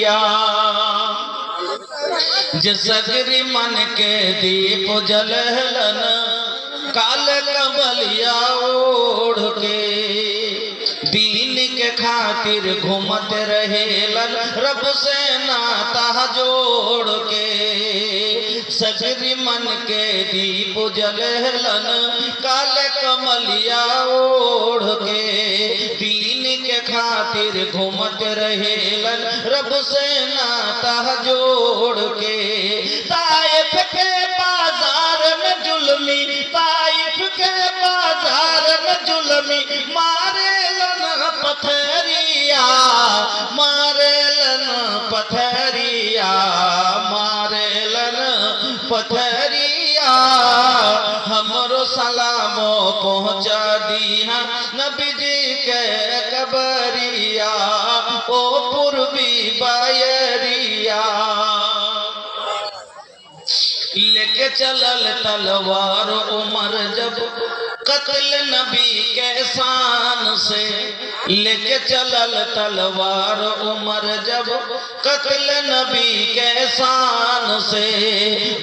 कबरिया जे सगरी मन के दीप जलहलन काल कबलिया ओढ़ के दीन के खातिर घूमत रहेलन रब से नाता जोड़ के सगरी मन के दीप जलहलन काल कमलिया ओढ़ के दीन के खातिर घूमत रहेलन रब से नाता जोड़ के ताइफ के बाजार में जुल्मी ताइफ के बाजार में जुल्मी मारेलन पथरिया मारेलन पथरिया मारेलन पथरिया हमरो सलामो पहुँचा दिया नबी जी के कबरिया ओ पूर्वी बायरिया लेके चलल तलवार उमर जब कत्ल नबी के शान से लेके चलल तलवार उमर जब कत्ल नबी के शान से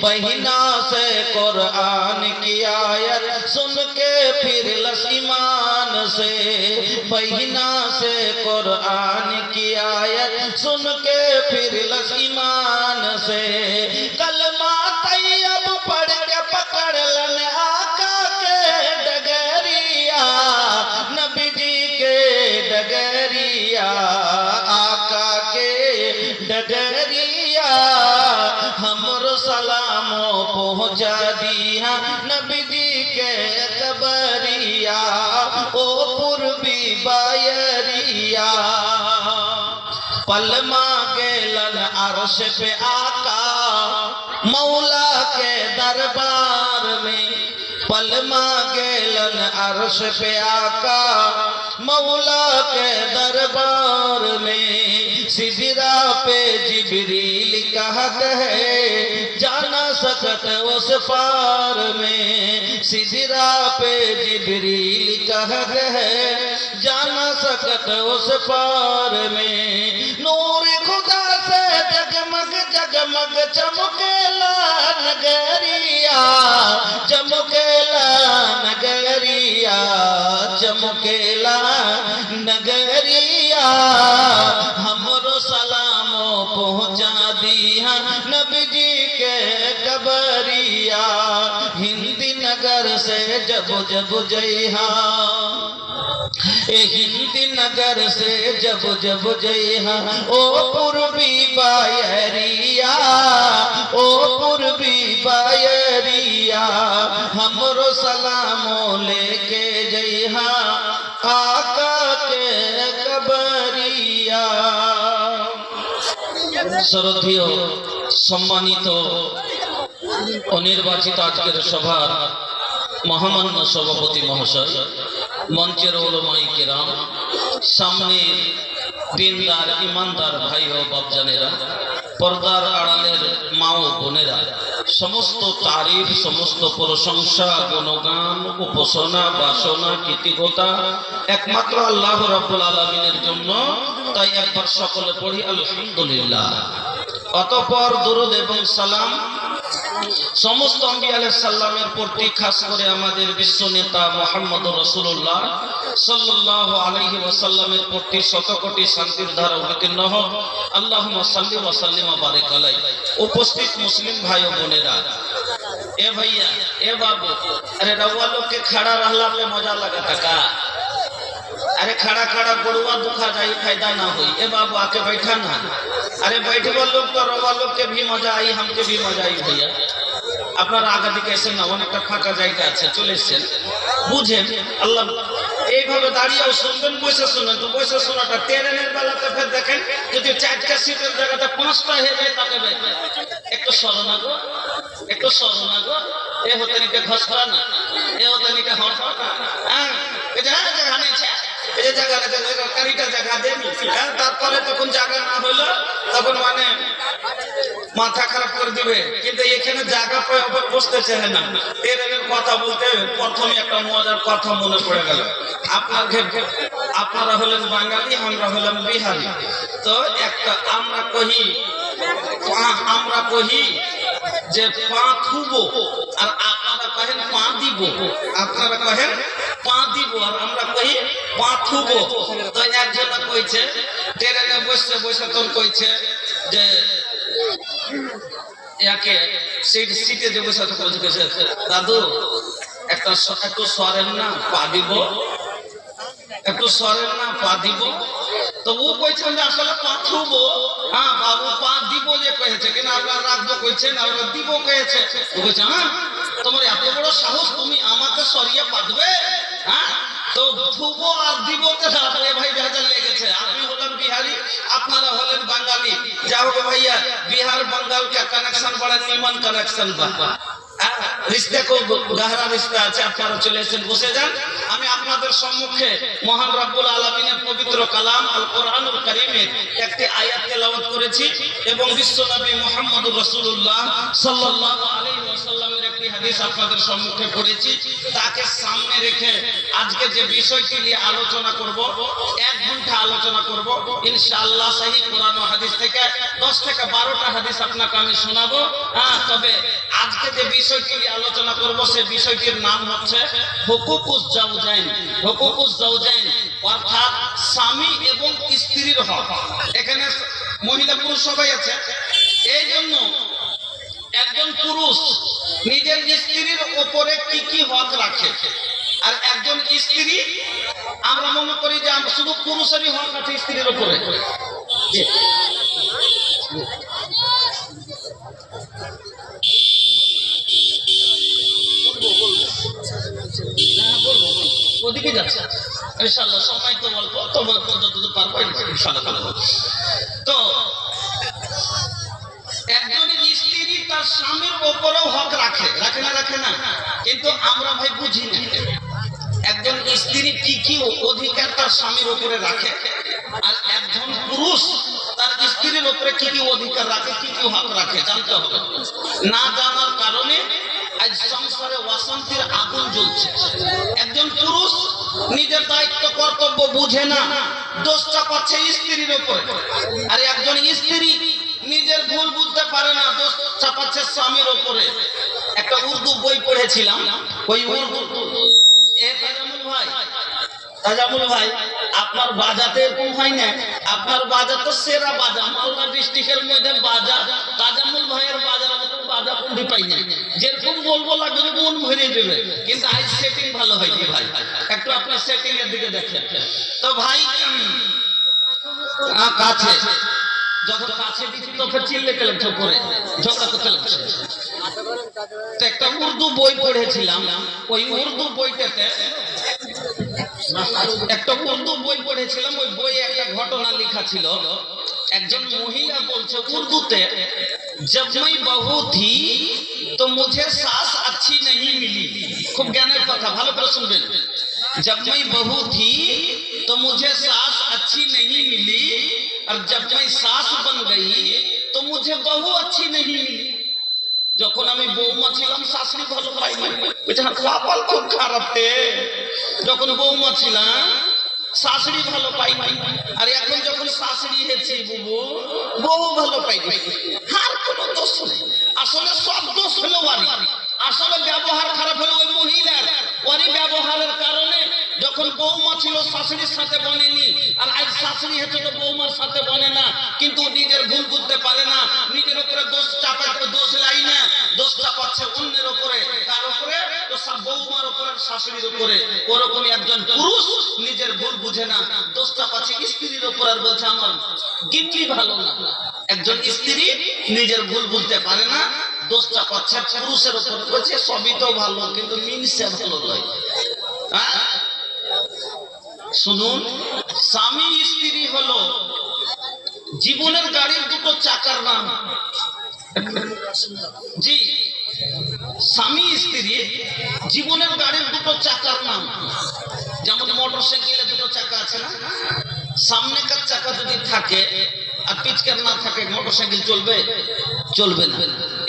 बहिना से कुरान की आयत सुन के फिर ईमान से बहिना से कुरान की आयत सुन के फिर ईमान से कलमा तैयब पढ़ के पकड़लन आका के डगरिया नबी जी के डगरिया आका के डगरिया हमरो सलामो पहुँचा दिया नबी जी के कबरिया ओ पूर्वी बायरिया पलमा गेलन अर्श पे आका मौला के दरबार में पलमा गेलन अर्श पे आका मौला के दरबार में सिजरा पे जिब्रील कहत है जाना सकत उस पार में सिजरा पे जिब्रील कहत है जाना सकत उस पार में नूर खुदा से जगमग जगमग चमकेला नगरिया चमकेला नगरिया चमकेला नगरिया हमरो सलामो पहुँचा दिया नबी जी के कबरिया हिंदी नगर से जब जब जइहा हिंदी नगर से जब जब जइहा ओ पूर्वी बायरिया ओ पूर्वी बायरिया हमरो सलामो लेके जइहा आका के कबरिया श्रद्धेय सम्मानित अनिर्वाचित आजकेर सभार महामान्य सभापति महाशय मंचेर उलमाए किराम सामने दिनदार ईमानदार भाई ओ बापजानेरा पर्दार आड़ालेर मा ओ बोनेरा समस्त तारीफ समस्त प्रशंसा गुणगान उपासना बासना कीर्तिकता एकमात्र आल्लाह रब्बुल आलामीनेर जन्य ताई एकबार सकले पढ़ी आलহামদুলিল্লাহ अतःपर दुरूद एवं सलाम समस्त अम्बिया आलैहिस सालामेर प्रति खास करे आमादेर विश्व नेता मुहम्मद रसूलुल्लाह सल्लल्लाहु आलैहि वसल्लमेर प्रति शत कोटी शांतिर धारा अवतीर्ण होक आल्लाहुम्मा सल्ली व सल्लिम व बारिक अलैहि। उपस्थित मुस्लिम भाई बोनेरा ए भैया ए बाबू अरे रउआ लोग के खड़ा रहला पे मजा लगता का अरे खड़ा खड़ा गोड़ुआ दुखा जाई फायदा ना होई ए बाबू आके बैठा ना अरे बैठबो लोग तो रउआ लोग के भी मजा आई हमके भी मजा आई भैया আপনারা আগে দিকে এসে না অনেকটা ফাঁকা জায়গা আছে চলে এসেছেন বুঝেন আল্লাহ এইভাবে দাঁড়িয়েও শুনবেন বসে শুনেন তো বসে শোনাটা ট্রেনের বেলাতে ফের দেখেন যদি চারটা সিটের জায়গাতে পাঁচটা হয়ে যায় তাকে একটু সরনা গো এ হতে নিতে ঘসরা না এ হতে নিতে হট হ্যাঁ এই জায়গা নেই এই জায়গাটা কারিটা জায়গা দেন তারপরে তখন জায়গা না হলো তখন মানে মাথা খারাপ করে দিবে, কিন্তু এখানে জায়গা পায় বসতে চায় না। ট্রেনের কথা বলতে প্রথমে একটা মজার কথা মনে পড়ে গেল। আপনারা হলেন বাঙালি, আমরা হলাম বিহারি। তো একটা আমরা কহি যে পা থুবো, আর আপনারা কহেন পা দিব। আপনারা কহেন পা দিব, আর আমরা কহি পা থুবো। তো একজন কইছে ট্রেনে বসে বসে তোর কইছে যে একে সিটে যে বসে বলছে, দাদু একটু সরেন না, পা দিব, একটু সরেন না, পা দিব। তো ও কইছেন যে আসলে পা থুবো। হ্যাঁ বাবু, পা দিব যে কয়েছে, কিনা আপনার রাখবো কইছেন, আমরা দিব কয়েছে। ও কইছে হ্যাঁ তোমার এত বড় সাহস, তুমি আমাকে সরিয়ে পা দেবে? হ্যাঁ, তো থুবো আর দিবতে ভাই ভেজাল লেগেছে। আমি হলাম বিহারি, আপনারা হলেন বাঙালি। যা হোক ভাইয়া, বিহার बंगाल का कनेक्शन बड़ा नीमन कनेक्शन बा। रिश्ते को गहरा रिश्ता আছে। আপনারা চলে এসেছেন, বসে যান। আমি আপনাদের সম্মুখে মহান রব্বুল আলামিনের পবিত্র কালাম আল কোরআনুল কারীমের একটি আয়াত তেলাওয়াত করেছি এবং বিশ্বনবী মুহাম্মদুর রাসূলুল্লাহ সাল্লাল্লাহু আলাইহি ওয়াসাল্লামের একটি হাদিস আপনাদের সম্মুখে পড়েছি। তাকে সামনে রেখে আজকে যে বিষয়টি নিয়ে আলোচনা করব, 1 ঘন্টা আলোচনা করব ইনশাআল্লাহ। সহি কোরআন ও হাদিস থেকে 10 থেকে 12টা হাদিস আপনাকে আমি শোনাবো। তবে আজকে যে বিষয়টি নিয়ে আলোচনা করব, সেই বিষয়টির নাম হচ্ছে হুকুকুজ জাওজাইন। হুকুকুজ জাওজাইন অর্থাৎ স্বামী এবং স্ত্রীর হক। এখানে মহিলা পুরুষ সবাই আছে। এই জন্য একজন পুরুষ নিজের স্ত্রীর উপরে কি কি হক রাখে, আর একজন স্ত্রী, আমরা মনে করি যে শুধু পুরুষেরই হক আছে স্ত্রীর উপরে। ওদিকে যাচ্ছে ইনশাআল্লাহ, সময় তো অল্প, তোমার যতদূর পারবো ইনশাআল্লাহ। তো একজন স্ত্রী তার স্বামীর উপরেও হক রাখে, রাখে না? রাখে না? কিন্তু আমরা ভাই বুঝি না একজন স্ত্রী কি কি অধিকার তার স্বামীর উপরে রাখে, আর একজন পুরুষ তার স্ত্রীর উপরে কি কি অধিকার রাখে, কি কি হক রাখে, জানতে হবে। না জানার কারণে আজ সংসারে অশান্তির আগুন জ্বলছে। একজন পুরুষ নিজের দায়িত্ব কর্তব্য বুঝে না, দোষটা পাচ্ছে স্ত্রীর উপরে। আর একজন স্ত্রী নিজের ভুল বুঝতে পারে না, দোষ চাপাচ্ছে স্বামীর উপরে। একটা উর্দু বই পড়েছিলাম, ওই উর্দু তাজামুল ভাই, আপনার বাজাতে এরকম হয় না? আপনার বাজা তো সেরা বাজা, মালদা ডিস্ট্রিক্টের মধ্যে বাজা। তাজামুল ভাইয়ের বাজার মতো বাজা কোনটি পাই না। যেরকম বলবো লাগবে মন ভরে দেবে, কিন্তু আজ সেটিং ভালো হয়নি ভাই। একটু আপনার সেটিং এর দিকে দেখেন। তো ভাই কাছে যখন কাছে দিচ্ছি তো ফের চিল্লে গেলাম, করে ঝগড়া করতে লাগছে। তো একটা উর্দু বই পড়েছিলাম, ওই উর্দু বইটাতে ওই বইয়ে একটা ঘটনা লেখা ছিল। একজন মহিলা বলছে উর্দুতে, जब मैं बहू थी तो मुझे सास अच्छी नहीं मिली। खूब জ্ঞানের কথা, ভালো করে শুনবেন। जब मैं बहू थी तो मुझे सास अच्छी नहीं मिली, और जब मैं सास बन गई तो मुझे बहू अच्छी नहीं मिली। যখন আমি বৌমা ছিলাম শাশুড়ি ভালো পাইনি, কপাল খুব খারাপ। যখন বৌমা ছিলাম শাশুড়ি ভালো পাইনি, আর এখন যখন শাশুড়ি হয়েছি বউ ভালো পাইনি। আর কোনো দোষ নেই, আসলে সব দোষ হলো ওয়ারি। আসলে ব্যবহার খারাপ হলো ওই মহিলার। ওয়ারি ব্যবহারের কারণে যখন বৌমা ছিল শাশুড়ির সাথে বনেনি, আর আজ শাশুড়ি হয়েছে তো বৌমার সাথে বনে না। কিন্তু নিজের ভুল বুঝতে পারে না, নিজের উপরে দোষ চাপাতে, দোষ লাই না, দোষ চাপাচ্ছে অন্যের উপরে। কার উপরে? তো সব বৌমার উপরে, শাশুড়ির উপরে। ওরকমই একজন পুরুষ নিজের ভুল বুঝে না, দোষ চাপাচ্ছে স্ত্রীর উপর, আর বলছে আমার গিন্নি ভালো না। একজন স্ত্রী নিজের ভুল বুঝতে পারে না, দোষ চাপাচ্ছে পুরুষের উপর, বলছে সবই তো ভালো কিন্তু মিনসে ভালো নয়। শুনুন, স্বামী স্ত্রী হলো জীবনের গাড়ির দুটো চাকার নাম। জি, স্বামী স্ত্রী জীবনের গাড়ির দুটো চাকার নাম। যেমন মোটর সাইকেলে দুটো চাকা আছে না, সামনেকার চাকা যদি থাকে আর পিচকার না থাকে মোটরসাইকেল চলবে? চলবে না।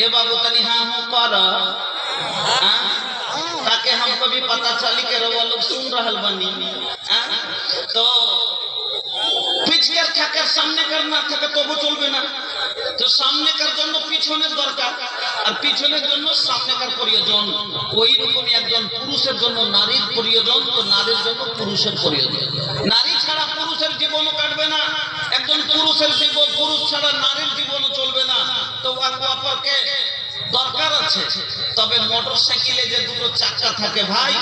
এ বাবু তানি হ্যাঁ হ্যাঁ করা, ताकि हमको भी पता चली कि वो लोग सुन रहल बनी। तो পিছনের থাকার সামনে কার না থাকে তবু চলবে না। তো সামনে কার জন্য পিছনের দরকার, আর পিছনের জন্য সামনে কার প্রয়োজন। ওই রকমই একজন পুরুষের জন্য নারীর প্রয়োজন, তো নারীর জন্য পুরুষের প্রয়োজন। নারী ছাড়া পুরুষের জীবনও কাটবে না, একজন পুরুষের জীবন পুরুষ ছাড়া নারীর জীবনও চলবে না। তো অপরকে দরকার আছে। তবে মোটর সাইকেলে যে দুটো চাকা থাকে ভাই,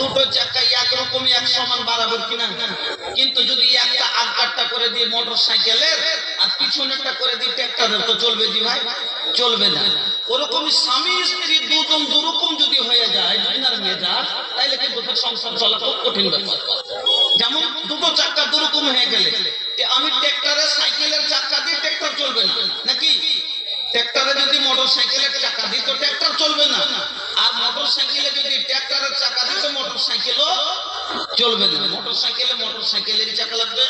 দুটো চাকা একরকমই এক সমান বাড়াবে কিনা? কিন্তু যদি একটা আগটা করে দিয়ে মোটর সাইকেলের আর পিছনেরটা করে দিয়ে ট্রাক্টরের, তো চলবে জি ভাই? চলবে না। ওরকমই স্বামী স্ত্রী দুজন দুরকম যদি হয়ে যায় দুজনের মেজাজ, তাইলে কিন্তু সংসার চলা খুব কঠিন ব্যাপার। যেমন দুটো চাকা দুরকম হয়ে গেলে, আমি ট্রাক্টরের সাইকেলের চাকা দিয়ে ট্রাক্টর চলবে না নাকি? ট্রাক্টরে যদি মোটর সাইকেলের চাকা দিত ট্রাক্টর চলবে না, আর মোটর সাইকেলে যদি ট্রাক্টরের চাকা দিত মোটর সাইকেলও চলবে না। মোটর সাইকেলে মোটর সাইকেলেরই চাকা লাগবে।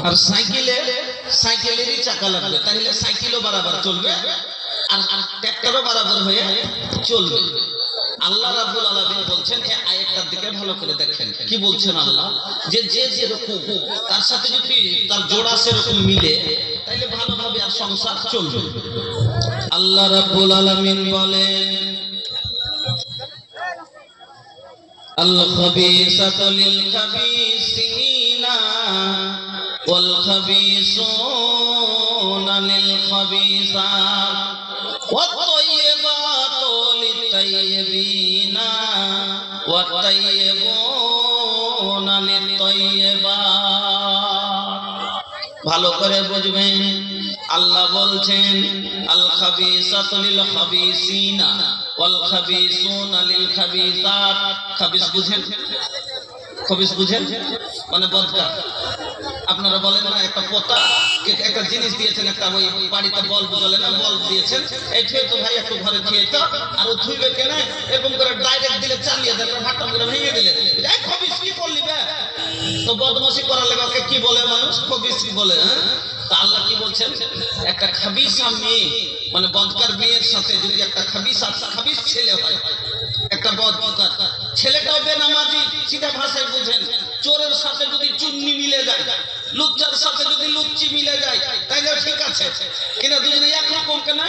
আর সাইকেলে সাইকেলেরই চাকা লাগবে, তাহলে সাইকেলও বরাবর চলবে আর ট্রাক্টরও বরাবর হয়ে চলবে। আল্লাহ রাব্বুল আলামিন বলছেন, এই আয়াতটার দিকে ভালো করে দেখেন কি বলছেন আল্লাহ, যে যে যেরকম তার সাথে যদি তার জোড়া সেরকম মিলে, তাহলে ভালোভাবে আর সংসার চলবে। আল্লাহ রাব্বুল আলামিন বলেন, আল খাবিসাতু লিল খাবিসিনা ওয়াল খাবিসুনা লিল খাবিসাত ওয়াত তাইয়্যিবাতু লিত তাইয়্যিবিনা ওয়াত তাইয়্যিবুনা লিত তাইয়্যিবাত। ভালো করে বুঝবেন, আল্লাহ বলছেন আল খাবিসাতু লিল খাবিসিনা ওয়াল খাবিসুনা লিল খাবিসাত। খাবিস বুঝেন? খবিস বুঝেন মানে বদকার। আপনারা বলেন না, একটা পোতা একটা জিনিস দিয়েছেন, একটা ওই বাড়িতে বল্ব জ্বলে না, বল্ব দিয়েছেন, এই থুয়ে তো ভাই একটু ঘরে থুয়ে তো, আর ও থুইবে কেন? এরকম করে ডাইরেক্ট দিলে চালিয়ে দেন, ভাটা করে ভেঙে দিলে, এই খবিস কি করলি বে? তো বদমাশি করার লেগে ওকে কি বলে মানুষ? খবিস বলে। হ্যাঁ, তা আল্লাহ কি বলছেন, একটা খাবিসা মেয়ে মানে বদকার মেয়ের সাথে যদি একটা খাবিস ছেলে হয়, একটা বদকার ছেলেটাও বেনামাজি, সিধা ভাষায় বুঝেন, চোরের সাথে যদি চুন্নি মিলে যায়, লুচ্চার সাথে যদি লুচ্চি মিলে যায়, তাইলে ঠিক আছে। কিনা দুজনে একরকম কেন?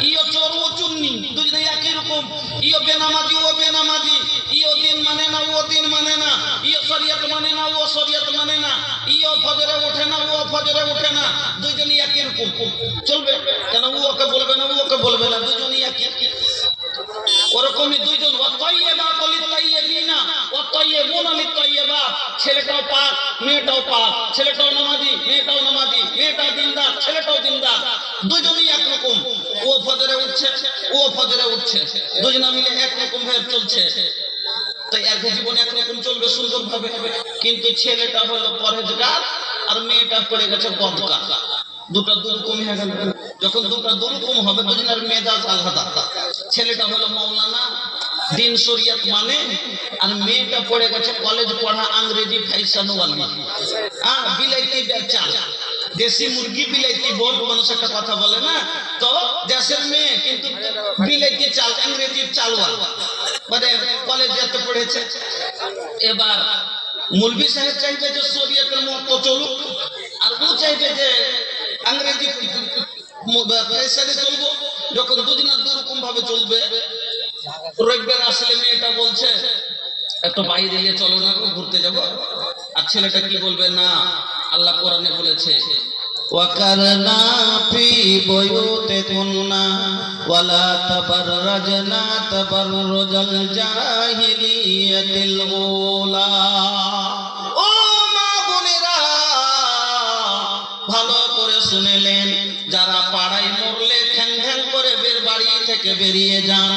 ইও চোর ও চুন্নি, দুজনে একই রকম। ইও বেনামাজি ও বেনামাজি, ইও দিন মানে না ও দিন মানে না, ইও শরিয়ত মানে না ও শরিয়ত মানে না, ইও ফজরে ওঠে না ও ফজরে ওঠে না, দুইজনই একই রকম চলবে কেন? ও ওকে বলবে না, ও ওকে বলবে না, দুইজনই একই। ওরকমই দুইজন, ছেলেটাও পাক মেয়েটাও পাক, ছেলেটাও নামাজি মেয়েটাও নামাজি, মেয়েটাও দিনদার ছেলেটাও দিনদার, দুজনই একরকম। ও ফজরে উঠছে ও ফজরে উঠছে, দুজনা মিলে একরকম ভাবে চলছে, তাই এক জীবন একরকম চলবে সুন্দর ভাবে। কিন্তু ছেলেটা হলো পরহেজগার আর মেয়েটা পড়ে গেছে বদকার, দুটো দুরকম হয়ে গেল। যখন দুটো দুরকম হবে, দুজনের মেজাজ আলাদা। ছেলেটা হলো মৌলানা, দিন শরিয়ত মানে, আর মেয়েটা পড়ে গেছে কলেজ পড়া আংরেজি ফ্যাশন ওয়ালি। বিলাইতি চাল, দেশি মুরগি বিলাইতি বোর্ড, মানুষ একটা কথা বলে না, তো দেশের মেয়ে কিন্তু বিলাইতি চাল, ইংরেজির চালওয়ালা, মানে কলেজ যেতে পড়েছে। এবার মৌলভী সাহেব চাইবে যে শরিয়তের মতো চলুক, আর ও চাইবে যে ইংরেজি ফ্যাশনে চলবো। যখন দুজনা দুরকম ভাবে চলবে, রবিবার আসলে মেয়েটা বলছে একটু বাইরে নিয়ে চলো না, ঘুরতে যাবো, আর ছেলেটা কি বলবে? না, আল্লাহ কোরআনে বলেছে, ওয়াকারনা ফি বুয়ুতিকুন্না ওয়ালা তাবাররাজনা তাবাররুজাল জাহিলিয়াতিল উলা। ও মা বোনেরা, ভালো করে শুনেলেন, যারা পাড়ায় মরলে ঠ্যাং ঠ্যাং করে বাড়ি থেকে বেরিয়ে যান,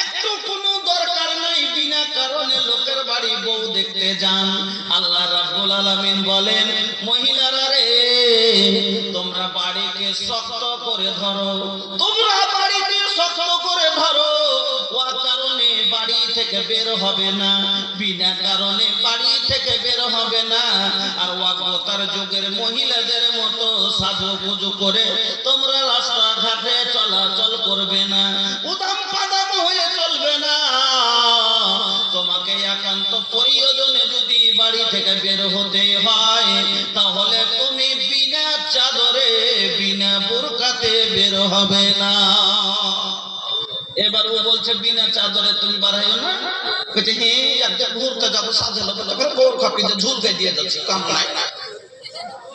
একটু কোনো দরকার নাই, বিনা কারণে লোকের বাড়ি বউ দেখতে যান। আল্লাহ রাব্বুল আলামিন বলেন, মহিলারা রে, তোমরা বাড়িকে শক্ত করে ধরো, তোমরা বাড়িকে শক্ত করে ধরো, থেকে বের হবে না, বিনা কারণে বাড়ি থেকে বের হবে না। আর ওয়াগতার যুগের মহিলাদের মতো সাজুগুজু করে তোমরা রাস্তাঘাটে চলাচল করবে না, উদাম পাদাম হয়ে চলবে না। তোমাকে একান্ত প্রয়োজনে যদি বাড়ি থেকে বের হতে হয়, তাহলে তুমি বিনা চাদরে বিনা বুরকাতে বের হবে না। এবার ও বলছে বিনা চাদরে তুমি বাড়াইও না। বলছে হ্যাঁ, একটা ঘুরতে যাবো, সাজে লোক বোরখা পিতে ঝুলকে দিয়ে যাচ্ছি, কাম নাই না।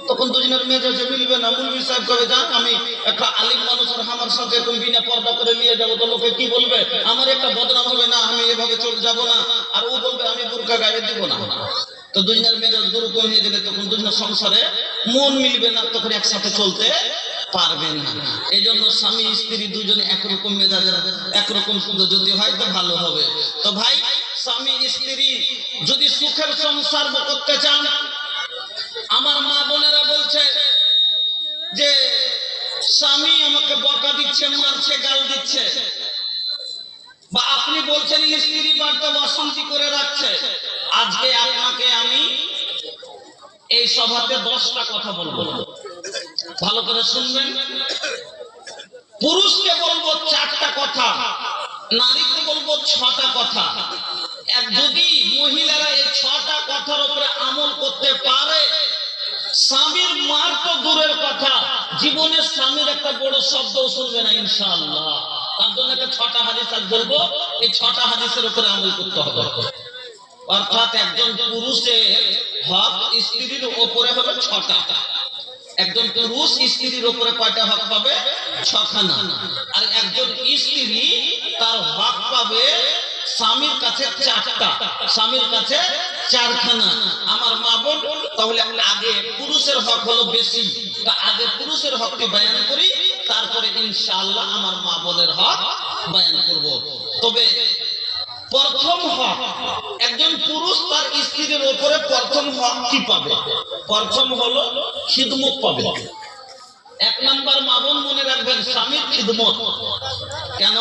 তখন দুজনের মেজাজ মিলবে না। মুলবি সাহেব কবে যান, আমি একটা আলিম মানুষের আমার সাথে এরকম বিনা পর্দা করে নিয়ে যাবো, তো লোকে কি বলবে, আমার একটা বদনাম হবে না, আমি এভাবে চলে যাব না। আর ও বলবে আমি বোরকা গায়ে দিব না। তো দুজনের মেজাজ দুরকম হয়ে গেলে তখন দুজনের সংসারে মন মিলবে না, তখন একসাথে চলতে পারবে না। এই জন্য স্বামী স্ত্রী দুজনে একরকম মেজাজের, একরকম যদি হয় তো ভালো হবে। তো ভাই, স্বামী স্ত্রী যদি সুখের সংসার করতে চান, আমার মা বোনেরা বলছে যে স্বামী আমাকে বকা দিচ্ছে, মারছে, গাল দিচ্ছে, বা আপনি বলছেন স্ত্রী বাড়িতে অশান্তি করে রাখছে। আজকে আপনাকে আমি এই সভাতে 10টা কথা বলবো, ভালো করে শুনবেন। পুরুষকে বলবো 4টা কথা, নারীকে বলবো 6টা কথা। যদি মহিলারা এই 6টা কথার উপরে আমল করতে পারে, স্বামীর মার তো দূরের কথা, জীবনে স্বামীর একটা বড় শব্দও শুনবে না ইনশাআল্লাহ। তার জন্য একটা 6টা হাদিস আজ বলবো, এই 6টা হাদিসের উপরে আমল করতে হবে। অর্থাৎ একজন পুরুষের হক স্ত্রীর উপরে হবে 6টা। একজন পুরুষ স্ত্রীর উপরে কয়টা হক পাবে? 6খানা। আর একজন স্ত্রী তার হক পাবে স্বামীর কাছে 4টা, স্বামীর কাছে 4খানা। আমার মা বোন, তাহলে আগে পুরুষের হক হলো বেশি, আগে পুরুষের হককে বয়ান করি, তারপরে ইনশাআল্লাহ আমার মা বোনের হক বয়ান করব। তবে প্রথম হক, একজন পুরুষ তার স্ত্রীর উপরে প্রথম হক কি পাবে? প্রথম হলো খিদমত পাবে। 1 নাম্বার মা বোন মনে রাখবেন, স্বামীর খিদমত। কেন?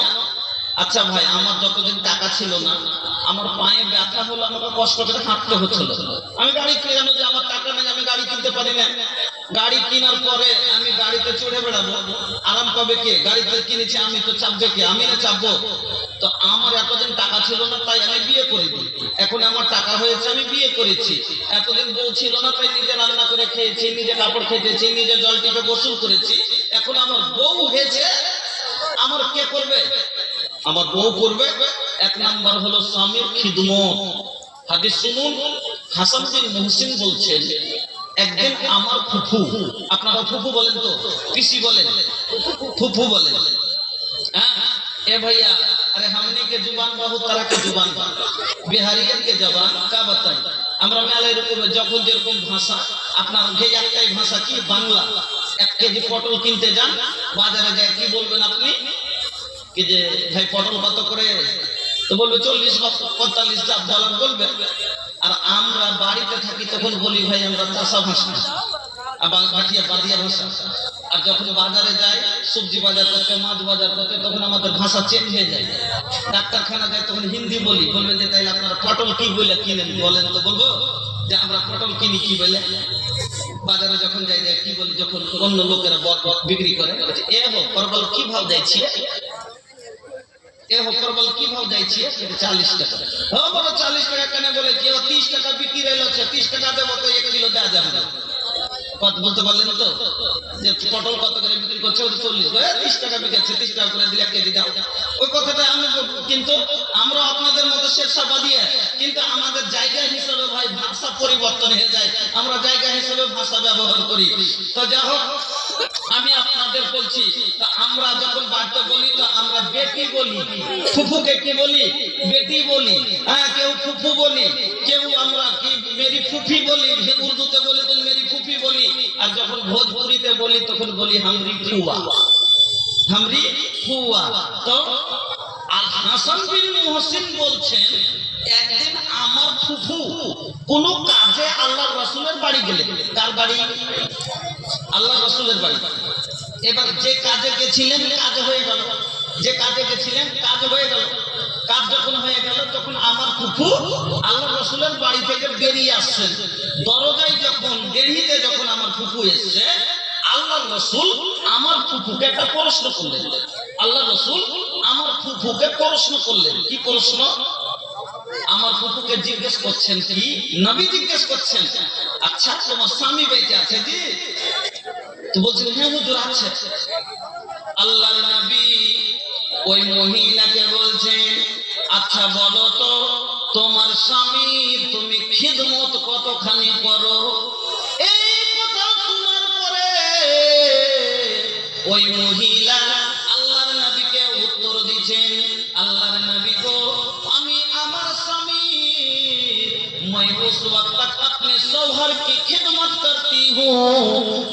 আচ্ছা ভাই, আমার যতদিন টাকা ছিল না, আমার পায়ে ব্যথা হলো, আমাকে কষ্ট করে হাঁটতে হচ্ছিল, আমি গাড়ি কেন যে আমার টাকা নেই, আমি গাড়ি কিনতে পারি না। গাড়ি কেনার পরে আমি গাড়িতে চড়ে বেড়াবো, আরাম পাবে কে? গাড়িতে কিনেছি আমি, তো চাপবে কে? আমি না চাপবো? তো আমার এতদিন টাকা ছিল না, তাই আমি বিয়ে করিনি। এখন আমার টাকা হয়েছে, আমি বিয়ে করেছি। এতদিন বউ ছিল না, তাই নিজে রান্না করে খেয়েছি, নিজে কাপড় খেতেছি, নিজে জল টিপে গোসল করেছি। এখন আমার বউ হয়েছে, আমার কে করবে? আমার বউ করবে। 1 নাম্বার হলো স্বামীর খিদমত। হাদিস শুনুন, হাসান বিন মুহসিন বলছেন, একদিন আমার ফুফু, আপনারা ফুফু বলেন তো, পিসি বলেন, ফুফু বলেন, হ্যাঁ ए भैया, अरे हमने के जुबान बहुत तरह के जुबान, बिहारियन के जबान का बताई। আমরা মেলায় এরকম যখন যেরকম ভাষা, আপনার যে একটাই ভাষা কি বাংলা। 1 কেজি পটল কিনতে যান, বাজারে যায়, কি বলবেন আপনি? কি যে ভাই পটল কত করে? তো বলবে 40 বা 45 ডলার বলবে। আর আমরা বাড়িতে থাকি তখন বলি ভাই আমরা চাষা ভাষা, আবার ভাটিয়া বাদিয়া ভাষা। আর যখন বাজারে যাই সবজি বাজার করতে, মাছ বাজার করতে, তখন আমাদের ভাষা চেঞ্জ হয়ে যায়। ডাক্তারখানা যায় তখন হিন্দি বলি, বলবেন যে তাইলে আপনারা পটল কি বলে কিনেন বলেন? তো বলবো যে আমরা পটল কিনি কি বলে। বাজারে যখন যাই কি বলি, যখন অন্য লোকেরা বিক্রি করে, এ হো পরবল কি ভাव যাইছি, এ হো পরবল কি ভাव যাইছি? 40 টাকা। হ্যাঁ বলো 40 টাকা কেন? বলে কি 30 টাকা বিক্রি রইল, 30 টাকা দেবো তো 1 কিলো দেওয়া যাবে না। কত বলতে পারলেন তো? যে পটল কত করে বিক্রি করছে? 40, 30 টাকা বিকেছে, 30 টাকা করে দিলে 1 কেজি দাও। ওই কথাটা আমি, কিন্তু আমরা আপনাদের মতো শেরশাহ দিয়ে, কিন্তু আমাদের জায়গা হিসেবে ভাই ভাষা পরিবর্তন হয়ে যায়, আমরা জায়গা হিসেবে ভাষা ব্যবহার করি। তো যাই হোক, আমি আপনাদের বলছি, আমরা যখন বাড়িতে বলি তো আমরা বেটি বলি, ফুফুকে কি বলি? বেটি বলি। হ্যাঁ, কেউ ফুফু বলি, কেউ আমরা কি মেরি ফুফি বলি, উর্দুতে বলি তো মেরি ফুফি বলি। আর যখন ভোজপুরিতে বলি তখন বলি হামরি ফুয়া, হামরি ফুয়া। তো আর হাসান বিন মুহসিন বলছেন, একদিন আমার ফুফু কোন কাজে আল্লাহর রাসূলের বাড়ি গেলেন। কার বাড়ি? আল্লাহর রাসূলের বাড়ি। এবার যে কাজে গেছিলেন কাজ হয়ে গেল, যে কাজে গেছিলেন কাজ হয়ে গেল, কাজ যখন হয়ে গেল তখন আমার ফুফু আল্লাহ রসুলের বাড়ি থেকে বেরিয়ে আসছেন। দরজায় যখন বেরিয়ে যখন আমার ফুফু এসছে, আল্লাহ রসুল আমার ফুফুকে একটা প্রশ্ন করলেন। আল্লাহ রসুল আমার ফুফুকে প্রশ্ন করলেন। কি প্রশ্ন? আমার ফুফুকে জিজ্ঞেস করছেন, কি নবী জিজ্ঞেস করছেন, আচ্ছা তোমার স্বামী বেঁচে আছে জি? তো বলছেন হ্যাঁ হুজুর আছে। আল্লাহর নবী ওই মহিলাকে বলছেন, আচ্ছা বলো তো তোমার স্বামী তুমি খিদমত কতখানি করো? এই কথা শোনার পরে ওই মহিলা আল্লাহর নবীকে উত্তর দিচ্ছেন, আল্লাহর নবী গো আমি আমার স্বামী मैं उस वक्त तक अपने शौहर की खिदमत करती हूँ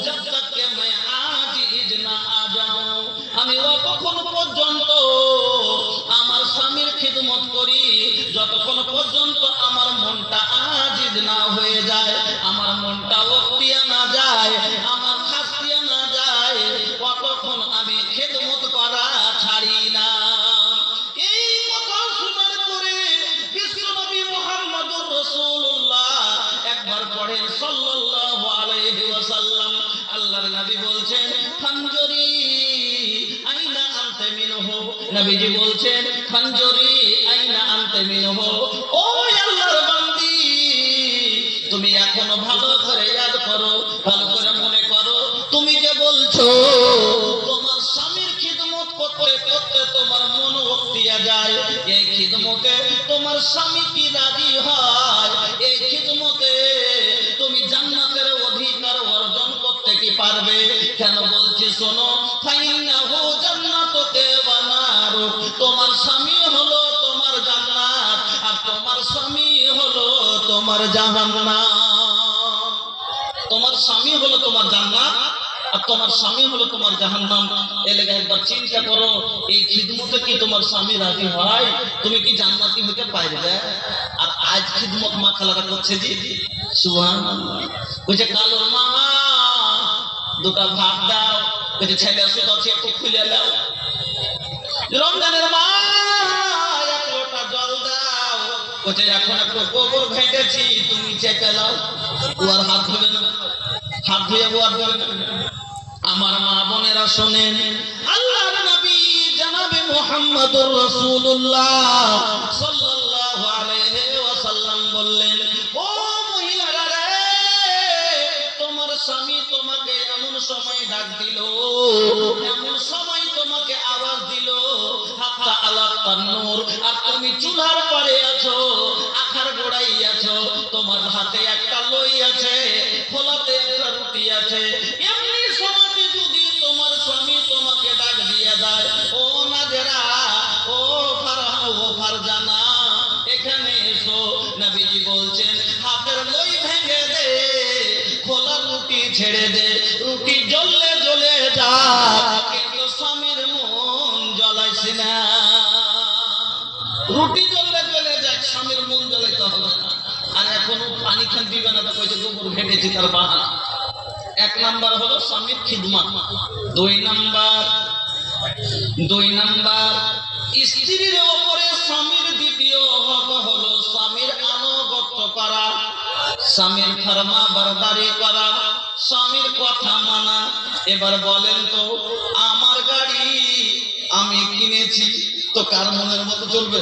जब तक के मैं आजीज ना आ जाऊं। আমি অতক্ষণ পর্যন্ত আমার স্বামীর খিদমত করি যতক্ষণ পর্যন্ত আমার মনটা আজিজ না হয়ে যায়, আমার মনটা অক্তিয়া না যায়, আমার খাসিয়া না যায়, ততক্ষণ আমি খিদমত করা ছাড়ি না। এই কথা শোনার পরে বিশ্বনবী মুহাম্মদুর রাসূলুল্লাহ একবার পড়েন সাল্লাল্লাহু আলাইহি ওয়াসাল্লাম। আল্লাহর নবী বলছেন ফানজুরি আইনা আনতা মিনহু, নবীজি বলছেন ফানজুরি আইনা আনতা মিনহু, ও আল্লাহর বান্দি তুমি এখনো ভালো করে ইয়াদ করো, ভালো করে মনে করো, তুমি যে বলছো তোমার স্বামীর খিদমত করতে করতে তোমার মন অক্তিয়া যায়, এই খিদমতে তোমার স্বামী কি রাজি হয়? এই খিদমতে তুমি জান্নাতের অধিকার অর্জন করতে কি পারবে? কেন বলছি শোনো, ফাইন্নাহু জান্নাতুকে ওয়া নারু, তোমার স্বামী হলো তোমার জান্নাত আর তোমার স্বামী হলো তোমার জাহান্নাম। তোমার স্বামী হলো তোমার জান্নাত আর তোমার স্বামী হলো তোমার জাহান্নাম। এই লেগে একবার চিন্তা করো, এই খিদমতে কি তোমার স্বামী রাজি হয়? তুমি কি জান্নাতি হতে পারবে? আর আজ খিদমত মা খালারা করছে জি, সুবহানাল্লাহ। কইছে কালোর মা দুটা ভাত দাও, কইছে ছেলে সুদ আছে একটু খুলে দাও। রমজানের মা এক লোটা জল দাও, কইছে এখন একটু গোবর ঘেটেছি তুমি চেপে দাও। ও আর হাত ধুবে না, হাত ধুয়ে ও আর ধুবে না। আমার মা বোনেরা শোনেন, আল্লাহর নবী জনাবে মুহাম্মদুর রাসূলুল্লাহ সাল্লাল্লাহু আলাইহি ওয়াসাল্লাম বললেন, ও মহিলারা রে, তোমার স্বামী তোমাকে এমন সময় ডাক দিল, এমন সময় তোমাকে আওয়াজ দিল, হাত্তা আলা তান্নুর, আর তুমি চুলার পারে আছো, আখার গোড়াই আছো, তোমার হাতে একটা লই আছে, খোলাতে একটা রুটি আছে। এমনি সমাজে যদি তোমার স্বামী তোমাকে ডাক দিয়ে দেয়, ও নাজেরা, ও ফারহা, ও ফারজানা, এখানে এসো, নবীজি বলছেন হাতের লই ভেঙে দে, খোলা রুটি ছেড়ে দে, রুটি জ্বললে জ্বলে যা, কিন্তু স্বামীর মন জ্বলাইস না। রুটি জ্বললে জ্বলে যাক, স্বামীর মন জ্বলাইতে হবে না। আর এখনো পানি খান দিবে না, তো কইছে গোবর ঘেটেছি তার বাহানা। এক নাম্বার হলো স্বামীর খিদমত। দুই নাম্বার স্ত্রীর উপরে স্বামীর দ্বিতীয় হক হলো স্বামীর আনুগত্য করা, স্বামীর ফরমা বরদারি করা, স্বামীর কথা মানা। এবার বলেন তো, আমার গাড়ি আমি কিনেছি তো কার মনের মতো চলবে?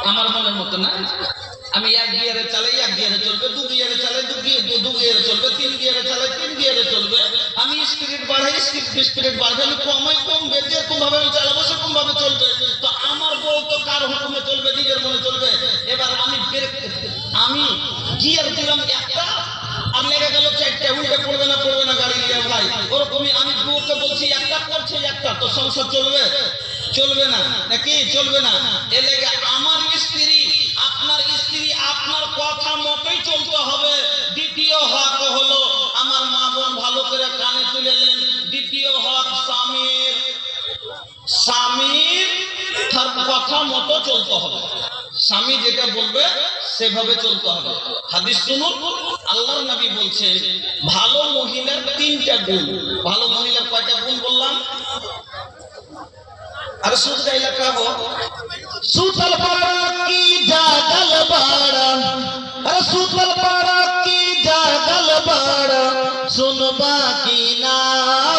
আমার মনের মতো না। আমি এক গিয়ারে চালাই, এক গিয়ারে চলবে, দু গিয়ারে চালাই, দু গিয়ারে চলবে, তিন গিয়ারে চালাই, তিন গিয়ারে চলবে। আমি স্পিড বাড়াই, স্পিড বাড়বে, আমি কমাই কমবে, যেরকম ভাবে আমি চালাবো সেরকম ভাবে চলবে। তো আমার বউ তো কার হুকুমে চলবে? নিজের মনে চলবে। এবার আমি গিয়ার দিলাম একটা, আর লেগে গেল চারটা, উল্টে পড়বে না গাড়ি নিয়ে ভাই। ওরকমই আমি বউকে বলছি একটা করছে একটা, তো সংসার চলবে? চলবে না, নাকি চলবে না? এ লেগে আমার স্ত্রী, আপনার স্ত্রী আপনার কথা মতোই চলতে হবে। দ্বিতীয় হক হলো, আমার মা বোন ভালো করে কানে তুলেলেন, দ্বিতীয় হক স্বামীর তার কথা মতো চলতে হবে। স্বামী যেটা বলবে সেভাবে চলতে হবে। হাদিস শুনুন, আল্লাহর নবী বলছেন ভালো মহিলার তিনটা গুণ। ভালো মহিলার কয়টা গুণ বললাম? আর শুধু এলাকা सुतल पारा की जागल बाड़ा, अरे सुतल पारा की जागल बाड़ा, सुनबा की ना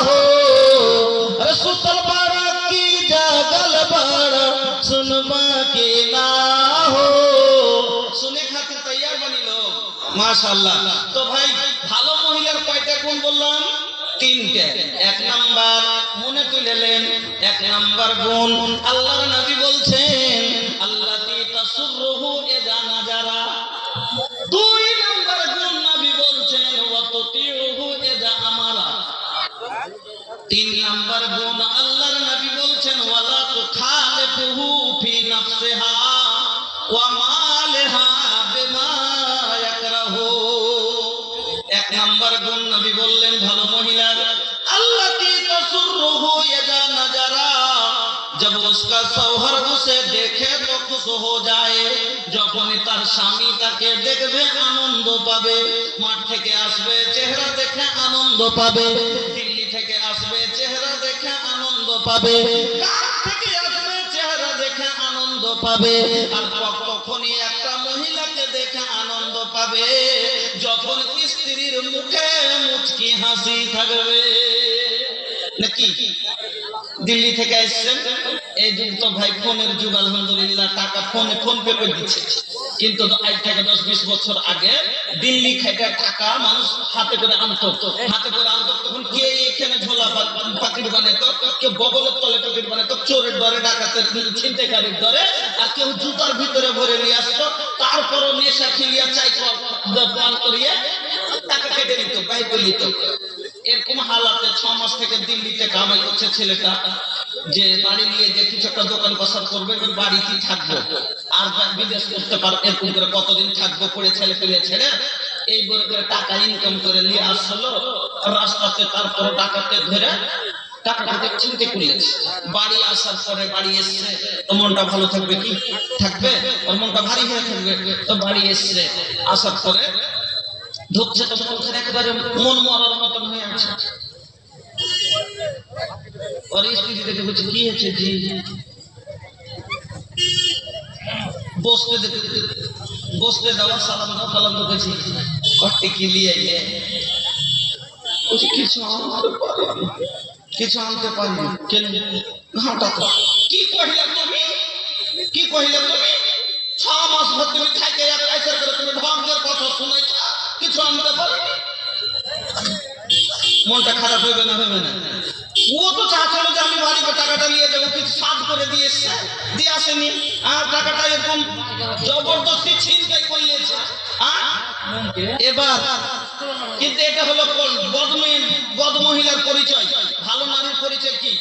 हो, अरे सुतल पारा की जागल बाड़ा, सुनबा की ना हो। सुने खातिर तैयार बनी लोग, माशाअल्लाह। तो भाई ভালো মহিলার কয়টা গুণ বললাম? তিনটে। এক নাম্বার মনে তুলেলেন, এক নাম্বার গুণ আল্লাহর নবী বলছেন আল্লাতি তাসুরহু ইযা নাজারা। দুই নাম্বার গুণ নবী বলছেন ওয়াতুতিউহু ইযা আমারা। তিন নাম্বার গুণ আল্লাহর নবী বলছেন ওয়ালা তুখালিফুহু ফি নাফসিহা ওয়া মালিহা বিমা ইয়াকরাহু। এক নাম্বার গুণ নবী বললেন ভালো মহিলার আল্লাতি তাসুরহু ইযা নাজারা, जब उसका शौहर उसे देखे तो खुश हो जाए। যখনই তার স্বামী তাকে দেখবে আনন্দ পাবে। মাঠ থেকে আসবে চেহারা দেখে আনন্দ পাবে, দিল্লি থেকে আসবে চেহারা দেখে আনন্দ পাবে, কার থেকে আসবে চেহারা দেখে আনন্দ পাবে। আর কখনই একটা মহিলাকে দেখে আনন্দ পাবে যখন স্ত্রীর মুখে মুচকি হাসি থাকবে। নাকি দিল্লি থেকে আসছেন, এই যুগ তো ভাই ফোনের যুগ, আলহামদুলিল্লাহ টাকা ফোন পে করে দিচ্ছে। কিন্তু আজ থেকে 10-20 বছর আগে দিল্লি থেকে টাকা মানুষ হাতে করে আনতো, তখন কে এখানে ঝোলা পাকিট বানাতো, কেউ বগলের তলে পাকিট বানাতো, চোরের ডরে, ডাকাতের ছিনতাইকারীর ডরে, আর কেউ জুতার ভিতরে ভরে নিয়ে আসতো। তারপরও নেশা খেলিয়া চাই পান করিয়ে টাকা কেটে নিত, বাইর করে নিত। এরকম হালাতে 6 মাস থেকে দিল্লিতে কামাই করছে ছেলেটা, যে বাড়ি নিয়ে যে কিছু একটা দোকান বসার করবে, বাড়িতে থাকবো আর বিদেশ করতে পারবো, এরকম করে কতদিন থাকবো পড়ে ছেলে পেলে ছেড়ে এই বলে করে টাকা ইনকাম করে নিয়ে আসলো রাস্তাতে। তারপরে ডাকাতে ধরে টাকাটাকে চিন্তা করিয়েছে। বাড়ি আসার পরে বাড়ি এসছে, তো মনটা ভালো থাকবে কি? থাকবে, ওর মনটা ভারী হয়ে থাকবে। তো বাড়ি এসছে, আসার পরে ঢুকছে তো ওখানে একেবারে মন মরার মতন হয়ে আছে। ওর স্ত্রী দেখে বলছে কি হয়েছে জি? বসতে দেওয়া, সালাম দাও, কালাম দেখেছি কটে কি লিয়ে কিছু আনতে পারিনি কেন ঘাটা তো কি কহিলা তুমি? 6 মাস ভর তুমি থাকে তুমি ঢঙ্গের কথা শুনেছ, কিছু আনতে পারিনি। মনটা খারাপ হবে না? ও তো চাচ্ছিল যে আমি বাড়িতে টাকাটা নিয়ে যাবো, কিছু সাজ করে দিয়ে আসেনি। আর টাকাটা এরকম জবরদস্তি ছিনতাই করিয়েছে। এবার কিন্তু এটা হলো বদ মহিলার পরিচয়। ভালো নারীর পরিচয় কি?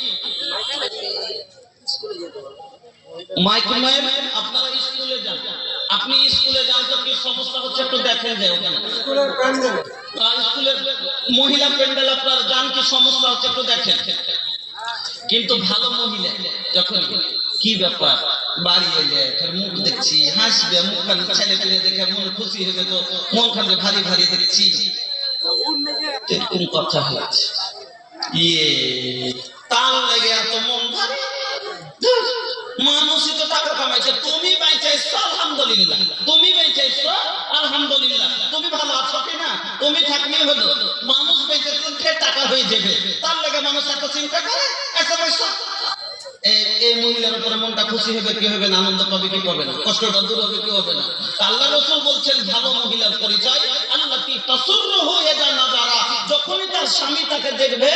মাইক্রোওয়েভ। আপনারা স্কুলে যান, আপনি স্কুলে যান তো কি সমস্যা হচ্ছে একটু দেখেন যায় ওখানে। স্কুলের মহিলা প্যান্ডেল আপনারা যান, কি সমস্যা হচ্ছে একটু দেখেন। কিন্তু ভালো মহিলা যখন কি ব্যাপার বাড়ি এলে মুখ দেখছি হাসবে, মুখখান ছেলে পেলে দেখে মন খুশি হবে, তো মন খান ভারী ভারী দেখছি, এরকম কথা হয়েছে। তার লেগে এত মন ভারী। মানুষই তো টাকা কামাইছে, তুমি বেঁচেছো আলহামদুলিল্লাহ, তুমি ভালো আছো কিনা? তুমি থাকলেই হলো। মানুষ বেঁচে থাকলে টাকা হয়ে যাবে, তার লেগে মানুষ এত চিন্তা করে। এই মহিলার উপরে মনটা খুশি হবে কি হবে না, আনন্দ পাবে কি পাবে না, কষ্টটা দূর হবে কি হবে না। আল্লাহ রাসূল বলছেন ভালো মহিলার পরিচয় আল্লাতি তাসুররুহু ইযা নাযারা, যখনই তার স্বামী তাকে দেখবে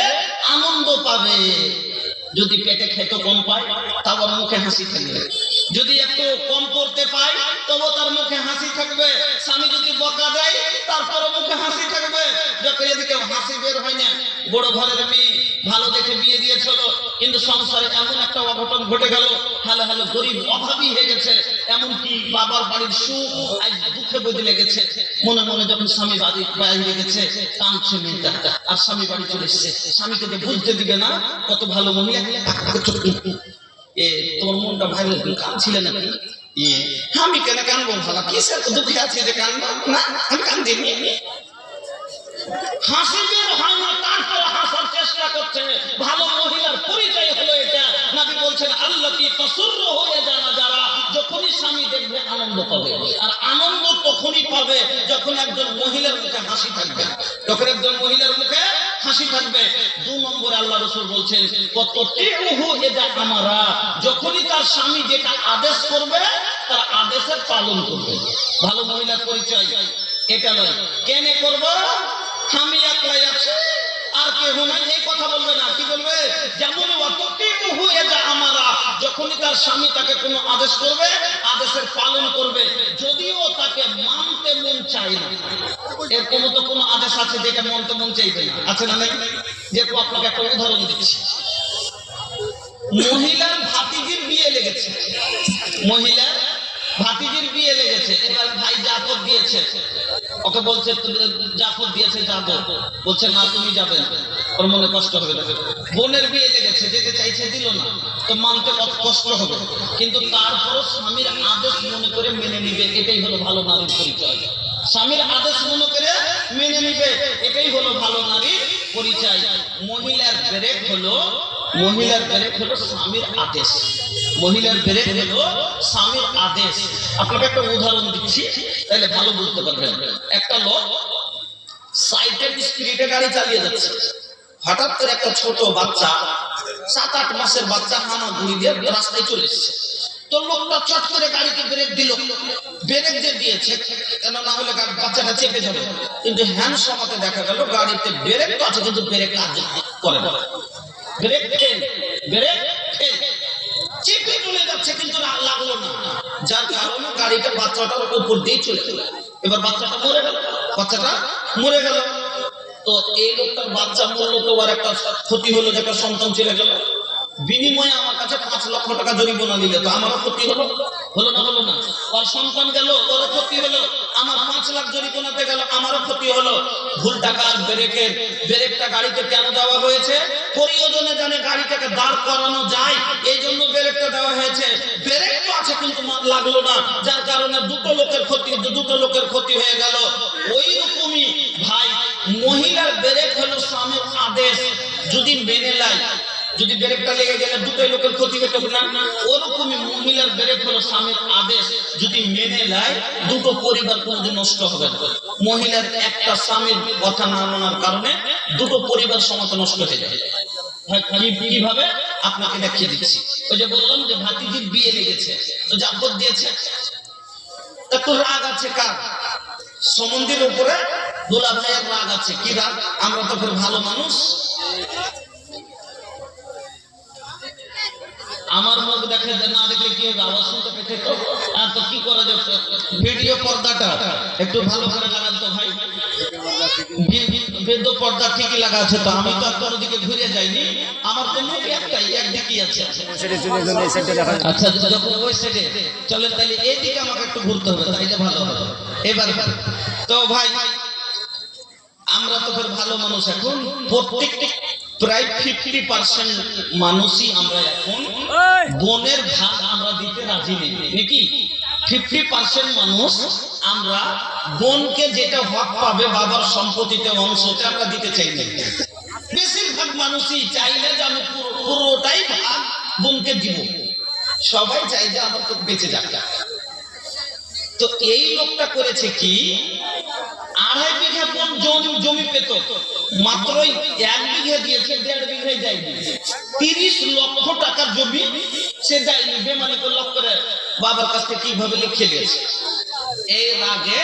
আনন্দ পাবে। যদি পেটে খেতে কম পায় তাও মুখে হাসি থাকবে, যদি একটু কম পড়তে পায় তবু তার মুখে হাসি থাকবে। স্বামী যদি বকা দেয় তারপরে মুখে হাসি থাকবে। যখন এদিকে হাসি বের হয় না, বড় ঘরের মেয়ে ভালো দেখে বিয়ে দিয়েছিল, কিন্তু সংসারে এমন একটা অঘটন ঘটে গেল, হালে হালে গরিব অভাবী হয়ে গেছে, এমনকি বাবার বাড়ির সুখ আজ দুঃখে বদলে গেছে। মনে মনে যখন স্বামী বাড়ি বাইরে গেছে কাঁদছে মেয়েটা, আর স্বামী বাড়ি চলে এসেছে, স্বামীকে যে বুঝতে দিবে না কত ভালো মহিলা। তোমার মনটা ভাই কাঁদছিলে নাকি? আমি কেন কানবো? ভালো কিসের দুঃখে আছে যে কানবো না? আমি কান্দিনি। হাসি বের হয় না, তারপর হাসার চেষ্টা করছে। ভালো মহিলার পরিচয় হলো এটা। নবী বলছেন আল্লাতি তাসুররুহু ইযা নাযারা, যখনই স্বামী দেখবে আনন্দ পাবে, আর আনন্দ তখনই পাবে যখন একজন মহিলার মুখে হাসি থাকবে, যখন একজন মহিলার মুখে হাসি থাকবে। 2 নম্বরে আল্লাহ রাসূল বলছেন কততিউহু ইযা আমারা, যখনই তার স্বামী যেটা আদেশ করবে তার আদেশের পালন করবে। ভালো মহিলার পরিচয় এটা নয় কেন করব আমি একলাই আছি আর কেউ নাই, এই কথা বলবে না। কি বলবে? যেমন ওয়াততিউহু ইযা আমারা, যখনই তার স্বামী তাকে কোনো আদেশ করবে আদেশের পালন করবে, যদিও তাকে মানতে মন চায় না। এরকম তো কোনো আদেশ আছে যেটা মানতে মন চাইবে না, আছে না নাই? যে আপনাকে একটা উদাহরণ দিচ্ছি। মহিলার ভাতিজির বিয়ে লেগেছে, মহিলার ভাতিজির বিয়ে লেগেছে, এবার ভাই জাফর দিয়েছে, ওকে বলছে জাফর দিয়েছে যাবো, বলছে না তুমি যাবে না, ওর মনে কষ্ট হবে। বোনের বিয়ে লেগেছে, যেতে চাইছে দিল না, তো মানতে কষ্ট হবে, কিন্তু তারপরও স্বামীর আদেশ মনে করে মেনে নিবে, এটাই হলো ভালো নারীর পরিচয়। স্বামীর আদেশ মনে করে মেনে নিবে, এটাই হলো ভালো নারীর পরিচয়। মহিলার ব্রেক হলো স্বামীর আদেশ, মহিলার ব্রেক হলো স্বামীর আদেশ। আপনাকে একটা উদাহরণ দিচ্ছি তাহলে ভালো বুঝতে পারবেন। একটা লোক সাইকেল স্পিডে গাড়ি চালিয়ে যাচ্ছে, হঠাৎ করে একটা ছোট বাচ্চা 7-8 মাসের বাচ্চা হামাগুড়ি দিয়ে রাস্তায় চলে এসেছে। তো লোকটা চট করে গাড়িকে ব্রেক দিল, ব্রেক যে দিয়েছে কেন না হলে বাচ্চাটা চেপে যাবে, কিন্তু হ্যান্ড সমাতে দেখা গেল গাড়িতে ব্রেক তো আছে কিন্তু ব্রেক কাজ করে না, ব্রেক ফেল, চেপে চলে যাচ্ছে কিন্তু লাগলো না, যার কারণে গাড়িটা বাচ্চাটার উপর দিয়ে চলে গেল। এবার বাচ্চাটা মরে গেল। তো এই লোকটার বাচ্চা মরলো, তো আর একটা ক্ষতি হলো যে একটা সন্তান চলে গেল। বিনিময়ে আমার কাছে 5 লক্ষ টাকা জরিমানা নিলে তো আমারও ক্ষতি হলো না? ওর সন্তান গেল, ওরও ক্ষতি হলো। আমার 5 লাখ জরিমানাতে গেল, আমারও ক্ষতি হলো। ভুল টাকার ব্রেকটা গাড়িতে কেন দেওয়া হয়েছে? প্রয়োজনে জানে গাড়িটাকে দাঁড় করানো যায়, এই জন্য ব্রেকটা দেওয়া হয়েছে। ব্রেক তো আছে কিন্তু লাগলো না, যার কারণে দুটো লোকের ক্ষতি হয়ে গেল। ওই রকমই ভাই মহিলার ব্রেক হলো স্বামীর আদেশ, যদি মেনে নেয়, যদি ব্রেকটা লেগে গেলে দুটোই লোকের ক্ষতি হতো না, ওরকমই মহিলার ব্রেক হলো স্বামীর আদেশ, যদি মেনে নেয় দুটো পরিবার কোনোদিন নষ্ট হবে না। মহিলার একটা স্বামীর কথা না মানার কারণে দুটো পরিবার সমাজ নষ্ট হয়ে যায়। কিভাবে আপনাকে দেখিয়ে দিচ্ছি। ওই যে বললাম যে ভাতিজির বিয়ে লেগেছে, তো জাফর দিয়েছে, তা তো রাগ আছে কার? সম্বন্ধের উপরে দুলা ভাইয়ের রাগ আছে। কি রাগ? আমরা তো ভালো মানুষ, আমার মুখ দেখে না দেখলে কি হবে, আওয়াজ শুনতে পেতে তো। আর তো কি করা যাবে, ভিডিও পর্দাটা একটু ভালো করে লাগান তো ভাই। ভিডিও পর্দা ঠিকই লাগা আছে, তো আমি তো আপনার দিকে ঘুরে যাইনি, আমার তো মুখ একদিকেই আছে। আচ্ছা যখন ওই সাইডে চলেন তাহলে এইদিকে আমাকে একটু ঘুরতে হবে, তাইলে ভালো হবে। এবার তো ভাই আমরা তো ভালো মানুষ, এখন প্রত্যেকটি প্রায় 50% মানুষই আমরা এখন বোনের ভাগ আমরা দিতে রাজি নেই নাকি? 50% মানুষ আমরা বোনকে যেটা হক পাবে বাবার সম্পত্তিতে অংশটা আমরা দিতে চাই না। বেশিরভাগ মানুষই চাইলে যে আমি পুরোটাই ভাগ বোনকে দিব, সবাই চাই যে আমার তো বেঁচে যাক। তো এই লোকটা করেছে কি, 2.5 বিঘা জমি পেত, মাত্রই 1 বিঘা দিয়েছে, 1.5 বিঘাই যায়নি। 30 লক্ষ টাকার জমি সে যায়নি, বেমানি করে বাবার কাছ থেকে কিভাবে লিখে দিয়েছে। এই রাগে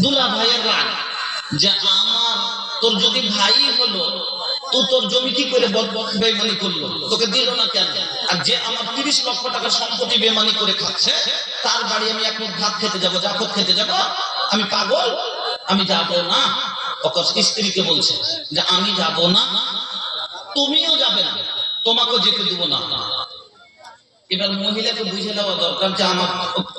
দুলা ভাইয়ের রাগ যে আমার তোর যদি ভাই হলো তো তোর জমি কি করে বেমানি করলো, তোকে দিল না কেন? আর যে আমার 30 লক্ষ টাকার সম্পত্তি বেমানি করে খাচ্ছে, তার বাড়ি আমি এক মুঠ ভাত খেতে যাবো, জাফর খেতে যাবো, আমি পাগল? আমি যাব না। স্ত্রীকে বলছে যে আমি যাব না, তুমিও যাবে না, তোমাকেও যেতে দিব না। এবার মহিলাকে বুঝে দেওয়া দরকার যে আমার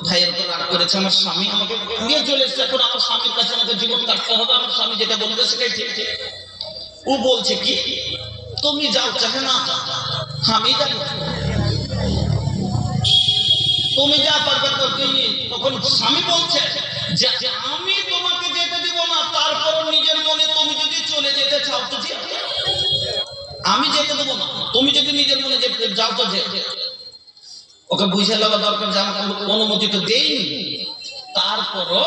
ভাইয়ের উপর রাগ করেছে, আমার স্বামী আমাকে নিয়ে চলে এসেছে, এখন আমার স্বামীর কাছে আমাকে জীবন কাটতে হবে, আমার স্বামী যেটা বলবে সেটাই ঠিক। ও বলছে কি তুমি যাও, চাহে না আমি যাব, তুমি যা পারবে করতে। তখন স্বামী বলছে যে আমি তোমাকে যেতে দিব না, তারপর নিজের মনে তুমি যদি চলে যেতে চাও তো আমি যেতে দেবো না, তুমি যদি নিজের মনে যাও তো যে। ওকে বুঝে লাগা দরকার যে আমাকে অনুমতি তো দেয়নি, তারপরও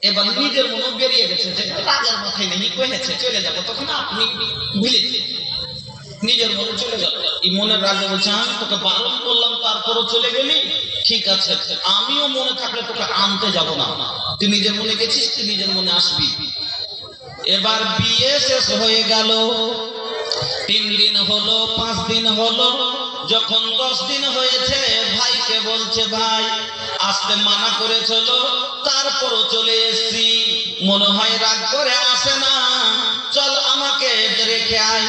এবার নিজের মনে বেরিয়ে গেছে যে রাজার মাথায় নেই কয়েছে চলে যাবো, তখন আপনি ভুলে নিজের মনে চলে গেল। এই মনের রাজা বলছে আমি তোকে বারণ করলাম তারপরও চলে গেলি, ঠিক আছে আমিও মনে থাকলে তোকে আনতে যাব না, তুই নিজের মনে গেছিস তুই নিজের মনে আসবি। এবার বিয়ে শেষ হয়ে গেল, 3 দিন হলো 5 দিন হলো, যখন 10 দিন হয়েছে ভাইকে বলছে ভাই আসতে মানা করেছিল তারপরও চলে এসছি, মনে হয় রাগ করে আসে না, চল আমাকে রেখে আয়।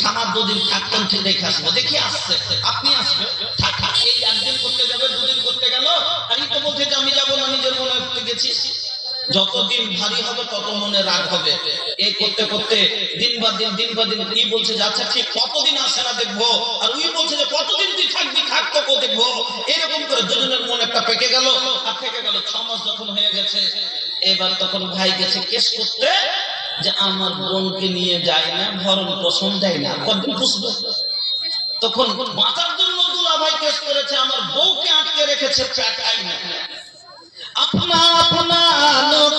থানার 2 দিন থাকতাম ঠিক রেখে আসবো, দেখি আসছে আপনি আসবে থাক, এই 1 দিন করতে যাবে 2 দিন করতে গেল, আমি তো বলছি যে আমি যাবো না, নিজের মনে গেছি। যতদিন ভারী হবে তত মনে রাগ হবে, এই করতে করতে দিন বা দিন কি বলছে যে আচ্ছা ঠিক কতদিন আসে না দেখবো, আর ওই বলছে যে কতদিন তুই থাকবি থাক তোকে দেখবো, এরকম করে দুজনের মন একটা পেকে গেল, আর থেকে গেল 6 মাস যখন হয়ে গেছে। এবার তখন ভাই গেছে কেস করতে যে আমার বোনকে নিয়ে যায় না, ভরণ পোষণ দেয় না, কতদিন পুষবে। তখন বাঁচার জন্য দুলা ভাই কেস করেছে আমার বউকে আটকে রেখেছে, পেটাই না। अपना अपना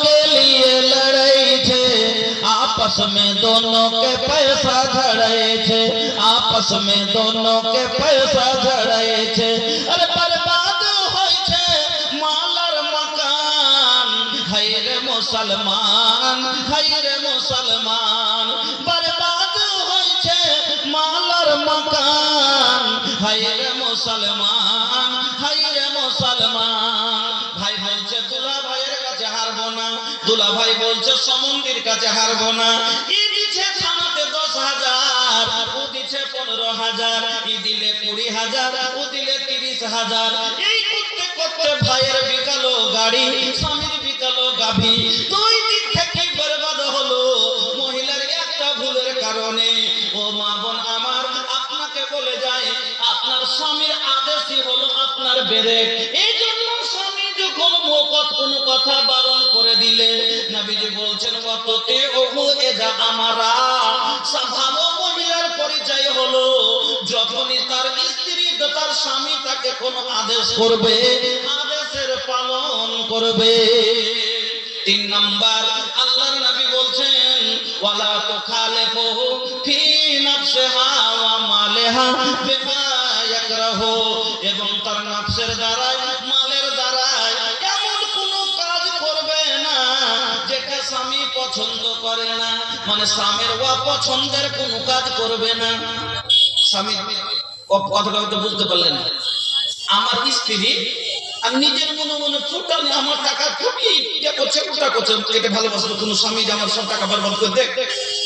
के लिए लड़ाई थे, आपस में दोनों के पैसा झड़े थे, आपस में दोनों के पैसा झड़े थे। अरे बर्बाद होय छे मालर मकान, हाय रे मुसलमान हाय रे मुसलमान, बर्बाद होय छे मालर मकान, हाय रे मुसलमान हाय रे मुसलमान। ভাই বলছে দুলা ভাইয়ের কাছে হারবো না, দুলা ভাই বলছে সমন্দির কাছে হারবো না, ই দিছে থানাতে 10,000, ও দিছে 15,000, ই দিলে 20,000, ও দিলে 30,000, এই করতে করতে ভাইয়ের বিকালো গাড়ি, স্বামীর বিকালো গাভী, 2 দিক থেকে বরবাদ হলো মহিলার একটা ভুলের কারণে। ও মা বোন আমার, আপনাকে বলে যায় আপনার স্বামীর আদেশই হলো আপনার বেরেক, এই জন্য স্বামী যখন কোন কথা বারণ করে দিলে নবীজি বলছেন ওয়াততে ওহু এজা আমারা, ভালো মহিলার পরিচয় হলো যখনই তার স্ত্রী তার স্বামী তাকে কোন আদেশ করবে আদেশের পালন করবে। 3 নাম্বার আল্লাহর নবী বলছেন ওয়ালা তুখালিফুহু ফি নাফসিহা ওয়া মালিহা বিমা ইয়াকরাহু, এবং তার নফসের দ্বারা মালের দ্বারা এমন কোন কাজ করবে না যেটা স্বামী পছন্দ করে না, মানে স্বামীর অপছন্দের কোন কাজ করবে না। স্বামী কথাটা হয়তো বুঝতে পারলেন না, আমার স্ত্রী আর নিজের মনে মনে ছোটাল আমার টাকা ফুটিয়ে করছে ওটা করছে, এটা ভালোবাসবে কোনো স্বামী যে আমার সব টাকা বরবাদ করে দেখ,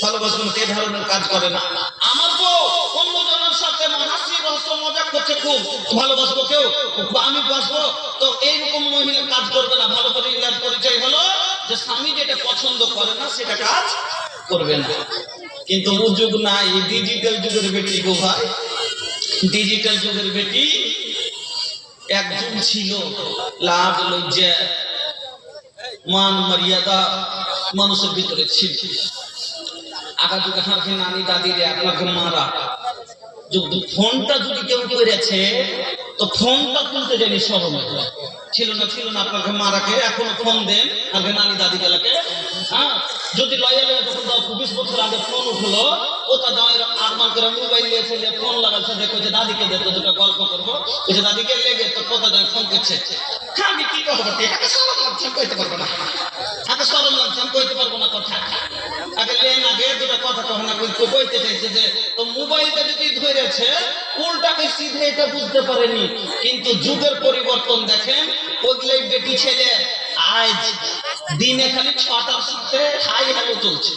ভালোবাসবে না, এই ধরনের কাজ করে না। আমার বউ অন্যজনের সাথে হাসি রহস্য মজা করছে, খুব ভালোবাসবো কেউ, আমি বাসবো, তো এইরকম মহিলা কাজ করবে না। ভালো মহিলার পরিচয় হলো যে স্বামী যেটা পছন্দ করে না সেটা কাজ করবে না। কিন্তু ও যুগ নাই, ডিজিটাল যুগের বেটি গো ভাই, ডিজিটাল যুগের বেটি। এক যুগ ছিল লাজ লজ্জা মান মর্যাদা মানুষের ভিতরে ছিল। আগা যুগে আপনাকে নানি দাদি রে আপনাকে মারা, ফোনটা যদি কেউ করেছে তো ফোনটা তুলতে জানি শরম ছিল না আপনাকে মারাকে এখনো ফোন দেন আগে নানি দাদি গেলাকে। হ্যাঁ, যদি লয়ালে যখন 20 বছর আগে ফোন উঠলো, ও তা দাঁড়িয়ে আরমান করে মোবাইল নিয়েছে, ফোন লাগাচ্ছে, দেখো যে দাদিকে দেখো দুটো গল্প করবো, ওই যে দাদিকে লেগে তো কোথা যায় ফোন করছে, আমি কি করবো সরম লাগছে কইতে পারবো না, আগে সরম লাগছে আমি কইতে পারবো না কথা, আগে লেন আগে দুটো কথা কখন না কইতে চাইছে যে তো মোবাইলটা যদি ধরেছে উল্টাকে সিধে এটা বুঝতে পারেনি। কিন্তু যুগের পরিবর্তন দেখেন, ওইগুলো বেটি ছেলে আজ দিনে খালি 6টার সাথে হাই হ্যালো চলছে।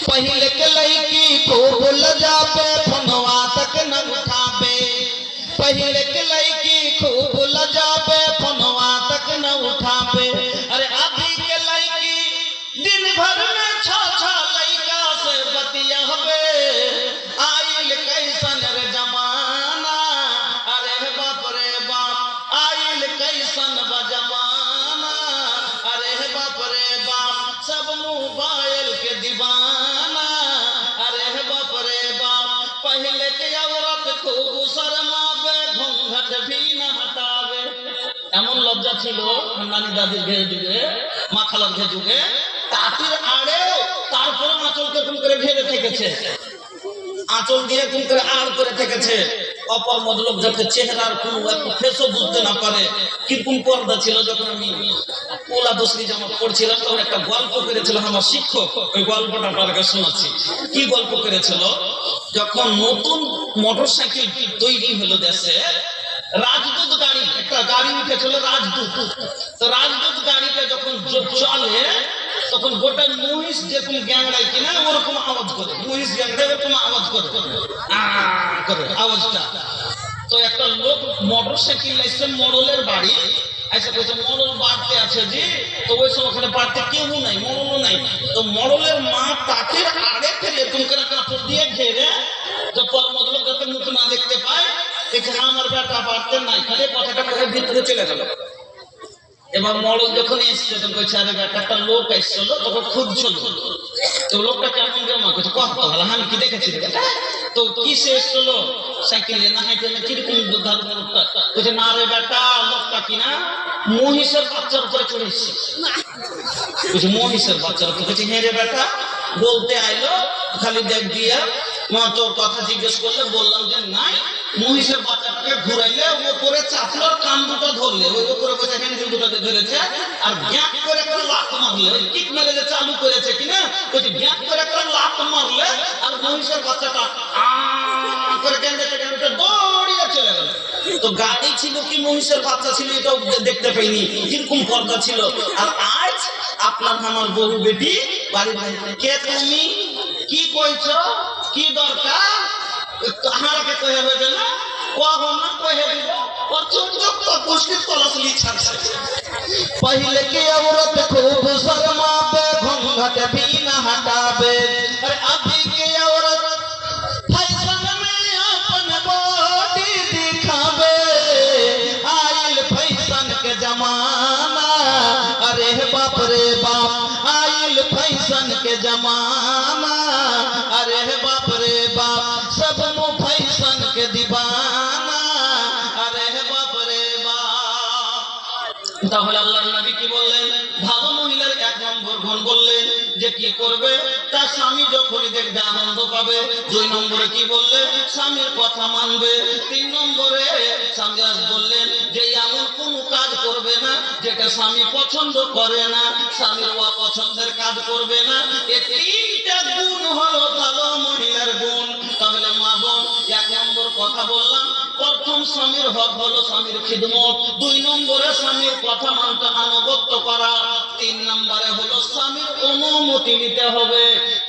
पहले के लड़की खूब लजाबे फोनवा तक न उठाबे, पहले के लड़की खूब लजाबे फोनवा तक न उठाबे, अरे अभी के लड़की दिन भर में 6 लड़का से बतियाबे, आइल कैसन रे जमाना, अरे बाप रे बाप आइल कैसन जमाना, अरे बाप रे बाप सब मोबाइल के दीवाना, अरे बाप रे बाप पहले के औरत खूब शर्माबे ছিল নানি দাদির ঘের যুগে, মা খালার ঘের যুগে, তাঁতির আড়ে তারপরে আঁচলকে এরকম করে ঘেরে থেকেছে, আঁচল দিয়ে এরকম করে আড় করে থেকেছে। অপর মতলব যাতে চেহারার কোনো একটু ফেসও বুঝতে না পারে কিরকম পর্দা ছিল। যখন আমি ওলা দোসরি জামা পড়ছিলাম তখন একটা গল্প করেছিল আমার শিক্ষক, ওই গল্পটা আপনাকে শোনাচ্ছি। কি গল্প করেছিল, যখন নতুন মোটরসাইকেল তৈরি হলো দেশে, রাজদূত গাড়ি, একটা গাড়ি উঠেছিল রাজদূত। তো রাজদূত গাড়িটা যখন চলে তখন গোটা মহিষ যেরকম গ্যাংড়ায় কিনা ওরকম আওয়াজ করে, মহিষ গ্যাংড়ায় ওরকম আওয়াজ করে আওয়াজটা। তো একটা লোক মোটরসাইকেল এসে মোড়লের বাড়ি আচ্ছা বলছে মোড়ল বাড়তে আছে জি। তো ওই সময় ওখানে বাড়তে কেউ নাই, মোড়লও নাই। তো মোড়লের মা তাকে আড়ে ফেলে এরকম করে কাপড় দিয়ে ঘেরে, তো পর মতলব যাতে মুখ না দেখতে পায়, এখানে আমার বেটা বাড়তে নাই, খালি কথাটা করে ভিতরে চলে গেল। এবার মোড়ল যখন এসছে তখন কইছে আরে বেটা একটা লোক এসছিল তখন খুঁজছিল। তো লোকটা কেমন কেমন কইছে কত ভালো আমি কি দেখেছি বেটা। তো কিসে এসছিল, সাইকেলে না হাইটে না কিরকম ধর লোকটা কইছে না রে বেটা লোকটা কিনা মহিষের বাচ্চার উপরে চড়ে এসছে। কইছে মহিষের বাচ্চার উপরে, কইছে হ্যাঁ রে বেটা বলতে আইলো খালি দেখ দিয়া মা তোর কথা জিজ্ঞেস করলে বললাম যে নাই। মহিষের বাচ্চাটাকে ঘুরাইলে ওপরে চাপলোর কান দুটো ধরলে ওই উপরে বসে হ্যান্ডেল দুটাতে ধরেছে আর গ্যাপ করে একটা লাত মারলে, ওই কিক মেরে যে চালু করেছে কিনা ওই যে গ্যাপ করে একটা লাত মারলে আর মহিষের বাচ্চাটা করে ক্যান্ডেলটা দৌড়িয়ে চলে গেল। তো গাড়ি ছিল কি মহিষের বাচ্চা ছিল এটাও দেখতে পাইনি, কিরকম পর্দা ছিল। আর আজ আপনার আমার বহু বেটি বাড়ির বাড়িতে কে তুমি কি কইছো কি দরকার তাহাকে কহে হবে না কখন না কহে দিব पहले की औरत खूब शर्मावे घूंघट भी न हटावे, अरे अभी की औरत फैशन में अपन बॉडी दिखावे। आइल फैशन के जमाना, अरे बाप रे बाप आइल फैशन के जमाना, अरे बाप रे बाप सब फैशन के दीवाना, अरे बाप रे बाप। তাহলে আল্লাহর নবী কি বললেন, ভালো মহিলার এক নম্বর গুণ বললেন যে কি করবে, তার স্বামী যখনই দেখবে আনন্দ পাবে। দুই নম্বরে কি বললেন, স্বামীর কথা মানবে। তিন নম্বরে স্বামী বললেন যে এমন কোন কাজ করবে না যেটা স্বামী পছন্দ করে না, স্বামীর অপছন্দের কাজ করবে না। এই তিনটা গুণ হলো ভালো মহিলার গুণ। তাহলে মা বোন এক নম্বর কথা বললাম, প্রথম স্বামীর হক হলো স্বামীর খিদমত, দুই নম্বরে স্বামীর কথা মানতে আনুগত্য করা, তিন নম্বরে হলো স্বামীর অনুমতি নিতে হবে।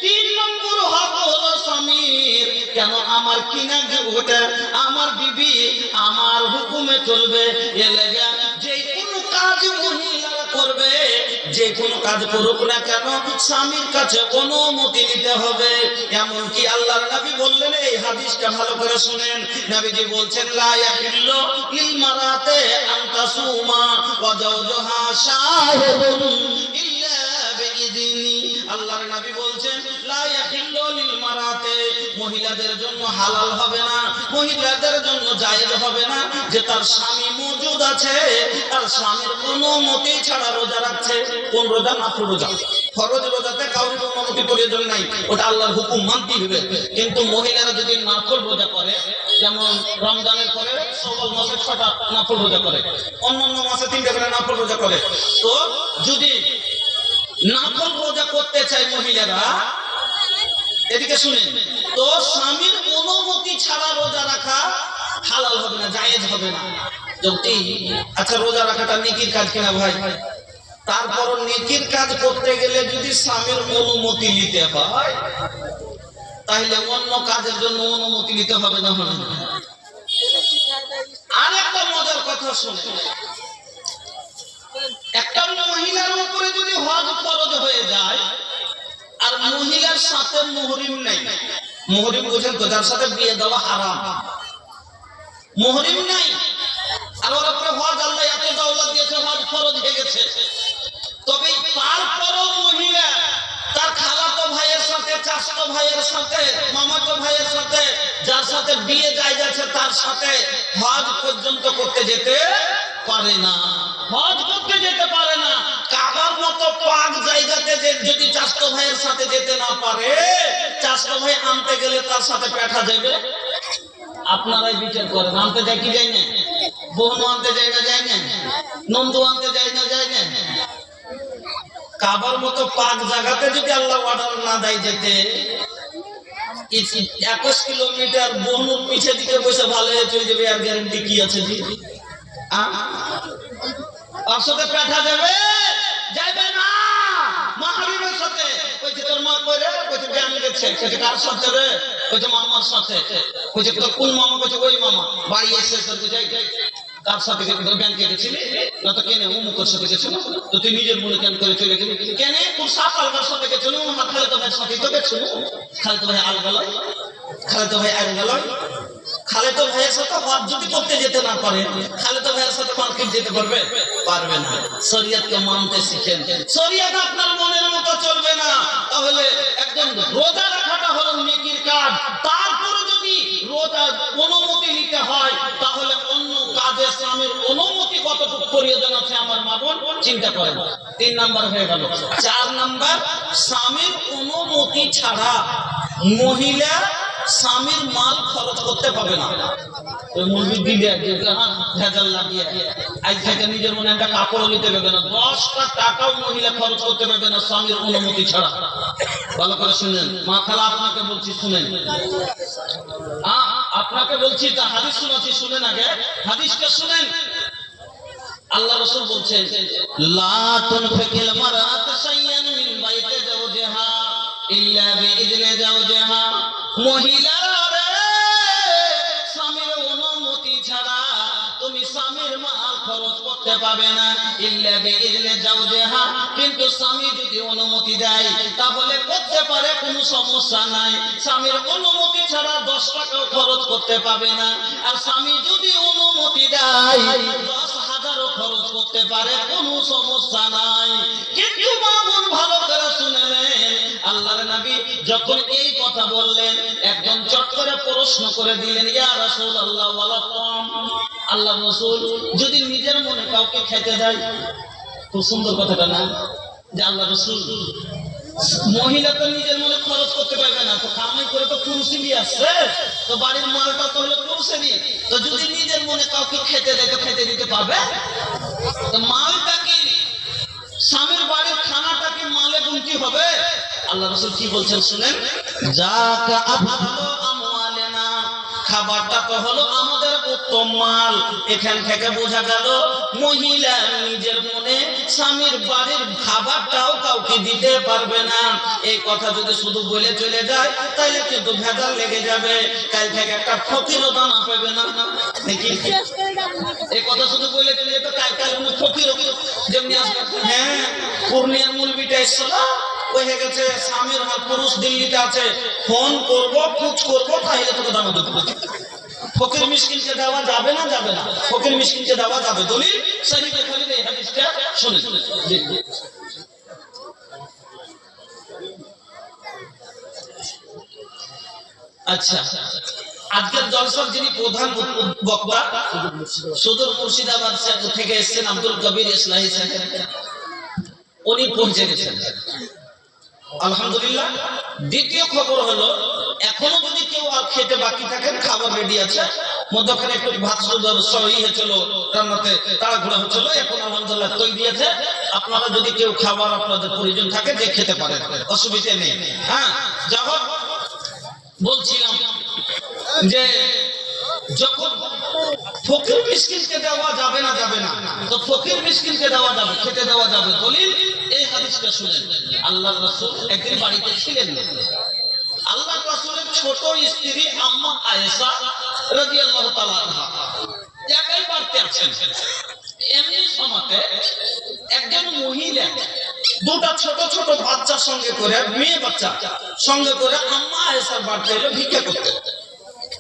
তিন নম্বর হক হলো স্বামীর কেন আমার কিনা ওটা আমার বিবি আমার হুকুমে চলবে। এ লেগে যে কোনো কাজ মহিলারা করবে, যে কোনো কাজ করুক না কেন স্বামীর কাছে অনুমতি নিতে হবে। এমনকি আল্লাহর নবী বললেন, এই হাদিসটা ভালো করে শুনেন, নবীজি বলছেন লা ইয়াহিল্লু লিল মারাতে আন তাসুমা ওয়া যাওজুহা শাহিদুন ইল্লা বিইذনি। আল্লাহর নবী বলছেন লা ইয়াহিল্লু লিল মারাতে, মহিলাদের জন্য হালাল হবে না, মহিলাদের জন্য জায়েজ হবে না যে তার স্বামী মওজুদ আছে তার স্বামীর অনুমতি ছাড়া রোজা রাখছে। কোন রোজা? নফল রোজা। ফরজ রোজাতে কাউরির অনুমতি প্রয়োজন নাই, ওটা আল্লাহর হুকুম মানতেই হবে। কিন্তু মহিলারা যদি নফল রোজা করে, যেমন রমজানের পরে শাওয়াল মাসে 6টা নফল রোজা করে, অন্যান্য মাসে 3টা করে নফল রোজা করে, তো যদি নফল রোজা করতে চায় মহিলারা, এদিকে শুনেন, তো স্বামীর অনুমতি ছাড়া রোজা রাখা হালাল হবে না, জায়েজ হবে না। যদি আচ্ছা রোজা রাখাটা নেকির কাজ কিনা ভাই, তারপর নেকির কাজ করতে গেলে যদি স্বামীর অনুমতি নিতে হয় তাহলে অন্য কাজের জন্য অনুমতি নিতে হবে না। আর একটা মজার কথা শুনে, একটা মহিলার উপরে যদি হজ ফরজ হয়ে যায় আর মহিলার সাথে মুহরিম নাই, মুহরিম বুঝেন তো, যার সাথে বিয়ে দেওয়া হারাম, মুহরিম নাই, আর ওর উপরে হজ আল্লাহ এত দৌলত দিয়েছে, হজ ফরজ হয়ে গেছে, তবে তারপরও মহিলা তার খালাতো ভাইয়ের সাথে, চাচাতো ভাইয়ের সাথে, মামাতো ভাইয়ের সাথে, যার সাথে বিয়ে যায় যাচ্ছে তার সাথে হজ পর্যন্ত করতে যেতে পারে না। হজ করতে যেতে পারে না, কাবার মতো পাক জায়গাতে যে যদি চাচতো ভাইয়ের সাথে যেতে না পারে, চাচতো ভাই আনতে গেলে তার সাথে পেঠা যাবে। আপনারাই বিচার করেন, আনতে যায় কি যায় না? বোন আনতে যায় না, যায় না? নন্দু আনতে যায় না, যায় না? কাবার মতো পাক জায়গাতে যদি আল্লাহ অর্ডার না দেয় যেতে, 21 কিলোমিটার বনুর পিছে দিকে বসে ভালো হয়ে চলে যাবে, আর গ্যারান্টি কি আছে? আসলে পেঠা যাবে, যাবে না। মাহরিমের সাথে কইছে তোর মা কই রে, কইছে ব্যাংক গেছে, কইছে কার সাথে রে, কইছে মামার সাথে, কইছে তোর কোন মামা, কইছে ওই মামা বাড়ি এসে কইছে যাই কার সাথে ব্যাংকে গেছিলি না? তো কেন অমুকের সাথে গেছিল? তো তুই নিজের মনে কেন করে চলে গেলি? কেন তোর সাত আলগার সাথে গেছিল, খালেদ ভাইয়ের সাথে তো গেছিল। খালেদ ভাই আলগা লয়, খালেদ ভাই আলগা লয়। খালেদ ভাইয়ের সাথে হজ যদি করতে যেতে না পারে, খালেদ ভাইয়ের সাথে মার্কেট যেতে পারবে? পারবে না। শরীয়তকে মানতে শিখেন। শরীয়ত আপনার মনের মতো চলবে না, তাহলে একদম রোজা রাখাটা হলো নেকির কাজ। তারপরে যদি রোজা অনুমতি নিতে হয়, তাহলে অন্য কাজে স্বামীর অনুমতি কতটুকু প্রয়োজন আছে আমার মা বোন চিন্তা করেন। 3 নাম্বার হয়ে গেল। 4 নাম্বার, স্বামীর অনুমতি ছাড়া মহিলা স্বামীর মাল খরচ করতে পারবে না। আজ থেকে নিজের মনে একটা কাপড় নিতে পারবে না, 10টা টাকাও মহিলা খরচ করতে পারবে না স্বামীর অনুমতি ছাড়া। ভালো করে শুনেন মা খালা, আপনাকে বলছি শুনেন, আপনাকে বলছি, তা হাদিস শোনাচ্ছি, শুনেন আগে হাদিসটা শুনেন। আল্লাহ রাসূল বলছেন, লা তুনফিকিল মারাত শাইয়ান মিন বাইতি যাওজিহা ইল্লা বিইذনি যাওজিহা। মহিলারা স্বামীর অনুমতি ছাড়া তুমি স্বামীর মাল খরচ করতে পারবে না, ইল্লা বিইذনি যাওজিহা। কিন্তু স্বামী যদি অনুমতি দেয় তাহলে করতে পারে, কোনো সমস্যা নাই। স্বামীর অনুমতি ছাড়া 10 টাকাও খরচ করতে পারবে না। আর স্বামী যদি অনুমতি দেয় 10,000ও খরচ করতে পারে, কোনো সমস্যা নাই। কিন্তু মামুন ভালো করে শুনে নেন, আল্লাহর নবী যখন এই কথা বললেন, একজন চট করে প্রশ্ন করে দিলেন, ইয়া রাসূলুল্লাহ ওয়ালা তাম। আল্লাহ রাসূল যদি নিজের মনে কাউকে খেতে দেয়, খুব সুন্দর কথাটা না, যে আল্লাহ রাসূল মহিলা তো নিজের মনে খরচ করতে পারবে না, তো কামাই করে তো পুরুষই নিয়ে আসছে, তো বাড়ির মালটা তো হলো পুরুষেরই। তো যদি নিজের মনে কাউকে খেতে দেয়, তো খেতে দিতে পারবে? তো মালটা কি, স্বামীর বাড়ির খানাটা কি মালে গুনতি হবে? আল্লাহ রাসূল কি বলছেন শুনেন, যাকা আফদালু আমওয়ালিনা, খাবারটা তো হলো আমাদের উত্তম মাল। এখান থেকে বোঝা গেল মহিলা নিজের মনে স্বামীর বাড়ির খাবারটাও কাউকে দিতে পারবে না। এই কথা যদি শুধু বলে চলে যায়, তাহলে কিন্তু ভেজাল লেগে যাবে। কাল থেকে একটা ফকিরও দানা পাবে না, নাকি? এই কথা শুধু বলে চলে যেত, কাল কোনো ফকিরও যেমনি আসবে। হ্যাঁ, পূর্ণিয়ার মূলবিটা এসছিল, হয়ে গেছে স্বামীর হাত পুরুষ দিল্লিতে আছে, ফোন করবো কুচ করবো, তাহলে তোকে দানা দেবো। ফকির মিসকিনকে দেওয়া যাবে না? যাবে না। ফকির মিসকিনকে দেওয়া যাবে। দলিল সহিহ বুখারীতে এই হাদিসটা শুনুন। আচ্ছা, আজকের জলসার যিনি প্রধান বক্তা, সুদূর মুর্শিদাবাদ থেকে এসেছেন আব্দুল কবির ইসলাহি সাহেব, উনি পৌঁছে গেছেন আলহামদুলিল্লাহ। দ্বিতীয় খবর হলো, এখনো যদি কেউ আর খেতে বাকি থাকেন, খাবার রেডি আছে। মধ্যখানে একটু ভাত হয়েছিল, রান্নাতে তাড়াহুড়া হচ্ছিল, এখন আলহামদুলিল্লাহ তৈরি আছে। আপনারা যদি কেউ খাবার আপনাদের প্রয়োজন থাকে, যে খেতে পারেন, অসুবিধা নেই। হ্যাঁ, যা হোক বলছিলাম যে যখন ফকির মিসকিনকে দেওয়া যাবে না, যাবে না, তো ফকির মিসকিনকে দেওয়া যাবে, খেতে দেওয়া যাবে। দলিল এই হাদিসটা শুনেন। আল্লাহর রাসূল একদিন বাড়িতে ছিলেন। আল্লাহর রাসূলের ছোট স্ত্রী আম্মা আয়েশা রাদিয়াল্লাহু তাআলা আনহা একাই বাড়িতে আছেন। এমনি সময়তে একজন মহিলা দুটা ছোট ছোট বাচ্চার সঙ্গে করে, মেয়ে বাচ্চা সঙ্গে করে আম্মা আয়েশার বাড়িতে এলো ভিক্ষা করতে।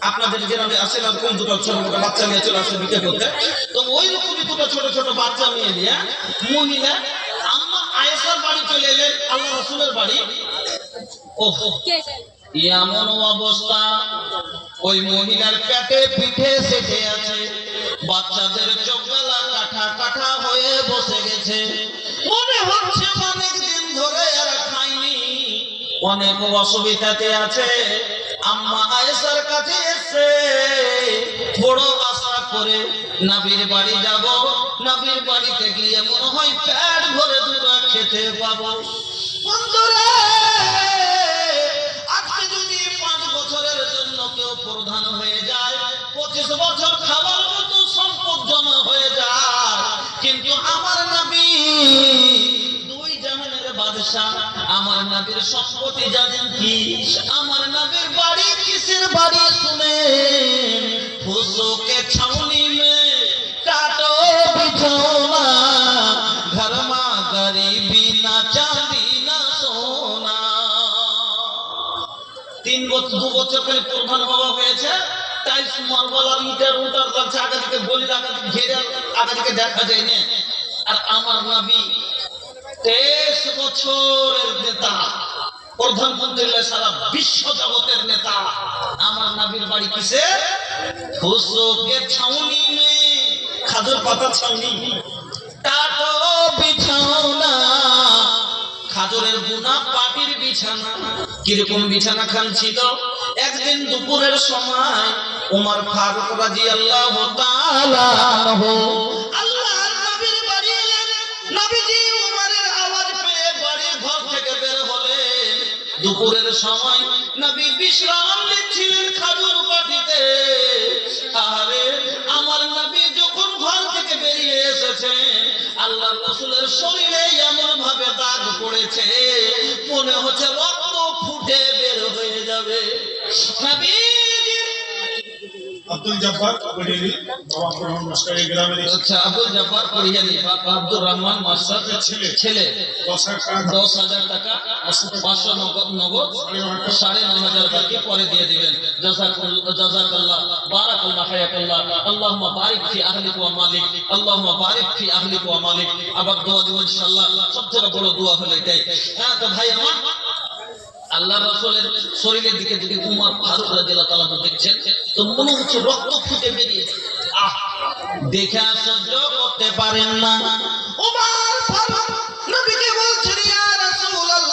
আপনাদের গ্রামে আসেন আর কোন দুটো ছোট ছোট বাচ্চা নিয়ে চলে আসে ভিক্ষা করতে, তো ওই রকমই দুটো ছোট ছোট বাচ্চা মেয়ে নিয়ে মহিলা আম্মা আয়েশার বাড়ি চলে এলেন, আল্লাহ রাসূলের বাড়ি। ওহো, এমন অবস্থা, ওই মহিলার পেটে পিঠে সেটে আছে, বাচ্চাদের চোখগালা কাটা কাঠা কাঠা হয়ে বসে গেছে, মনে হচ্ছে অনেক দিন ধরে এরা খায়নি, অনেক অসুবিধাতে আছে। আম্মা আয়েশার কাছে এসে বড় আশা করে নবীর বাড়ি যাব, নবীর বাড়িতে গিয়ে মনে হয় পেট ভরে দুটো খেতে পাবো। বন্ধুরা, আজকে যদি 5 বছরের জন্য কেউ প্রধান হয়ে যায়, 25 বছর খাবার মতো সম্পদ জমা হয়ে যায়, কিন্তু আমার নবী দুই জাহানের বাদশা, আমার নবীর সম্পত্তি জানেন কি? আমার নবীর বাড়ি কিসের বাড়ি শুনেন? ফুসুকে ছাউনি মে কাটো বিছানা, ঘর মা গরিবি না চাঁদি না সোনা। 2 বছর করে প্রধান বাবা হয়েছে, তাই মারবালার ইটার উটার লাগছে, আগে থেকে গলির আগে থেকে ঘেরে আগে থেকে দেখা যায় না। আর আমার নবী 23 বছরের নেতা, প্রধানমন্ত্রী, সারা বিশ্ব জগতের নেতা। আমার নবীর বাড়ি কিসে? ফুসুকে ছাউনি মে, খাজুর পাতা ছাউনি, টাটো বিছানা, খাজুরের বুনা পাটির বিছানা। কিরকম বিছানা খান ছিল? একদিন দুপুরের সময় ওমর ফারুক রাদিয়াল্লাহু তাআলা আনহু আল্লাহর নবীর বাড়ি এলেন। নবীজি ওমরের আওয়াজ পেয়ে বাড়ির ঘর থেকে বের হলেন। দুপুরের সময় নবী বিশ্রাম নিচ্ছিলেন খাজুর পাটিতে। আরে আমার নবী যখন ঘর থেকে বেরিয়ে এসেছেন, আল্লাহর রাসূলের শরীরে এমন ভাবে দাগ পড়েছে, মনে হচ্ছে রক্ত ফুটে বের হয়ে যাবে। নবী আব্দুল জব্বার পরিয়ালি, বাবা আব্দুর রহমান মাস্টার এই গ্রামের। আচ্ছা, আব্দুল জব্বার পরিয়ালি, বাবা আব্দুর রহমান মাস্টার ছেলে 10,000 টাকা 500 নগদ, 9,500 বাকি পরে দিয়ে দিবেন। জাযাকাল্লাহ, বারাকাল্লাহ, হায়াকাল্লাহ, আল্লাহুম্মা বারিক ফি আহলিক ওয়া মালিক, আল্লাহুম্মা বারিক ফি আহলিক ওয়া মালিক। আবার দোয়া দিব ইনশাআল্লাহ। সবথেকে বড় দোয়া হলো এটাই। হ্যাঁ, তো ভাই আমার, আল্লাহ রাসূলের শরীরের দিকে যদি উমর ফারুক রাদিয়াল্লাহু তাআলা দেখছেন, তো মনে হচ্ছে রক্ত ফুটে বেরিয়েছে। দেখে সহ্য করতে পারেন না। উমর ফারুক নবীকে বলছেন, ইয়া রাসূলুল্লাহ,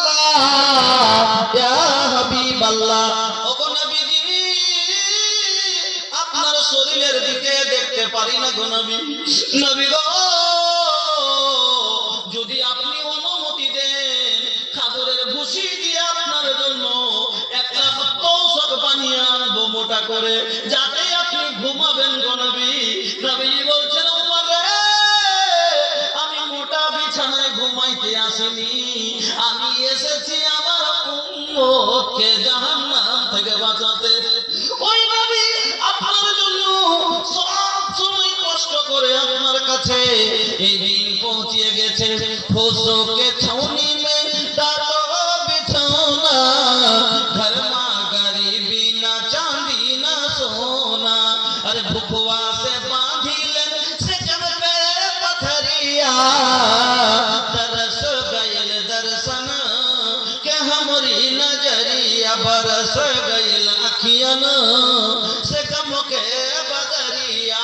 ইয়া হাবিবাল্লাহ, ওগো নবীজি, আপনার শরীরের দিকে দেখতে পারি না গো নবী। নবী গো, যদি আপনি অনুমতি দেন, খাজুরের ভুসি দিয়ে আপনার জন্য একটা তোষক বানিয়ে আনবো মোটা করে, যাতে আপনি ঘুমাবেন গো নবী। নবীজি বলছেন, ওমর রে, আমি মোটা বিছানায় ঘুমাইতে আসিনি, আমি এসেছি আমার উম্মতকে জাহান্নাম থেকে বাঁচাতে। ওই নবী আপনার জন্য সব সময় কষ্ট করে আপনার কাছে এই দিন পৌঁছে গেছে। ফুসুকে ছাউনি মে টাটো বিছানা, ঘর মা গরিবি না চাঁদি না সোনা। अरे भुखवा से बांधिलन से जब पे पथरिया, तरस गयल दर्शन के हमरी नजरिया, बरस गयल अखियन से गम के बदरिया।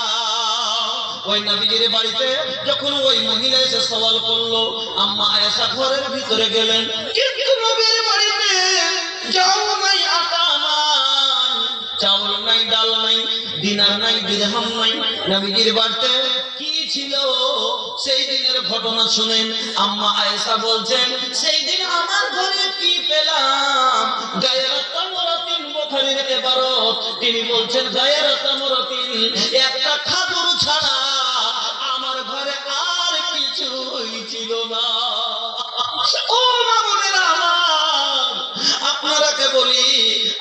ওই নবীজির বাড়িতে যখন ওই মহিলা এসে সওয়াল করলো, আম্মা আয়েশা ঘরের ভিতরে গেলেন, কিন্তু নবীর বাড়িতে যাও নাই, আটা নাই, চাউল নাই, ডাল নাই, দিনার নাই, দিরহাম নাই। নবীজির বাড়িতে কি ছিল সেই দিনের ঘটনা শুনেন। আম্মা আয়েশা বলছেন, সেই দিন আমার ঘরে কি পেলাম? গায়রাত তামরাতিন, বুখারীর ইবারত। তিনি বলছেন, গায়রাত তামরাতিন, একটা খাজুর ছাড়া আমার ঘরে আর কিছুই ছিল না। ও মামুনেরা আমার, আপনারাকে বলি,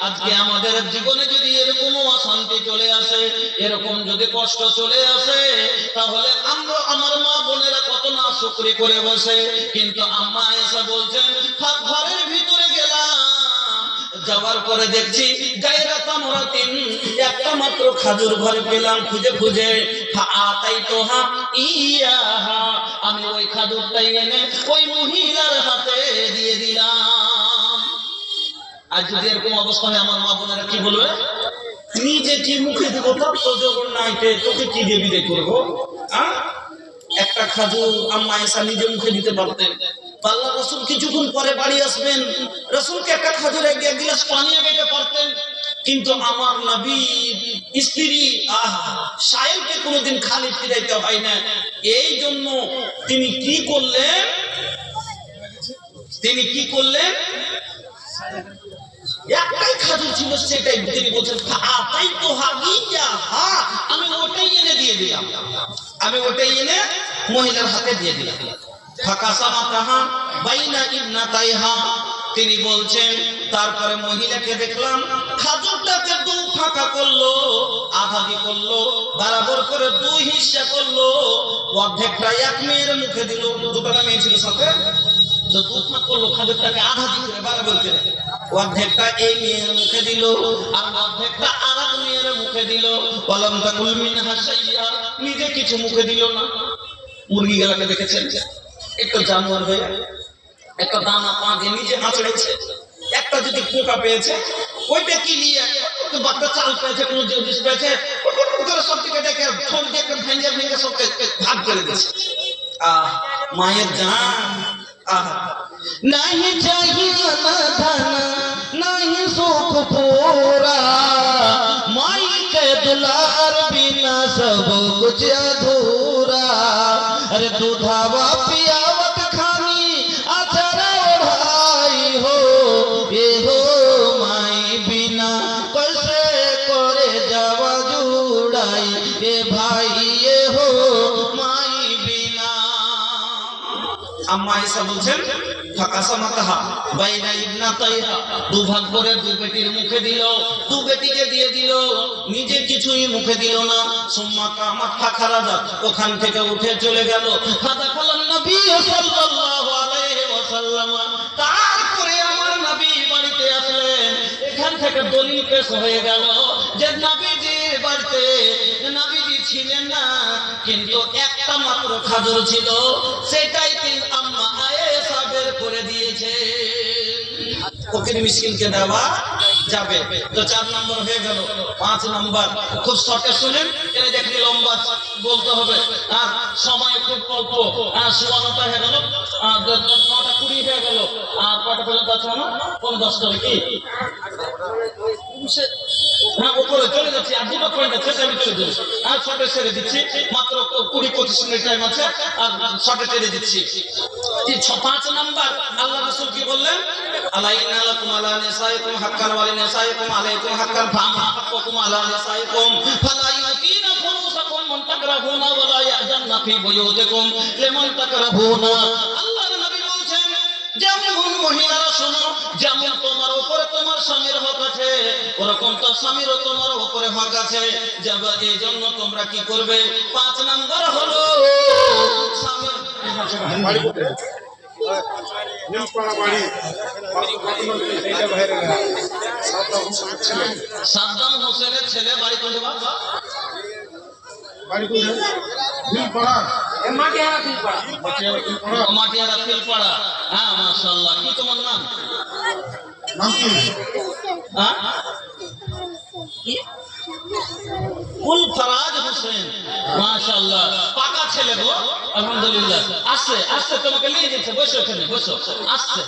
আজকে আমাদের জীবনে যদি এরকম অশান্তি চলে আসে, এরকম যদি কষ্ট চলে আসে, তাহলে আমরা, আমার মা বোনেরা কত না শুকরি করে বসে। কিন্তু আম্মা আয়েশা বলছেন, ঘরের ভিতরে গেলাম, যাওয়ার পরে দেখছি গায়রাত তামরাতিন, একটা মাত্র খাজুর ঘরে পেলাম খুঁজে খুঁজে। ফাআতাইতুহা ইয়াহা, আমি ওই খাজুরটাই এনে ওই মহিলার হাতে দিয়ে দিলাম। আর যদি এরকম অবস্থা হয়, আমার মা বোনেরা কি বলবে? নিজে কি মুখে দেবো, তার তো যখন নাইতে তোকে কি দিয়ে বিদায় করবো? একটা খাজুর আম্মা আয়েশা নিজে মুখে দিতে পারতেন। আল্লাহ রাসূল কিছুক্ষণ পরে বাড়ি আসবেন, রাসূলকে একটা খাজুর এক গ্লাস পানি দিতে পারতেন, কিন্তু আমার নবীর স্ত্রী সায়েলকে কোনোদিন খালি ফিরাইতে হয় না। এই জন্য তিনি কি করলেন, একটাই খাজুর ছিল, সেটাই তিনি বলছেন তাই তো আমি ওটাই এনে দিয়ে দিলাম, আমি ওটাই এনে মহিলার হাতে দিয়ে দিলাম। তিনি বলছেন তারপরে মহিলাকে দেখলাম খাজুরটাকে দু ফাঁকা করলো, আধাদি করলো, বরাবর করে দুই হিস্সা করলো। অর্ধেকটা এক মেয়ের মুখে দিল, দুটো মেয়ে ছিল সাথে, তো দু ফাঁক করলো, খাজুরটাকে আধাদি করে বরাবর করে অর্ধেকটা এই মেয়ের মুখে দিল আর অর্ধেকটা আর এক মেয়ের মুখে দিল। কলম তাকুল মিনহা শাইয়া, নিজে কিছু মুখে দিল না। মুরগি গেলাকে দেখেছেন, একটু জানোয়ার হয়ে একটা দানা পা দিয়ে নিজে আঁচড়েছে, একটা যদি পোকা পেয়েছে ওইটা কি নিয়ে বাচ্চা চাল পেয়েছে, কোনো জিনিস পেয়েছে, সব থেকে দেখে ঠোঁট দিয়ে ভেঙে ভেঙে সবকে ভাগ করে দিয়েছে। মায়ের জান नहीं चाहिए न धन नहीं सुख पूरा, माई के दुलार बिना सब कुछ अधूरा। अरे दूधावा पियावत खानी अचरा ओढ़ाई हो, ये हो माई बिना कैसे करे जावा जुड़ाई, ये भाई ये हो माई बिना। আম্মা আয়েশা বলছেন দুভাগ করে দু বেটির মুখে দিল, দু বেটিকে দিয়ে দিল, নিজে কিছুই মুখে দিল না। সুম্মা কামাত ফাখারাজা, ওখান থেকে উঠে চলে গেল। ফাদাখালান নবী সাল্লাল্লাহু আলাইহি ওয়াসাল্লাম, তারপরে আমার নবী বাড়িতে আসলেন। এখান থেকে দলিল পেশ হয়ে গেল যে নবীজির বাড়িতে নবীজি ছিলেন না, কিন্তু একটা মাত্র খাজুর ছিল, সেটাই তিনি আম্মা আয়েশা বের করে দিয়েছে। ফকির মিসকিনকে দেওয়া যাবে। তো 4 নম্বর হয়ে গেল। 5 নম্বর খুব শর্টে শুনেন, এটা দেখলে লম্বা বলতে হবে, আর সময় খুব অল্প। 16টা হয়ে গেল, 9টা 20 হয়ে গেল, আর কটা পর্যন্ত আছে না? 10টা কি হ্যাঁ, উপরে চলে যাচ্ছি। আর দুটো পয়েন্ট আছে, আমি চলে যাচ্ছি। আর শর্টে ছেড়ে দিচ্ছি, মাত্র 20-25 মিনিট টাইম আছে, আর শর্টে ছেড়ে দিচ্ছি। 5 নাম্বার আল্লাহ রাসূল কি বললেন? আলাইনা লাকুম আলা নিসাইকুম হাক্কান ওয়া লিনিসাইকুম আলাইকুম হাক্কান ফামা হাক্কুকুম আলা নিসাইকুম ফালা ইউতিনা ফুরুসাকুম মান তাকরাহুনা ওয়া লা ইয়াজান্না ফি বুয়ুতিকুম লিমান তাকরাহুনা। আল্লাহর নবী বলছেন, যেমন মহিলারা শোনো, যেমন তোমার উপরে তোমার স্বামীর হক আছে, ওরকম তো স্বামীরও তোমার উপরে হক আছে। এই জন্য তোমরা কি করবে? 5 নাম্বার হলো স্বামীর সাদ্দাম হোসেনের ছেলে বাড়ি কোথায়? মাটিয়ারা ফিলপাড়া। হ্যাঁ, মাশাআল্লাহ। কি তোমার নাম? কুল ফরাজ হোসেন, মাশাআল্লাহ। পাকা ছেলে গো, আলহামদুলিল্লাহ। আসছে আসছে, তোমাকে নিয়ে যাচ্ছে, বসো ওখানে, বসো। আসছে,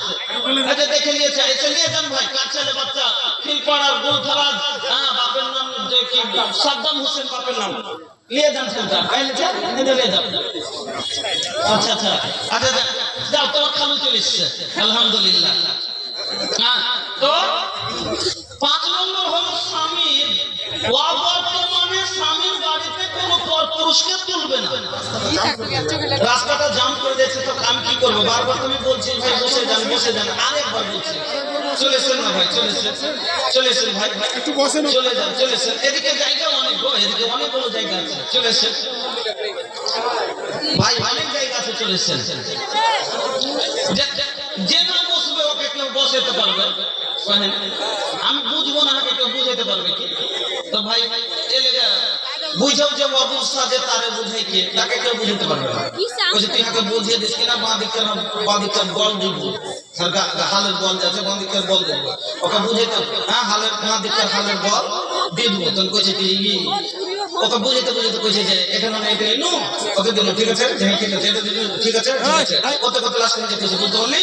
আচ্ছা দেখে নিয়েছে, এসে নিয়ে যান ভাই। কার ছেলে বাচ্চা? ফিলপাড়ার কুল ফরাজ। হ্যাঁ, বাপের নাম যে কি? সাদ্দাম হোসেন বাপের নাম। নিয়ে যান ছেলেটা, নিয়ে যান। আচ্ছা আচ্ছা আচ্ছা, যাও, তোমার খালু চলে এসছে, আলহামদুলিল্লাহ। হ্যাঁ, তো 5 নম্বর হলো স্বামীর। বর্তমানে স্বামীর বাড়িতে কোনো পরপুরুষকে তুলবে না। রাস্তাটা জাম করে দিয়েছে, তো আমি কি করবো? বারবার তুমি বলছি ভাই বসে যান, বসে যান। আরেকবার বলছি, চলেছেন না ভাই, চলেছেন ভাই, একটু বসেন, চলে যান, চলেছেন। এদিকে জায়গা অনেক গো, এদিকে অনেকগুলো জায়গা আছে, চলেছেন ভাই, অনেক জায়গা আছে, চলেছেন। যে না বসবে ওকে কেউ বসাতে পারবে? আমি বুঝবো না, কেউ বুঝাইতে পারবে কি? তো ভাই এলাকা বুঝাও যে অবস্থা যে তারে বুঝাই কে, তাকে কেউ বুঝাতে পারবে না। বলছে তুই আমাকে বুঝিয়ে দিস কিনা, বাঁ দিকটা বল দিব, হালের বল যাচ্ছে, বাঁ দিকের বল দেবো, ওকে বুঝাইতে। হ্যাঁ, হালের বাঁ দিকটা হালের বল দিয়ে দেবো। তখন কইছে কি ওকে বুঝাইতে বুঝাইতে কইছে যে এখানে না এটা এনো ওকে দিল ঠিক আছে হ্যাঁ ঠিক আছে এটা দিল ঠিক আছে কত কত লাস্ট নিয়ে যেতেছে বুঝতে পারলি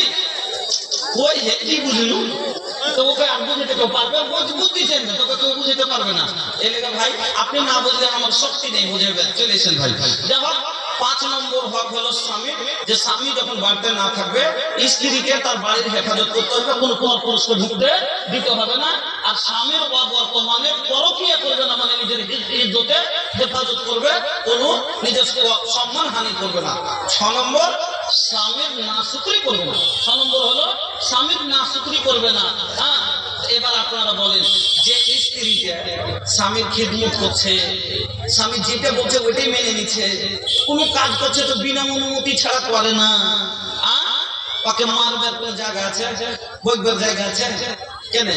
ওই যে কি বুঝলু তো ওকে আর বুঝাইতে কেউ পারবে বুঝতেছেন না তোকে কেউ বুঝাইতে পারবে না এই লেগে ভাই আপনি না বুঝলে আমার শক্তি নেই বুঝাবে চলে এসেন ভাই দেখো 5 নম্বর হক হলো স্বামী যে স্বামী যখন বাড়িতে না থাকবে স্ত্রীকে তার বাড়ির হেফাজত করতে হবে কোনো পুরুষকে ঢুকতে দিতে হবে না আর স্বামীর বর্তমানে পরকীয়া করবে না মানে নিজের ইজ্জতে হেফাজত করবে কোনো নিজের সম্মান হানি করবে না 6 নম্বর স্বামীর নাশুকরি করবে না 6 নম্বর হলো স্বামীর নাশুকরি করবে না হ্যাঁ এবার আপনারা বলেন যে স্ত্রীকে স্বামীর খিদমত করছে স্বামী যেটা বলছে ওইটাই মেনে নিচ্ছে কোনো কাজ করছে তো বিনা অনুমতি ছাড়া করে না ওকে মারবার কোনো জায়গা আছে বইবার জায়গা আছে কেন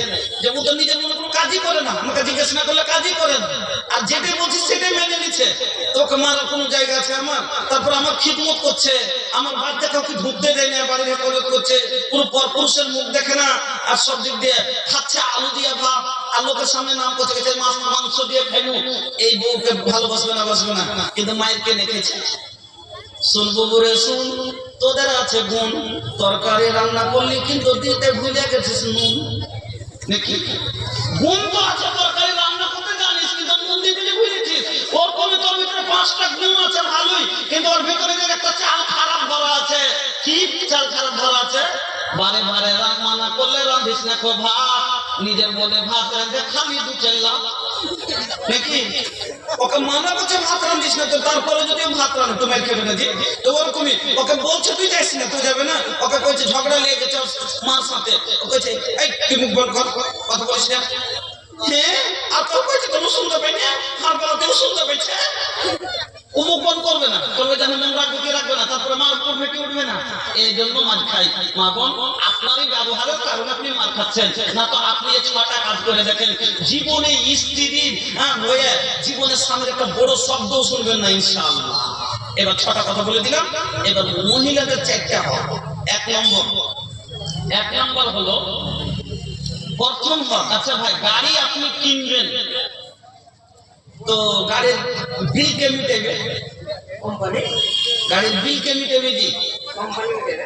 যে ও তো নিজের মনে কোনো কাজই করে না আমাকে জিজ্ঞেস না করলে কাজই করে না আর যেটাই বলছি সেটাই মেনে নিচ্ছে তোকে মারার কোনো জায়গা আছে আমার তারপর আমার খিদমত করছে আমার বাড়িতে কাউকে ঢুকতে দেয় না বাড়ির হেফাজত করছে কোনো পরপুরুষের মুখ দেখে না আর সব দিক দিয়ে খাচ্ছে আলু দিয়ে ভাত আর লোকের সামনে নাম করছে গেছে মাংস দিয়ে খাইনু এই বউকে ভালোবাসবে না কিন্তু মায়ের কেনে খেয়েছে শুনবো বলে শুন তোদের আছে গুণ তরকারি রান্না করলি কিন্তু দিতে ভুলে গেছিস নুন নাকি গুণ তো আছে তরকারি রান্না করতে জানিস কিন্তু নুন দিতে ভুলেছিস ওর কোনে তোর ভিতরে 5টা গুণ আছে ভালোই কিন্তু ওর ভিতরে যে একটা চাল খারাপ ভরা আছে কি চাল খারাপ ভরা আছে বারে বারে রান্না করলে রাঁধিস না কো ভাত নিজের মনে ভাত রাঁধে খালি দু চাইলাম নাকি ওকে মানা করছে ভাত রাঁধিস না তো তারপরে যদি ভাত রাঁধে তোমার খেবে না তো ওরকমই ওকে বলছে তুই যাইস না তুই যাবে না ওকে কইছে ঝগড়া লেগে গেছে মার সাথে ও কইছে এই তুই মুখ বন্ধ কর কথা বলিস না হ্যাঁ আর তো কইছে তুমি শুনতে পাই না আর বলতেও শুনতে পাইছে ও মুখ বন্ধ করবে না তবে জানেন নাম রাখবে কি রাখবে না তারপরে মার উপর ফেটে উঠবে না এই জন্য মার খাই মা বোন আপনারই ব্যবহারের কারণে আপনি মার খাচ্ছেন না তো আপনি এই 6টা কাজ করে দেখেন জীবনে স্ত্রী হয়ে জীবনের সামনে একটা বড় শব্দ শুনবেন না ইনশাআল্লাহ এবার 6টা কথা বলে দিলাম এবার মহিলাদের 4টা হক 1 নম্বর হলো প্রথম হক আচ্ছা ভাই গাড়ি আপনি কিনবেন তো গাড়ির বিল কে মিটাবে কোম্পানি গাড়ির বিল কে মিটাবে জি কোম্পানি মিটাবে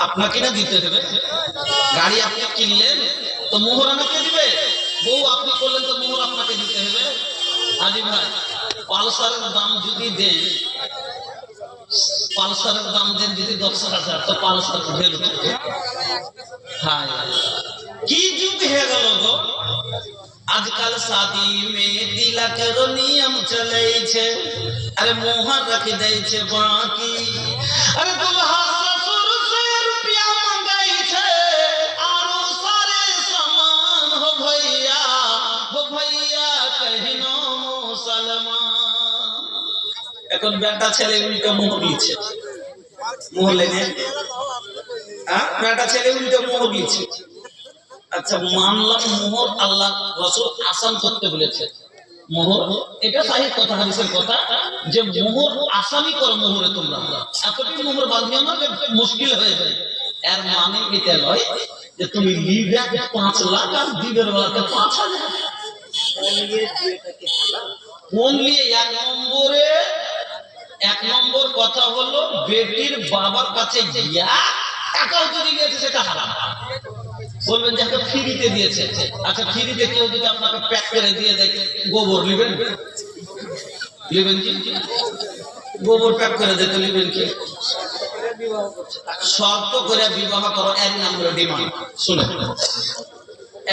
আপনাকে না দিতে হবে গাড়ি আপনি কিনলেন তো মোহরানা কে দিবে বউ আপনি করলেন তো মোহর আপনাকে দিতে হবে আজি ভাই পালসারের দাম যদি দেন পালসারের দাম দেন যদি 10,000 তো পালসার ভ্যালু হ্যাঁ কি যুগ হয়ে গেল গো आजकल शादी में तिलक रो नियम चले छे अरे मोहर रख दे छे बाकी अरे दुल्हा ससुर से रुपया मंगाई छे आरो सारे सामान हो भैया कहिनो मुसलमान এখন বেটা ছেলে উল্টো মোহর লিছে মোহর লেনে বেটা ছেলে উল্টো মোহর লিছে আচ্ছা মানলাম মোহর আল্লাহ রাসূল আসান করতে বলেছে মোহর এটা সহি কথা হাদিসের কথা যে মোহর আসানি করো মোহরে তোমরা এতটি মোহর বাঁধিও না যে মুশকিল হয়ে যায় এর মানে এটা নয় যে তুমি লিবে 5 লাখ আর দিবের বেলাতে 5,000 কোন নিয়ে 1 নম্বর কথা হলো বেটির বাবার কাছে গিয়া টাকাও যদি দিয়েছে সেটা হারাম বলবেন যে ফ্রিতে দিয়েছে আচ্ছা ফ্রিতে কেউ যদি আপনাকে প্যাক করে দিয়ে দেয় গোবর নেবেন কি গোবর প্যাক করে দিতে নেবেন কি শর্ত করে বিবাহ করো 1 নম্বর ডিমান্ড শুনে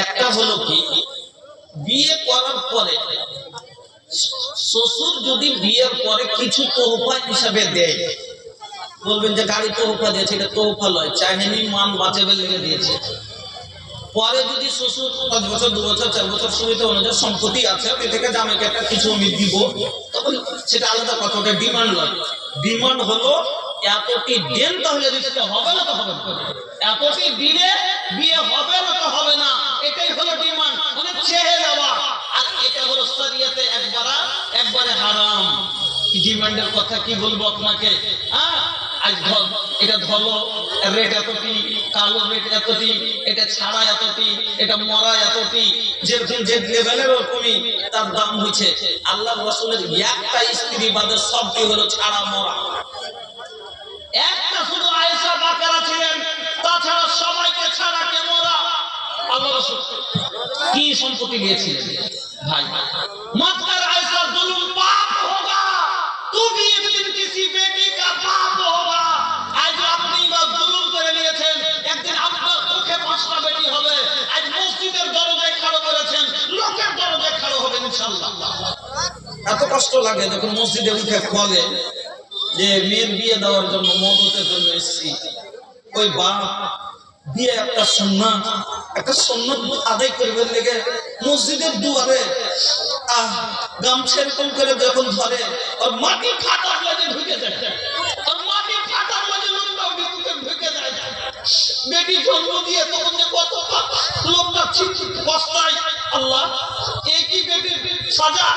একটা হলো কি বিয়ে করার পরে শ্বশুর যদি বিয়ের পরে কিছু তোহফা হিসাবে দেয় বলবেন যে গাড়ি তোহফা দিয়েছে এটা তোহফা লয় চাইনি মান বাঁচাবে লেগে দিয়েছে পরে যদি শ্বশুর 5 বছর 2 বছর 4 বছর সুবিধা অনুযায়ী সম্পত্তি আছে ওই থেকে জামাইকে একটা কিছু আমি দিব তখন সেটা আলাদা কথা ওটা ডিমান্ড নয় ডিমান্ড হলো এতটি দেন তাহলে রিস্কটা হবে না তো হবে না এতটি দিলে বিয়ে হবে না তো হবে না এটাই হলো ডিমান্ড মানে চেয়ে যাওয়া আর এটা হলো শরীয়তে একবারে হারাম ডিমান্ডের কথা কি বলবো আপনাকে আজ এটা ধলো রেট এতটি, কালো রেট এতটি, এটা ছাড়া এতটি, এটা মরা এতটি, যেরকম যে লেভেলের ওরকমই তার দাম হয়েছে। আল্লাহ রাসূলের একটা স্ত্রী বাদে সবটি হলো ছাড়া মরা। একটা শুধু আয়েশা বাকারা ছিলেন, তাছাড়া সবাইকে ছাড়া কে মরা। আল্লাহ রাসূল কি সম্পত্তি দিয়েছিলেন ভাই? मत कर ऐसा जुल्म पाप होगा, तू भी एक दिन किसी बेटी का बाप होगा। आज अपनी बात जुल्म করে নিয়েছেন, একদিন আপনার মুখে পাঁচটা বেটি হবে। আজ মসজিদের দরজায় খাড়ো করেছেন, লোকের দরজায় খাড়ো হবে ইনশাআল্লাহ। এত কষ্ট লাগে যখন মসজিদে উঠে বলে যে মেয়ের বিয়ে দেওয়ার জন্য মদতের জন্য এসেছি। ওই বাপ বিয়ে একটা সুন্নাত, একটা সুন্নাত আদায় করবেন লেগে মসজিদের দুয়ারে গামছা এরকম করে যখন ধরে আর মাটি ফাটার লাগে ঢুকে যায়, আর মাটি ফাটার লাগে লোকটাও ভিতরে ঢুকে যায়। বেটি জন্ম দিয়ে তখন যে কত লোকটা বস্তায়, আল্লাহ এই কি বেটির সাজা?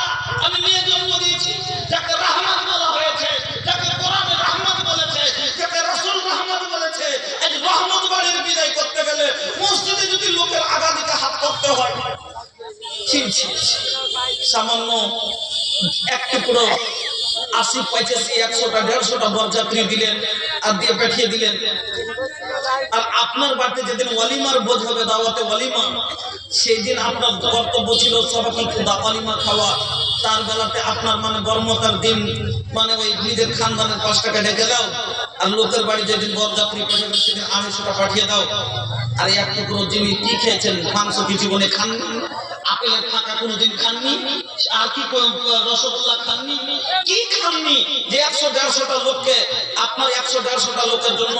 আমি মেয়ে জন্ম দিয়েছি যাকে রহমত বলা হয়েছে, যাকে কোরআনে রহমত বলেছে, যাকে রাসূল রহমত বলেছে। আজ রহমত বাড়ির বিদায় করতে গেলে মসজিদে যদি লোকের আগাদিকে হাত করতে হয়, সামান্য এক টুকরো 80 85 100টা 150টা বরযাত্রী দিলেন আর দিয়ে পাঠিয়ে দিলেন। আর আপনার বাড়িতে যেদিন ওয়ালিমার ভোজ হবে, দাওয়াতে ওয়ালিমা, সেই দিন আপনার কর্তব্য ছিল সবাইকে ওয়ালিমা খাওয়া। তার বেলাতে আপনার মানে গরমতার দিন, মানে ওই নিজের খানদানের 5 টাকা ডেকে দাও, আর লোকের বাড়ি যেদিন বরযাত্রী পাঠাবে সেদিন 250টা পাঠিয়ে দাও। আর এক টুকরো যিনি কি খেয়েছেন, মাংস কি জীবনে খাননি, আপেলের ফাঁকা কোনোদিন খাননি, আর কি রসগোল্লা খাননি, কি খাননি যে 100-150টা লোককে আপনার 100-150টা লোকের জন্য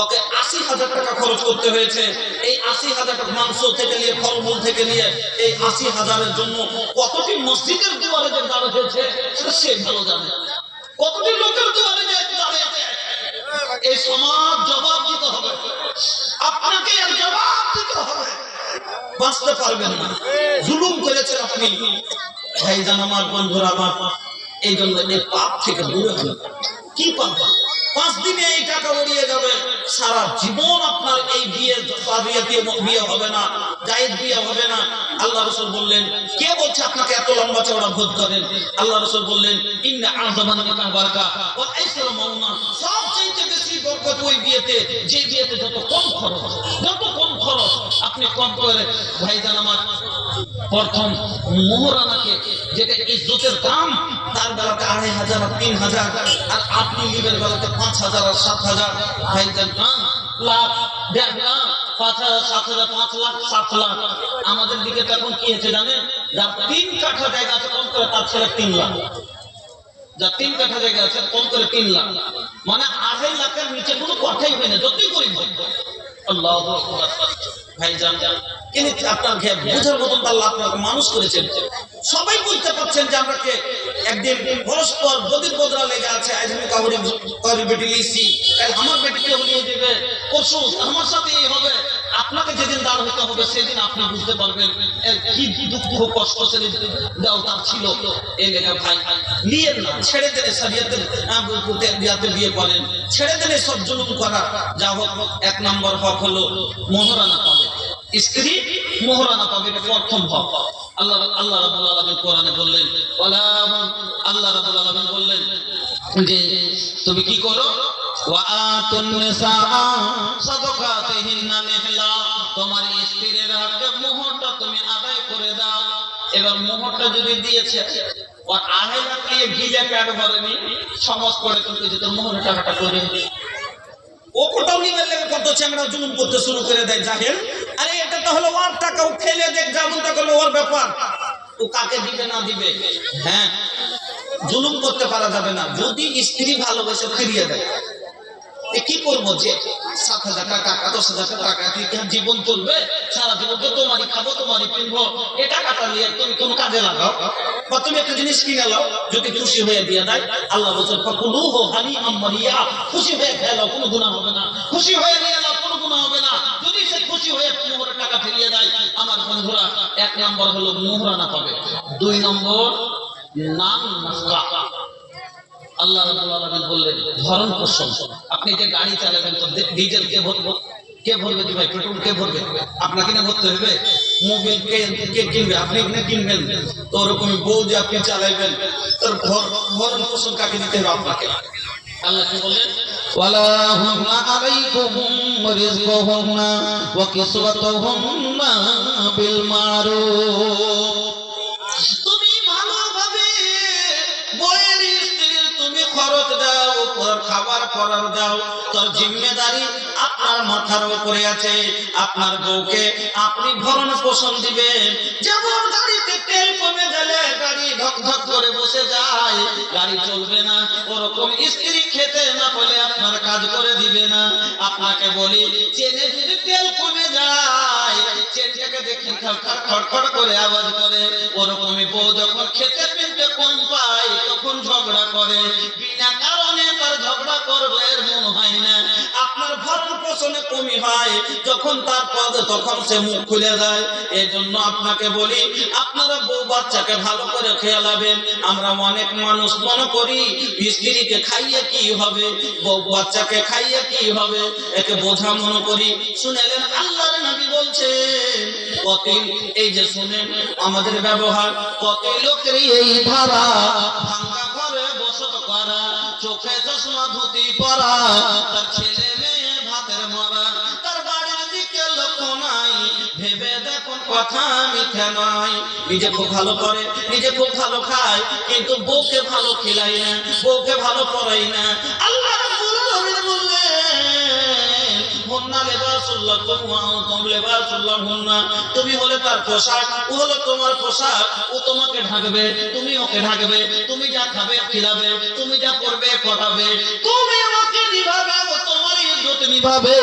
ওকে 80,000 টাকা খরচ করতে হয়েছে। এই 80,000 টাকা মাংস থেকে নিয়ে ফলমূল থেকে নিয়ে এই 80,000-এর জন্য কতটি মসজিদের দুয়ারে যে দাঁড় হয়েছে সেটা সে ভালো জানে। কতটি লোকের দুয়ারে যে দাঁড়িয়েছে, এই সমাজ জবাব দিতে হবে, আপনাকে এর জবাব দিতে হবে। বাঁচতে পারবেন না, জুলুম করেছেন আপনি। ভাইজান আমার, বন্ধুরা আমার, এই জন্য এই পাপ থেকে দূরে হন। কি পাপ? 5 দিনে এই টাকা উড়িয়ে যাবে, সারা জীবন আপনার এই বিয়ে বিয়ে হবে না, জায়েজ বিয়ে হবে না। আল্লাহ রাসূল বললেন, কে বলছে আপনাকে এত লম্বা চওড়া ভোজ করেন? আল্লাহ রাসূল বললেন, ইন্না আযমান নিকাহ বারাকা ওয়া আইসারু মাউনা, সবচেয়ে বেশি বরকত ওই বিয়েতে যে বিয়েতে যত কম খরচ, যত কম খরচ আপনি কম করে। ভাইজান আমার, প্রথম মোহরানাকে যেটা ইজ্জতের দাম, তার বেলাতে 2,500 আর 3,000, আর আপনি নিবেন বেলাতে 5,000 আর 7,000। ভাইজান লাখ 1.5 লাখ 5,000 7,000 5 লাখ 7 লাখ। আমাদের দিকে এখন কি হয়েছে জানেন? যার 3 কাঠা জায়গা আছে কম করে তার ছেলে 3 লাখ, যার 3 কাঠা জায়গা আছে কম করে 3 লাখ, মানে 2.5 লাখের নিচে কোনো কথাই হয় না, যতই গরিব হয়। আল্লাহু আকবার। ভাইজান কিন্তু আপনার বোঝার মতন আল্লাহ আপনাকে মানুষ করেছেন, সবাই বুঝতে পারছেন যে আমরা একদিন পরস্পর বদির বদরা লেগে আছে। আজ আমি কাউরি বেটি লিখছি, কাল আমার বেটিকে হলিয়ে দেবে, পরশু আমার সাথেই হবে। আপনাকে যেদিন দাঁড় হতে হবে সেদিন আপনি বুঝতে পারবেন কি দুঃখ কষ্ট সেদিন দাও তার ছিল। এই লেগে ভাই নিয়েন না, ছেড়ে দেন, শরীয়তে বিয়ে করেন, ছেড়ে দেন সব জুলুম করা। যা হোক, 1 নম্বর হক হলো মোহরানা পাবে, স্ত্রী মোহরানা পাবে, এটা প্রথম হক। আল্লাহ রাব্বুল আলামিন কোরআনে বললেন, আল্লাহ রাব্বুল আলামিন বললেন যে তুমি কি করো, ওয়া আতুন নিসা সাদাকাতিহিন্না নিহলা, তোমার স্ত্রীর হকে মোহরটা তুমি আদায় করে দাও। এবার মোহরটা যদি দিয়েছে আর 2.5 লাখ দিয়ে গিলে পেট ভরেনি, সমাজ করে কিন্তু যে তোর মোহরের টাকাটা করে ও কোটাও নিবে লেগে কত চ্যাংড়া জুলুম করতে শুরু করে দেয় জাহেল। আরে এটা তো হলো ওর টাকা, ও খেলে দেখ, যেমনটা করলো ওর ব্যাপার, ও কাকে দিবে না দিবে। হ্যাঁ, জুলুম করতে পারা যাবে না। যদি স্ত্রী ভালোবেসে ফিরিয়ে দেয়, কি করবো যে 7,000 টাকা 10,000 টাকা তুই জীবন চলবে, সারা জীবন তো তোমারই খাবো তোমারই কিনবো, এ টাকাটা নিয়ে তুমি কোন কাজে লাগাও, বা তুমি একটা জিনিস কিনে নাও, যদি খুশি হয়ে দিয়ে দেয়। আল্লাহ বলছেন ফাকুলুহু হানিআম মারিয়া, খুশি হয়ে খেয়ে নাও, কোনো গুনাহ হবে না, খুশি হয়ে নিয়ে নাও, কোনো গুনাহ হবে না। যদি সে খুশি হয়ে মোহরের টাকা ফিরিয়ে দেয়, আমার বন্ধুরা, 1 নম্বর হলো মোহরানা পাবে, 2 নম্বর নাম নাফকা। আল্লাহ রাব্বুল আলামিন বললেন ভরণ পোষণ। আপনি যে গাড়ি চালাবেন তো ডিজেল কে ভরবে? কে ভরবে ভাই? পেট্রোল কে ভরবে? আপনাকে না ভরতে হবে। মোবিল কে কিনবে? আপনি কিনে কিনবেন। তো ওরকম বউ যে আপনি চালাইবেন তার ভরণ পোষণ কাকে দিতে হবে? আপনাকে। আল্লাহ কি বললেন? ওয়ালা হুমনা আলাইকুম রিজকুহুন্না ওয়া কিসওয়াতুহুন্না বিল মারুফ। তুমি ভালোভাবে বইয়ের স্ত্রীর তুমি খরচ দাও, খাবার পরার দাও, তোর জিম্মেদারি আপনার মাথার উপরে আছে। আপনার বউকে আপনি ভরণ পোষণ দিবেন। যেমন গাড়িতে তেল কমে গেলে গাড়ি ধক ধক করে বসে যায়, গাড়ি চলবে না, ওরকম স্ত্রী খেতে না পেলে আপনার কাজ করে দিবে না। আপনাকে বলি চেনে যদি তেল কমে যায়, চেনটাকে দেখে খড়খড় করে আওয়াজ করে, ওরকমই বউ যখন খেতে পেতে কম পায় তখন ঝগড়া করে। বিনা কারণে তার ঝগড়া করবে এর মন হয় না। আপনার ভরণ পোষণে কমি হয় যখন তার পদ, তখন সে মুখ খুলে যায়। এই জন্য আপনাকে বলি আপনারা বউ বাচ্চাকে ভালো করে খেয়ালাবেন। আমরা অনেক মানুষ মনে করি স্ত্রীকে খাইয়ে কি হবে, বউ বাচ্চাকে খাইয়ে কি হবে, একে বোঝা মনে করি। শুনেলেন আল্লাহর নবী বলছেন কত, এই যে শুনেন আমাদের ব্যবহার, কত লোকের এই ধারা ভাঙা ঘরে বসত করা, চোখে চশমা ধুতি পরা, তার ছেলে মেয়ে ভাতের মরা, তার বাড়ির দিকে লক্ষ্য নাই, ভেবে দেখুন কথা মিথ্যা নয়। নিজে খুব ভালো করে, নিজে খুব ভালো খায়, কিন্তু বউকে ভালো খেলাই না, বউকে ভালো পড়াই না। আল্লাহ রাব্বুল আলামিন বললেন হুন্না লিবাসুল লাকুম ওয়া আনতুম লিবাসুল লাহুন্না। তুমি হলে তার পোশাক, ও হলো তোমার পোশাক। ও তোমাকে ঢাকবে, তুমি ওকে ঢাকবে। তুমি যা খাবে খিলাবে, তুমি যা করবে করাবে। তুমি আমাকে নিভাবে, ও তোমার ইজ্জত নিভাবে।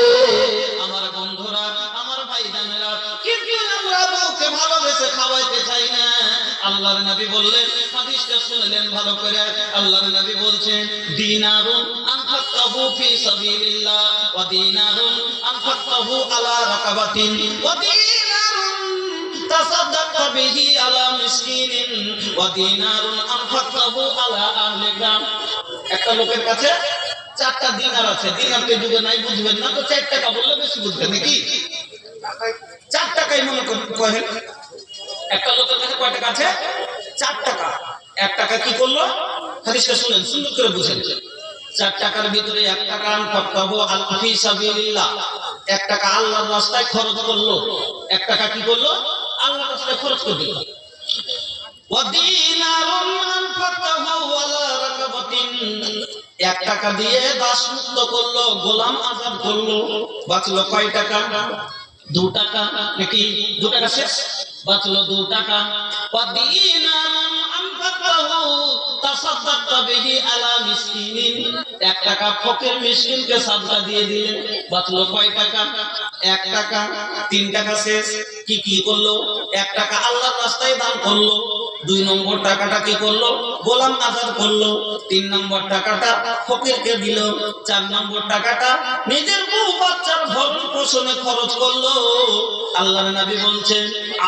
আমার বন্ধুরা, আমার ভাইজানেরা, কিন্তু আমরা বউকে ভালোবেসে খাওয়াইতে চাই না। আল্লাহর নবী বললেন, হাদিসটা শুনলেন ভালো করে। আল্লাহর নবী বলছেন দিনারুন আনফাকতাহু ফি সাবিলিল্লাহ ওয়া দিনারুন আনফাকতাহু আলা রাকাবাতিন ওয়া দিনারুন তাসাদদাকতা বিহি আলা মিসকিনিন ওয়া দিনারুন আনফাকতাহু আলা আহলি গ্রাম। একটা লোকের কাছে 4টা দিনার আছে। দিনার তো যুগে নাই, বুঝবেন না তো 4 টাকা বললে বেশি বুঝবেন নাকি? 4 টাকাই মনে করেন। একটা লোকের কাছে কয় টাকা আছে? 4 টাকা। 1 টাকা কি করলো? হাদিসটা শুনেন, সুন্দর করে বুঝেন। 4 টাকার ভিতরে 1 টাকা আনফাকতাহু ফি সাবিলিল্লাহ, 1 টাকা আল্লাহর রাস্তায় খরচ করলো। 1 টাকা কি করলো? আল্লাহর রাস্তায় খরচ করে দিল। ওয়া দিনারুন আনফাকতাহু আলা রাকাবাতিন, 1 টাকা দিয়ে দাস মুক্ত করলো, গোলাম আজাদ করলো। বাঁচলো কয় টাকা? 2 টাকা। নাকি 2 টাকা শেষ? বাঁচলো 2 টাকা। ওয়া দিনারুন আনফাকতাহু তাসাদদাকতা বিহি আলা মিসকিনিন, 1 টাকা ফকির মিসকিনকে সাদকা দিয়ে দিলেন। বাঁচলো কয় টাকা? 1 টাকা। 3 টাকা শেষ। কি করলো? 1 টাকা আল্লাহর রাস্তায় দান করলো। 2 নম্বর টাকাটা কি করলো? গোলাম আজাদ করলো। 3 নম্বর টাকাটা ফকিরকে দিল। 4 নম্বর টাকাটা নিজের বউ বাচ্চার ভরণ পোষণে খরচ করলো। আল্লাহর নবী বলছেন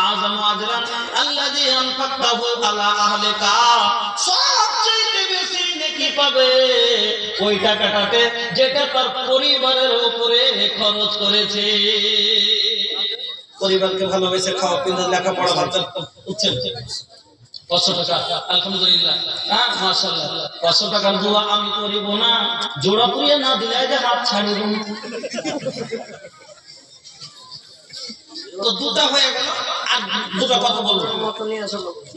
আযমু আজরান আল্লাযী আনফাকতাহু আলা আহলিকা, সবচেয়ে বেশি নেকি পাবে ওই টাকাটাতে যেটা তার পরিবারের উপরে খরচ করেছে। পরিবারকে ভালোবেসে খাওয়া, কিন্তু লেখাপড়া বাচ্চা উচ্ছেদ 500 টাকা। আলহামদুলিল্লাহ, হ্যাঁ মাশাআল্লাহ। 500 টাকার দোয়া আমি করিব না, জোড়া পুড়িয়ে না দিলে যে হাত ছাড়িব। তো 2টা হয়ে গেল, আর 2টা কত বলবো?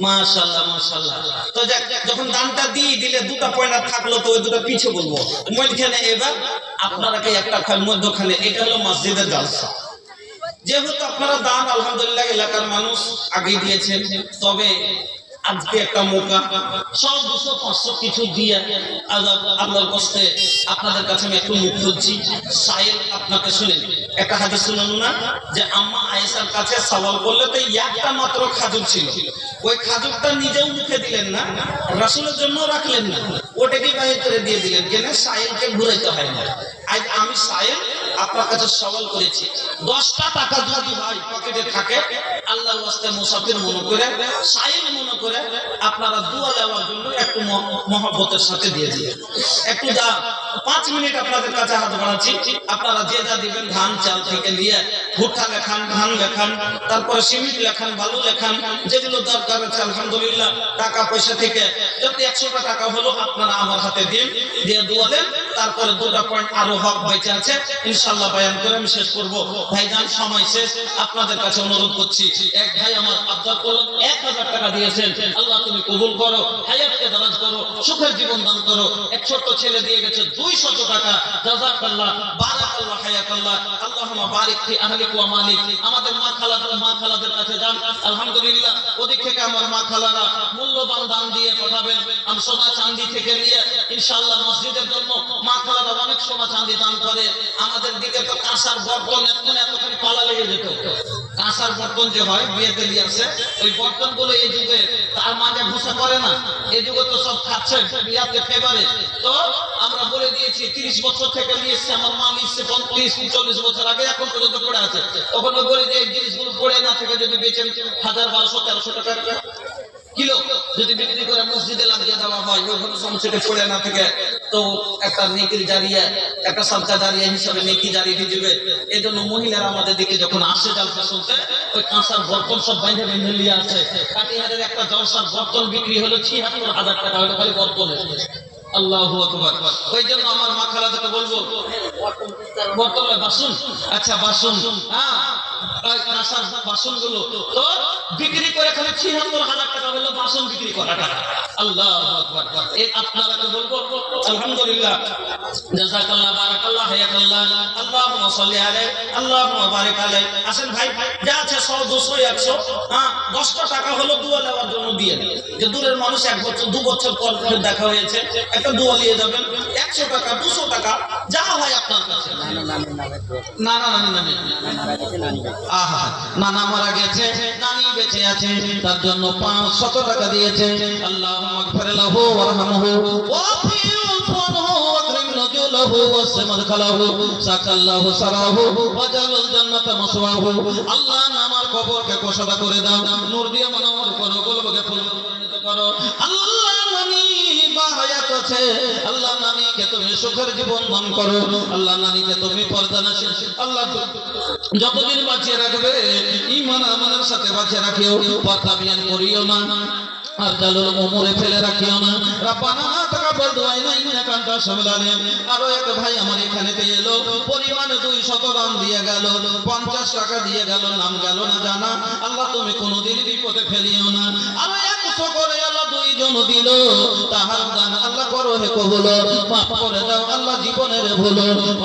মাশাআল্লাহ মাশাআল্লাহ। তো যখন দানটা দিয়ে দিলে 2টা পয়সা থাকলো, তো ওই 2টা পিছে বলবো মধ্যখানে। এবার আপনারা কে একটা মধ্যখানে, এটা হলো মসজিদের জালসা। যেহেতু আপনারা দান আলহামদুলিল্লাহ এলাকার মানুষ আগে দিয়েছেন, তবে আজকে একটা মৌকা 100 200 500 কিছু দিয়ে আল্লাহর কষ্টে আপনাদের কাছে আমি একটু মুখ খুলছি। সাইল আপনাকে শুনেন, একটা হাদিস শুনুন না, যে আম্মা আয়েশার কাছে সওয়াল করলে তো একটা মাত্র খাজুর ছিল, ওই খাজুরটা নিজেও মুখে দিলেন না, রাসূলের জন্য রাখলেন না, ওটাকে বাইরে করে দিয়ে দিলেন। কেন? সাইলকে ঘুরাইতে হয় না। আজ আমি সাইল আপনার কাছে সওয়াল করেছি 10টা টাকা যদি ভাই পকেটে থাকে আল্লাহর ওয়াস্তে মুসাফির মনে করে সাইল মনে করে আপনারা দোয়া দেওয়ার জন্য একটু মহব্বতের সাথে দিয়ে দিবেন একটু যা 5 মিনিট আপনাদের কাছে হাত বাড়াচ্ছি আপনারা যে যা দিবেন ধান চাল থেকে নিয়ে ভুট্টা লেখান ধান লেখান তারপরে সিমেন্ট লেখান বালু লেখান যেগুলো দরকার আছে আলহামদুলিল্লাহ টাকা পয়সা থেকে যদি 100টা টাকা হলো আপনারা আমার হাতে দিন দিয়ে দোয়ালেন তারপরে 2টা পয়েন্ট আরো হক বেঁচে আছে ইনশাআল্লাহ বয়ান করে আমি শেষ করব ভাইজান সময় শেষ আপনাদের কাছে অনুরোধ করছি এক ভাই আমার আবদার করলেন 1000 টাকা দিয়েছেন আল্লাহ তুমি কবুল করো হায়াতকে দারাজ করো সুখের জীবন দান করো এক ছোট্ট ছেলে দিয়ে গেছে 200 টাকা জাযাকাল্লাহ বারাকাল্লাহ হায়াকাল্লাহ আল্লাহুম্মা বারিক ফি আহলিক ওয়া মালিক আমাদের মা খালাদের কাছে যান আলহামদুলিল্লাহ ওদিক থেকে আমার মা খালারা মূল্যবান দান দিয়ে পাঠাবেন আমি সোনা চাঁদি থেকে নিয়ে ইনশাআল্লাহ মসজিদের জন্য মা খালারা অনেক সোনা চাঁদি দান করে আমাদের দিকে তো কাঁসার বর্তন এতখানি পালা লেগে যেত কাঁসার বর্তন যে হয় বিয়েতে নিয়ে আসে ওই বর্তনগুলো এই যুগে তার মাঝে ঘুষা করে না এই যুগে তো সব খাচ্ছে বিয়াতে ফেভারে তো আমরা বলে দিয়েছি 30 বছর থেকে নিয়ে এসছে আমার মা নিচ্ছে 35-40 বছর আগে এখন পর্যন্ত পড়ে আছে তখন বলে যে এই জিনিসগুলো পড়ে না থেকে যদি বেচেন 1000-1200-1300 টাকা কিলো যদি বিক্রি করে মসজিদে লাগিয়ে দেওয়া হয় ওইভাবে সমস্যাটা পড়ে না থেকে তো একটা নেকির জারিয়া একটা সদকা জারিয়া হিসাবে নেকি জারি হয়ে যাবে এই জন্য মহিলারা আমাদের দিকে যখন আসে জালসা শুনতে ওই কাঁসার বর্তন সব বাইরে নিয়ে আসে কাটিহারের একটা জলসার বর্তন বিক্রি হলো 76,000 টাকা হলো খালি বর্তনে আল্লাহু আকবার ওই জন্য আমার মা খালাদেরকে বলবো বর্তমানে বাসন আচ্ছা বাসন হ্যাঁ ওই কাঁসার বাসনগুলো তো বিক্রি করে খালি 76,000 টাকা হলো বাসন বিক্রি করা টাকা আল্লাহু আকবার এই আপনারাকে বলবো আলহামদুলিল্লাহ জাযাকাল্লাহ বারাকাল্লাহ হায়াকাল্লাহ আল্লাহুম্মা সাল্লি আলাইহি আল্লাহুম্মা বারিক আলাইহি আসেন ভাই যা আছে 100 200 100 হ্যাঁ 10টা টাকা হলো দোয়া দেওয়ার জন্য দিয়ে দিন যে দূরের মানুষ 1 বছর 2 বছর পর দেখা হয়েছে একটা দোয়া নিয়ে যাবেন 100 টাকা 200 টাকা যা হয় আপনার কাছে নানি আহা নানা মারা গেছে নানি বেঁচে আছে তার জন্য 500 টাকা দিয়েছে আল্লাহুম্মা গফির লাহু ওয়ারহামহু ওয়াফিউফানহু ওয়াকরিম নজুলাহু ওয়াসমাদখালাহু সাকাল্লাহু সারাহু ওয়াজালাল জান্নাতা মাসওয়াহু আল্লাহ আমার কবরকে কোষাদা করে দাও নূর দিয়ে মনোহর করো কলবকে ফুলমণ্ডিত করো আল্লাহ নানি বাহায়াত আছে আল্লাহ নানিকে তুমি সুখের জীবন দান করো আল্লাহ নানিকে তুমি পর্দানাশীল আল্লাহ যতদিন বাঁচিয়ে রাখবে ঈমান আমানের সাথে বাঁচিয়ে রাখিও পাতাবিয়ান করিও না আর জালুল উমরে ফেলে রাখিও না রাব্বানা তাকাব্বাল দুআইনা ইন্নাকা আনতাস সামিউল আলিম আরো এক ভাই আমার এখানেতে এলো পরিমাণে 200 দাম দিয়ে গেল 50 টাকা দিয়ে গেল নাম গেল না জানা আল্লাহ তুমি কোনোদিন বিপদে ফেলিও না আরো 100 করে আল্লাহ দুইজন দিল তাহার দান আল্লাহ করো হে কবুল মাফ করে দাও আল্লাহ জীবনের ভুল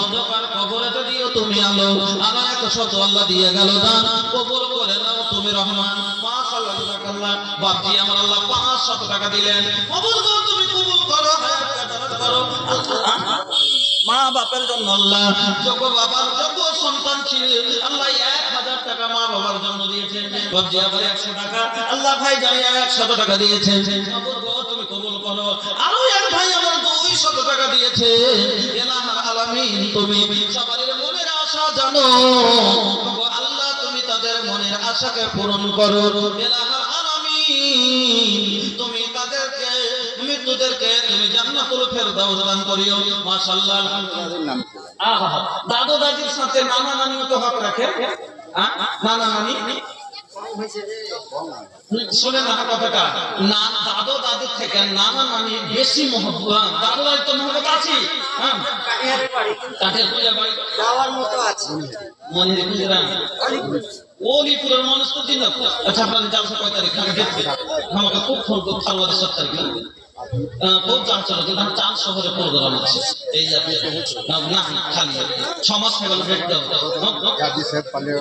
অন্ধকার কবরে দিও তুমি আলো আরো 100 আল্লাহ দিয়ে গেল দান কবুল করে নাও তুমি রহমান মাশাআল্লাহ জাযাকাল্লাহ বাপজি আমার আল্লাহ 500 টাকা দিলেন কবুল করো তুমি কবুল করো হায়াতকে দারাজ করো মা বাপের জন্য আল্লাহ যোগ্য বাবার যোগ্য সন্তান ছিল আল্লাহ 1000 টাকা মা বাবার জন্য দিয়েছেন বাপজি আবার 100 টাকা আল্লাহ ভাই জানি 100 টাকা দিয়েছেন তুমি কবুল করো আরো এক ভাই আমার 200 টাকা দিয়েছে ইলাহুল আলামিন তুমি সবার মনের আশা জানো আল্লাহ তুমি তাদের মনের আশাকে পূরণ করো ইলাহুল আলামিন তুমি তাদেরকে মৃত্যুদেরকে তুমি জান্নাতুল ফেরদাউস দান করিও মাশাআল্লাহ আলহামদুলিল্লাহ আহা দাদু দাদির সাথে নানা নানিও তো হক রাখে নানা নানি শুনে না কথাটা না দাদু দাদির থেকে নানা নানি বেশি মহব্বত দাদু দাদির তো মহব্বত আছে হ্যাঁ কাঠের পূজা বাড়ি যাওয়ার মতো আছে মনের পূজা ওলিপুরের মানুষ তো দিন আচ্ছা আপনাদের জালসা কয় তারিখ আমি দেখছি আমাকে খুব ফোন করতে আমাদের 7 তারিখ খুব চান চলো কিন্তু চাঁদ শহরে প্রোগ্রাম আছে এই যে না খালি 6 মাস হয়ে গেল ডেট দাও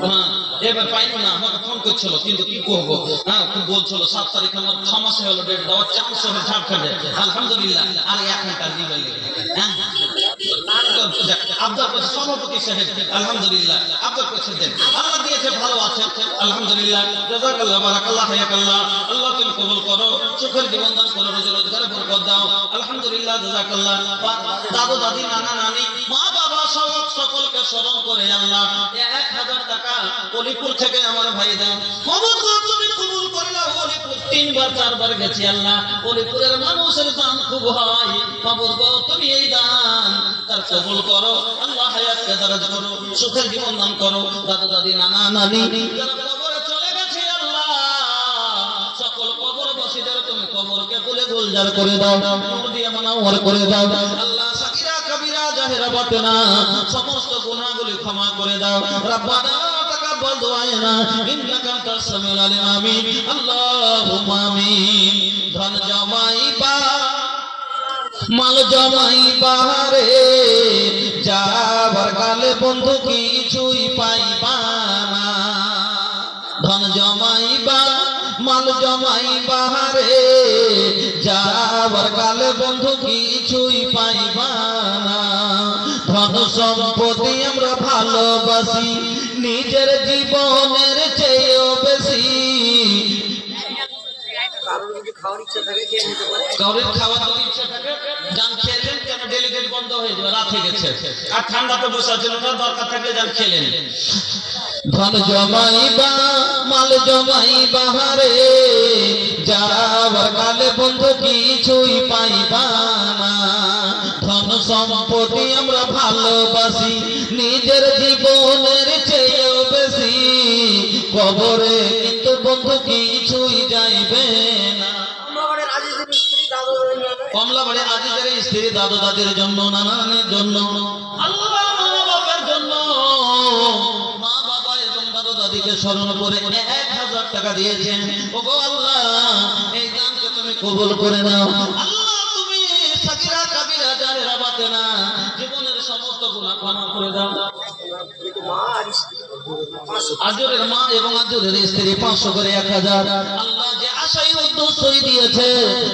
হ্যাঁ এবার পাইনি না আমাকে ফোন করছিল কিন্তু কি করবো হ্যাঁ খুব বলছিল 7 তারিখ আমার 6 মাস হয়ে গেল ডেট দাও চাঁদ শহরে ঝাড়খণ্ডে আলহামদুলিল্লাহ আর 1 ঘন্টা দিবে হ্যাঁ আব্দুল কাছে সভাপতি সাহেব আলহামদুলিল্লাহ আব্দুল কাছে দেন আল্লাহ দিয়েছে ভালো আছে আলহামদুলিল্লাহ জাযাকাল্লাহ বারাকাল্লাহ হায়াকাল্লাহ আল্লাহ তুমি কবুল করো সুখের জীবন দান করো রোজগারে বরকত দাও আলহামদুলিল্লাহ জাযাকাল্লাহ দাদু দাদি নানা নানি মা বাবা সকলকে স্মরণ করে আল্লাহ 1000 টাকা অলিপুর থেকে আমার ভাই দেন কবুল করে তুমি কবুল করে নাও। অলিপুর 3 বার 4 বার গেছি আল্লাহ, অলিপুরের মানুষের দান খুব হয়। কবুল করো তুমি এই দান, তার কবুল করো আল্লাহ, হায়াতকে দারাজ করো, সুখের জীবন দান করো। দাদা দাদি নানা নানি যারা কবরে চলে গেছে আল্লাহ, সকল কবরবাসীদের তুমি কবরকে খুলে গুলজার করে দাও, নূর দিয়ে মানওয়ার করে দাও আল্লাহ। সাকিরা কবিরা জাহেরা বাতেনা সমস্ত গুনাহগুলি ক্ষমা করে দাও। রব্বানা তাকাব্বাল দুআনা ইন্নাকা আনতাস সামিউল আলিম। আমিন আল্লাহুম্মা আমিন। ধন জমাইবা মাল জমাইবা রে, যাবার কালে বন্ধু কিছুই পাইবা না। ধন জমাইবা মাল জমাইবা রে, যাবার কালে বন্ধু কিছুই পাইবা না। ধন সম্পত্তি আমরা ভালোবাসি নিজের জীবনের চেয়েও বেশি। কারোর খাওয়ার যদি ইচ্ছা থাকে যান খেলেন, কেন ডেলিগেট বন্ধ হয়ে যাবে, রাত হয়ে গেছে আর ঠান্ডাতে বসে আছেন, দরকার থাকলে যান খেলেন। ধন জমাইবা মাল জমাইবা রে, যাবার কালে বন্ধু কিছুই পাইবা না। ধন সম্পত্তি আমরা ভালোবাসি নিজের জীবনের চেয়েও বেশি। কবরে কিন্তু বন্ধু কিছুই যাইবে না। কমলাবাড়ি আজিজের স্ত্রী দাদু দাদির জন্য, নানা নানির জন্য, আল্লাহ মা বাবার জন্য, মা বাবা এবং দাদু দাদিকে স্মরণ করে 1000 টাকা দিয়েছেন। ওগো আল্লাহ, এই দানকে তুমি কবুল করে নাও আল্লাহ। তুমি সাকিরা কবিরা জাহেরা বাতেনা জীবনের সমস্ত গুনাহ ক্ষমা করে দাও। আজরের মা এবং আজরের স্ত্রী 500 করে 1000। আল্লাহ যে আশাই উদ্দেশ্যই দিয়েছে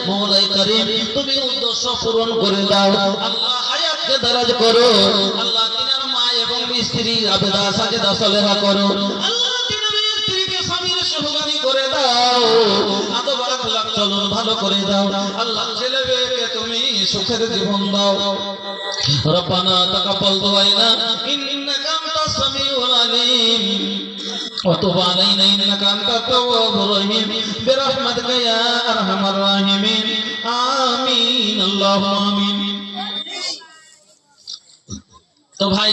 মওলাই করিম তুমি উদ্দেশ্য পূরণ করে দাও আল্লাহ। হায়াতকে দারাজ করো আল্লাহ। তিনার মা এবং স্ত্রী আবেদা সাজেদা সালেহা করো আল্লাহ। তিনার স্ত্রীকে স্বামীর সুহাগী করে দাও, আদব আখলাক চলন ভালো করে দাও আল্লাহ। ছেলে মেয়েকে তুমি সুখের জীবন দাও। রব্বানা তাকাব্বাল দুআনা ইন্নাকা আনতাস সামিউল আলিম ওয়া তুব আলাইনা ইন্নাকা আনতাত তাওয়াবুর রহিম বিরহমাতিকা ইয়া আরহামার রাহিমিন। আমিন আল্লাহুম্মা আমিন। তো ভাই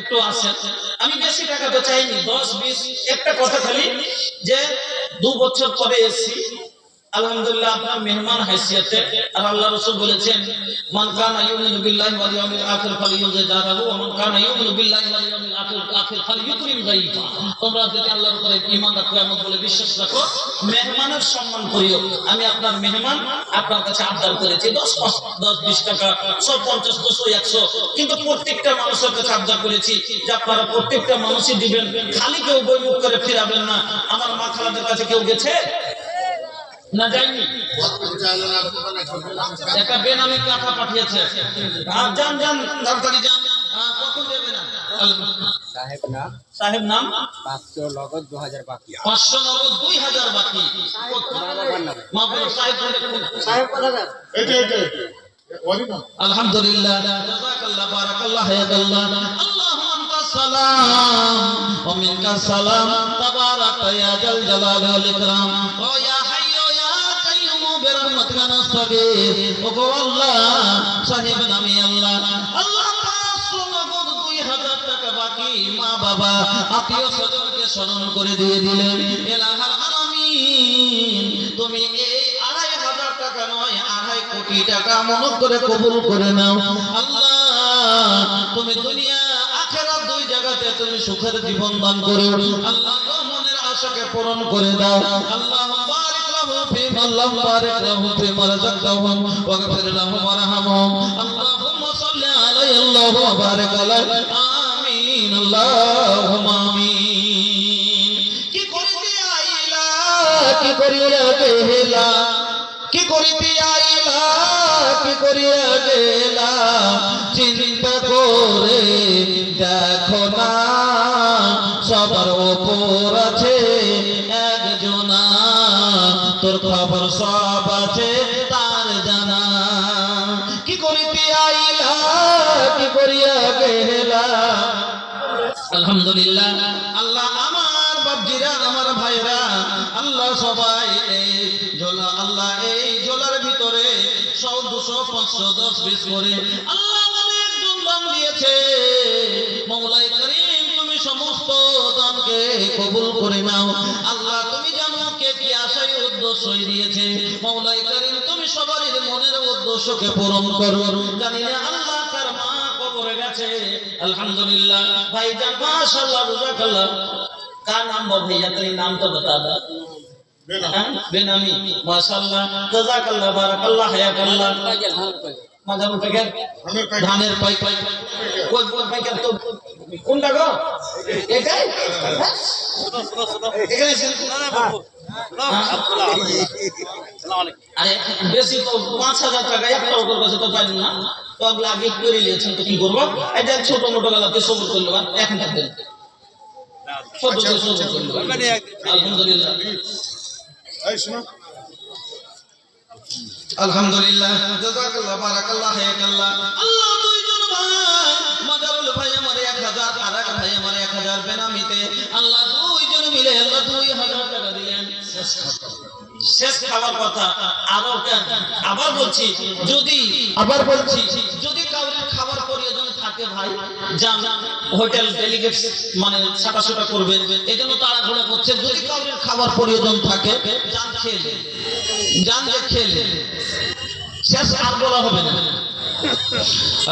একটু আসেন, আমি বেশি টাকা তো চাইনি, 10-20 একটা কথা খালি যে 2 বছর পরে এসেছি আলহামদুলিল্লাহ আপনার মেহমান হাইসিয়তে। আর আল্লাহ রাসূল বলেছেন মান কানা ইউমিনু বিল্লাহি ওয়াল ইয়াউমিল আখির ফালইউযিদ দারাহু ওয়া মান কানা ইউমিনু বিল্লাহি ওয়াল ইয়াউমিল আখির ফালইউকরিম যায়ফা। তোমরা যদি আল্লাহর উপরে ঈমান রাখো, কিয়ামত বলে বিশ্বাস রাখো, মেহমানের সম্মান করিও। আমি আপনার মেহমান, আপনার কাছে আবদার করেছি 10-20 টাকা, 150, 200, 100, কিন্তু প্রত্যেকটা মানুষের কাছে আবদার করেছি যে আপনারা প্রত্যেকটা মানুষই দিবেন, খালি কেউ বইমুখ করে ফিরাবেন না। আমার মা খালাদের কাছে কেউ গেছে না যায়নি? একটা বেনামি টাকা পাঠিয়েছে। আর যান যান তাড়াতাড়ি যান। কত দেবে না? সাহেব নাম 500 নগদ 2000 বাকি। 500 নগদ 2000 বাকি। মা বলো সাহেব কোথাকার? এটা ওয়ালি না। আলহামদুলিল্লাহ, জাযাকাল্লাহ, বারাকাল্লাহ, হায়াকাল্লাহ। আল্লাহুম্মা আনতাস সালাম ওয়া মিনকাস সালাম, তাবারাকা ইয়া জাল জালালি ওয়াল ইকরাম। ও ইয়া হাইয়্যু ইয়া কাইয়্যুম বিরহমাতিকা নাস্তাগীথ। ওগো আল্লাহ, সাহেব নামে আল্লাহ। আল্লাহ 500 নগদ 2000 টাকা বাকি, মা বাবা আত্মীয় স্বজনকে স্মরণ করে দিয়ে দিলেন। ইলাহাল আলামিন, তুমি এই 2500 টাকা নয় 2.5 কোটি টাকা মন করে কবুল করে নাও আল্লাহ। তুমি দুনিয়া আখিরাত 2 জায়গাতে তুমি সুখের জীবন দান করো আল্লাহ। মনের আশাকে পূরণ করে দাও আল্লাহ। বারিক লাহু ফিমা আল্লাহুম্মা বারিক লাহু ফিমা রাযাকতাহুম ওয়াগফির লাহুম ওয়ারহামহুম। আল্লাহুম্মা সাল্লি আলাইহি আল্লাহুম্মা বারিক আলাইহি। আমিন আল্লাহুম্মা আমিন। কি করিতে আইলা, কি করিয়া গেলা, কি করিতে আইলা, কি করিয়া গেলা, চিন্তা করে দেখো না সবার ওপর আছে একজনা, তোর খবর সব আছে তার জানা। কি করিতে আইলা, কি করিয়া গেলা, আলহামদুলিল্লাহ আল্লাহ আমার বাপজিরা আমার ভাইরা আল্লাহ সবাই এই ঝোলা আল্লাহ এই ঝোলার ভিতরে 100 200 500 10 20 করে আল্লাহ অনেক দান দিয়েছে মওলাই করিম তুমি সমস্ত দানকে কবুল করে নাও আল্লাহ তুমি জানো কে কি আশায় উদ্দেশ্যই দিয়েছে মওলাই করিম তুমি সবারই মনের উদ্দেশ্যকে পূরণ করো জানি না আল্লাহ কার মা কবরে গেছে আলহামদুলিল্লাহ ভাইজান মাশাআল্লাহ জাযাকাল্লাহ का नाम बोल भैया तेरे नाम तो बता दो बेनामी माशाल्लाह जज़ाकल्लाह बारकल्लाह हयाकल्लाह मजा उठ गया धानेर पाई पाई कोई पाई क्या तो কোনটা গো এটাই এখানে আরে বেশি তো 5000 টাকা একটা ওর কাছে তো পাইল না তো আগলা আগে করে নিয়েছেন তো কি করব এটা ছোট মোটো গলাতে সবুর করলো এখন দেন আলহামদুলিল্লাহ আলহামদুলিল্লাহ জাযাকাল্লাহ বারাকাল্লাহ হায়াকাল্লাহ আল্লাহ দুইজন ভাই মাদারুল ভাই আমার 1000 আর এক ভাই আমার 1000 বেনামিতে আল্লাহ দুইজন মিলে আল্লাহ 2000 টাকা দিলেন শেষ খাওয়ার কথা আবার বলছি যদি কাউকে খাবার প্রয়োজন থাকে ভাই যান হোটেল ডেলিগেট মানে ছাটাছুটা করবেন এজন্য তাড়াহুড়া করছে যদি কাউকে খাবার প্রয়োজন থাকে যান খেলে শেষ আর বলা হবে না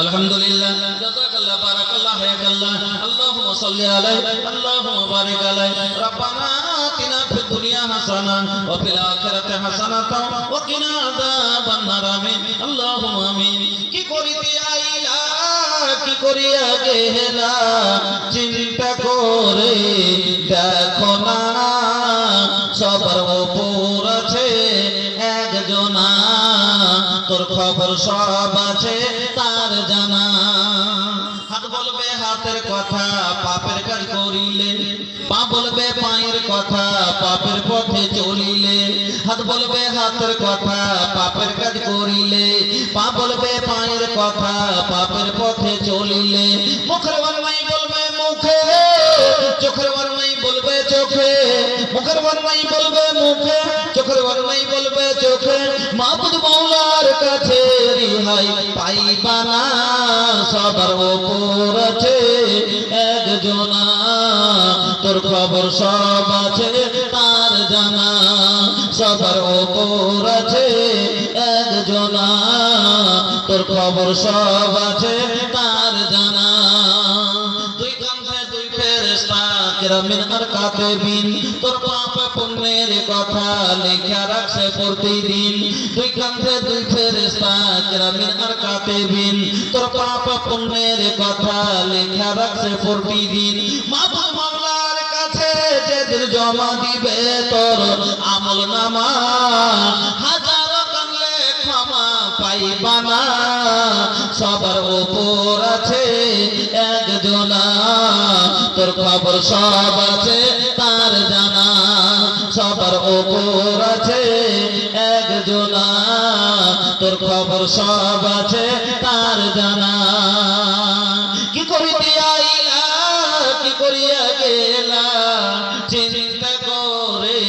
আলহামদুলিল্লাহ জাযাকাল্লাহ বারাকাল্লাহ হায়াকাল্লাহ আল্লাহুম্মা সাল্লি আলাইহি আল্লাহুম্মা বারিক আলাইহি রাব্বানা আতিনা ফিদ দুনিয়া হাসানা ওয়া ফিল আখিরাতি হাসানাতাও ওয়া কিনা আযাবান নার আমিন আল্লাহুম্মা আমিন কি করিতে আইলা কি করিয়া গেলা চিন্তা করে দেখো না সবার উপর আছে একজনা তোর খবর সব আছে তার জানা হাত বলবে হাতের কথা পাপের কাজ করিলে পা বলবে পায়ের কথা পাপের পথে চলিলে হাত বলবে হাতের কথা পাপের কাজ করিলে পা বলবে পায়ের কথা পাপের পথে চলিলে মুখের বারমাই বলবে মুখে চোখের বারমাই বলবে চোখে মুখের বারমাই বলবে মুখে চোখের বারমাই বলবে চোখে মাবুদ মাওলার কাছে রিহাই পাইবা না সবার উপর আছে একজনা তোর খবর সব আছে তার জানা সবার উপর আছে একজনা তোর খবর সব আছে তার জানা দুই কাঁধে দুই ফেরেশতা কিরামিন আর কাতিবিন তোর পাপ পুণ্যের কথা লেখা রাখছে প্রতিদিন দুই কাঁধে দুই ফেরেশতা কিরামিন আর কাতিবিন তোর পাপ পুণ্যের কথা লেখা রাখছে প্রতিদিন মাবুদ মাওলার কাছে যেদিন জমা দিবে তোর আমলনামা হাজার কানলে ক্ষমা পাইবা না সবার উপর আছে একজনা তোর খবর সব আছে তার জানা সবার উপর আছে একজনা তোর খবর সব আছে তার জানা কি করিতে আইলা কি করিয়া গেলা চিন্তা করে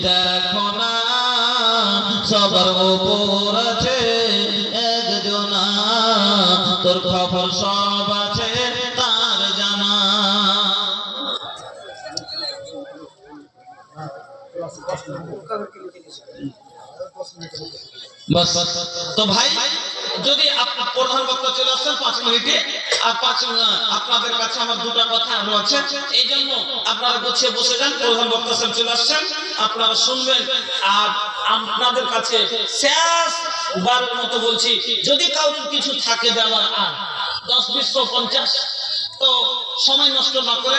দেখো না সবার উপর আছে একজনা তোর খবর সব আছে তার জানা बस तो भाई যদি প্রধান বক্তা চলে আসেন 5 মিনিটে আর 5 আপনাদের কাছে আমার দুটো কথা আরো আছে এইজন্য আপনারা গুছিয়ে বসে যান প্রধান বক্তা সাহেব চলে আসেন আপনারা শুনবেন আর আপনাদের কাছে শেষ বারের মতো বলছি যদি কারোর কিছু থাকে দেওয়ার আর 10 20 50 তো সময় নষ্ট না করে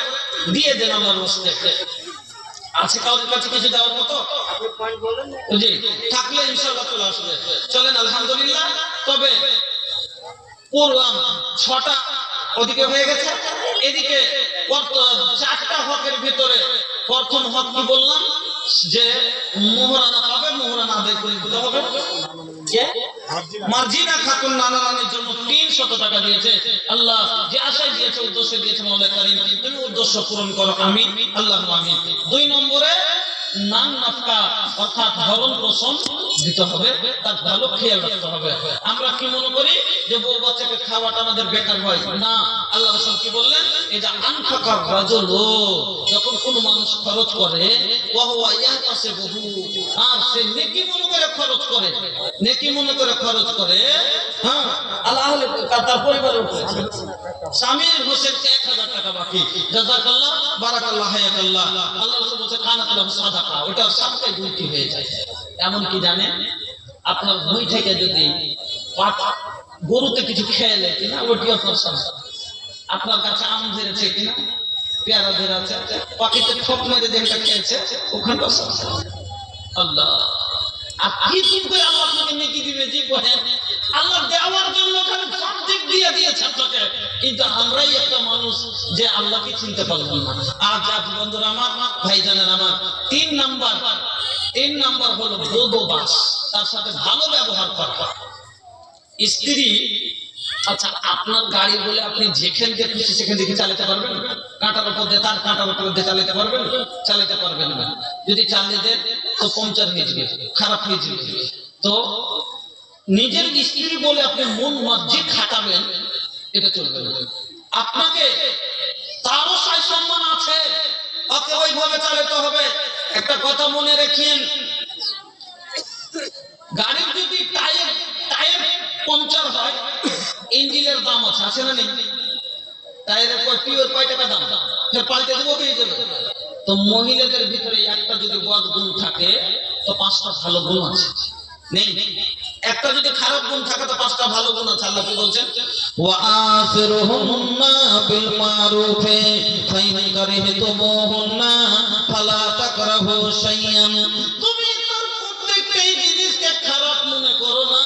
দিয়ে দেন আমার রাস্তায় আছে কারোর কাছে কিছু দেওয়ার মতো জি থাকলে ইনশাআল্লাহ চলে আসবে চলেন আলহামদুলিল্লাহ তবে পড়লাম 6টা ওদিকে হয়ে গেছে এদিকে 4টা হকের ভিতরে প্রথম হক কি বললাম যে মোহরানা পাবে মোহরানা আদায় করে দিতে হবে কে? মার্জিনা। মার্জিনা খাতুন নানা নানির জন্য 300 টাকা দিয়েছে। আল্লাহ যে আশায় দিয়েছে, উদ্দেশ্যে দিয়েছে, মৌলা কারীম তুমি উদ্দেশ্য পূরণ করো, আমিন, আল্লাহুম্মা আমিন। 2 নম্বরে নাম নাফকা অর্থাৎ ভরণ পোষণ দিতে হবে, তার ভালো খেয়াল রাখতে হবে। আমরা কি মনে করি যে বউ বাচ্চাকে খাওয়াটা আমাদের বেকার হয় না। আল্লাহ রাসূল কি বললেন, এই যে আনফাকা রাজুলু, যখন কোন মানুষ খরচ করে ওয়া হুয়া ইয়াহতাসিবুহু, আর সে নেকি মনে করে খরচ করে, নেকি মনে করে খরচ করে, হ্যাঁ, আল্লাহ তার পরিবারের উপরে স্বামীর হোসেন 1000 টাকা বাকি, জাযাকাল্লাহ বারাকাল্লাহ হায়াকাল্লাহ, আল্লাহ রাসূল বলেছে কানাত লাহু সাদাকা, ওটা সাদকায় গুণতি হয়ে যায়। এমন কি জানেন, আপনার ভুঁই থেকে যদি গরুতে কিছু খেয়ে নেয় কিনা, ওটি আপনার সাদকা। আপনার কাছে আম ধরেছে কিনা, পেয়ারা ধরেছে, পাখিতে ঠোক মেরে যেটা খেয়েছে, ওখানটাও সাদকা। আল্লাহ, আর কি করে আল্লাহ আপনাকে নেকি দিবে? যে বলেন আল্লাহ দেওয়ার জন্য খালি সব দিক দিয়ে দিয়েছে আপনাকে, কিন্তু আমরাই একটা মানুষ যে আল্লাহকে চিনতে পারলাম না। আর যাক বন্ধুরা আমার, ভাইজানের আমার, 3 নাম্বার হলো বোধবাস, তার সাথে ভালো ব্যবহার করা। স্ত্রী, আচ্ছা আপনার গাড়ি বলে আপনি যেখান থেকে খুশি সেখান থেকে চালাতে পারবেন? কাঁটার উপর দিয়ে, তার কাঁটার উপর দিয়ে চালাতে পারবেন? চালাতে পারবেন না। যদি চালিয়ে দেন তো পাংচার হয়ে যাবে, খারাপ হয়ে যাবে। তো নিজের স্ত্রী বলে আপনি মন মসজিদ খাটাবেন, এটা চলবে না। আপনাকে তারও সাই সম্মান আছে, ওকে ওইভাবে চালাতে হবে। একটা কথা মনে রাখিয়েন, গাড়ির যদি টায়ার পাংচার হয়, ইঞ্জিনের দাম আছে না নেই? টায়ারের কয় টাকা দাম, ফের পাল্টে দেবো পেয়ে যাবে। তো মহিলাদের ভিতরে একটা যদি বদ গুণ থাকে তো 5টা ভালো গুণ আছে, নেই? একটা যদি খারাপ গুণ থাকে তো 5টা ভালো গুণ আছে। আল্লাহ কি বলছেন, ওয়া আসিরুহুন্না বিল মারুফি ফাইন কারিহতুমুহুন্না ফালা তাকরাহু শাইয়ান, তুমি তার প্রত্যেকটা জিনিসকে খারাপ মনে করো না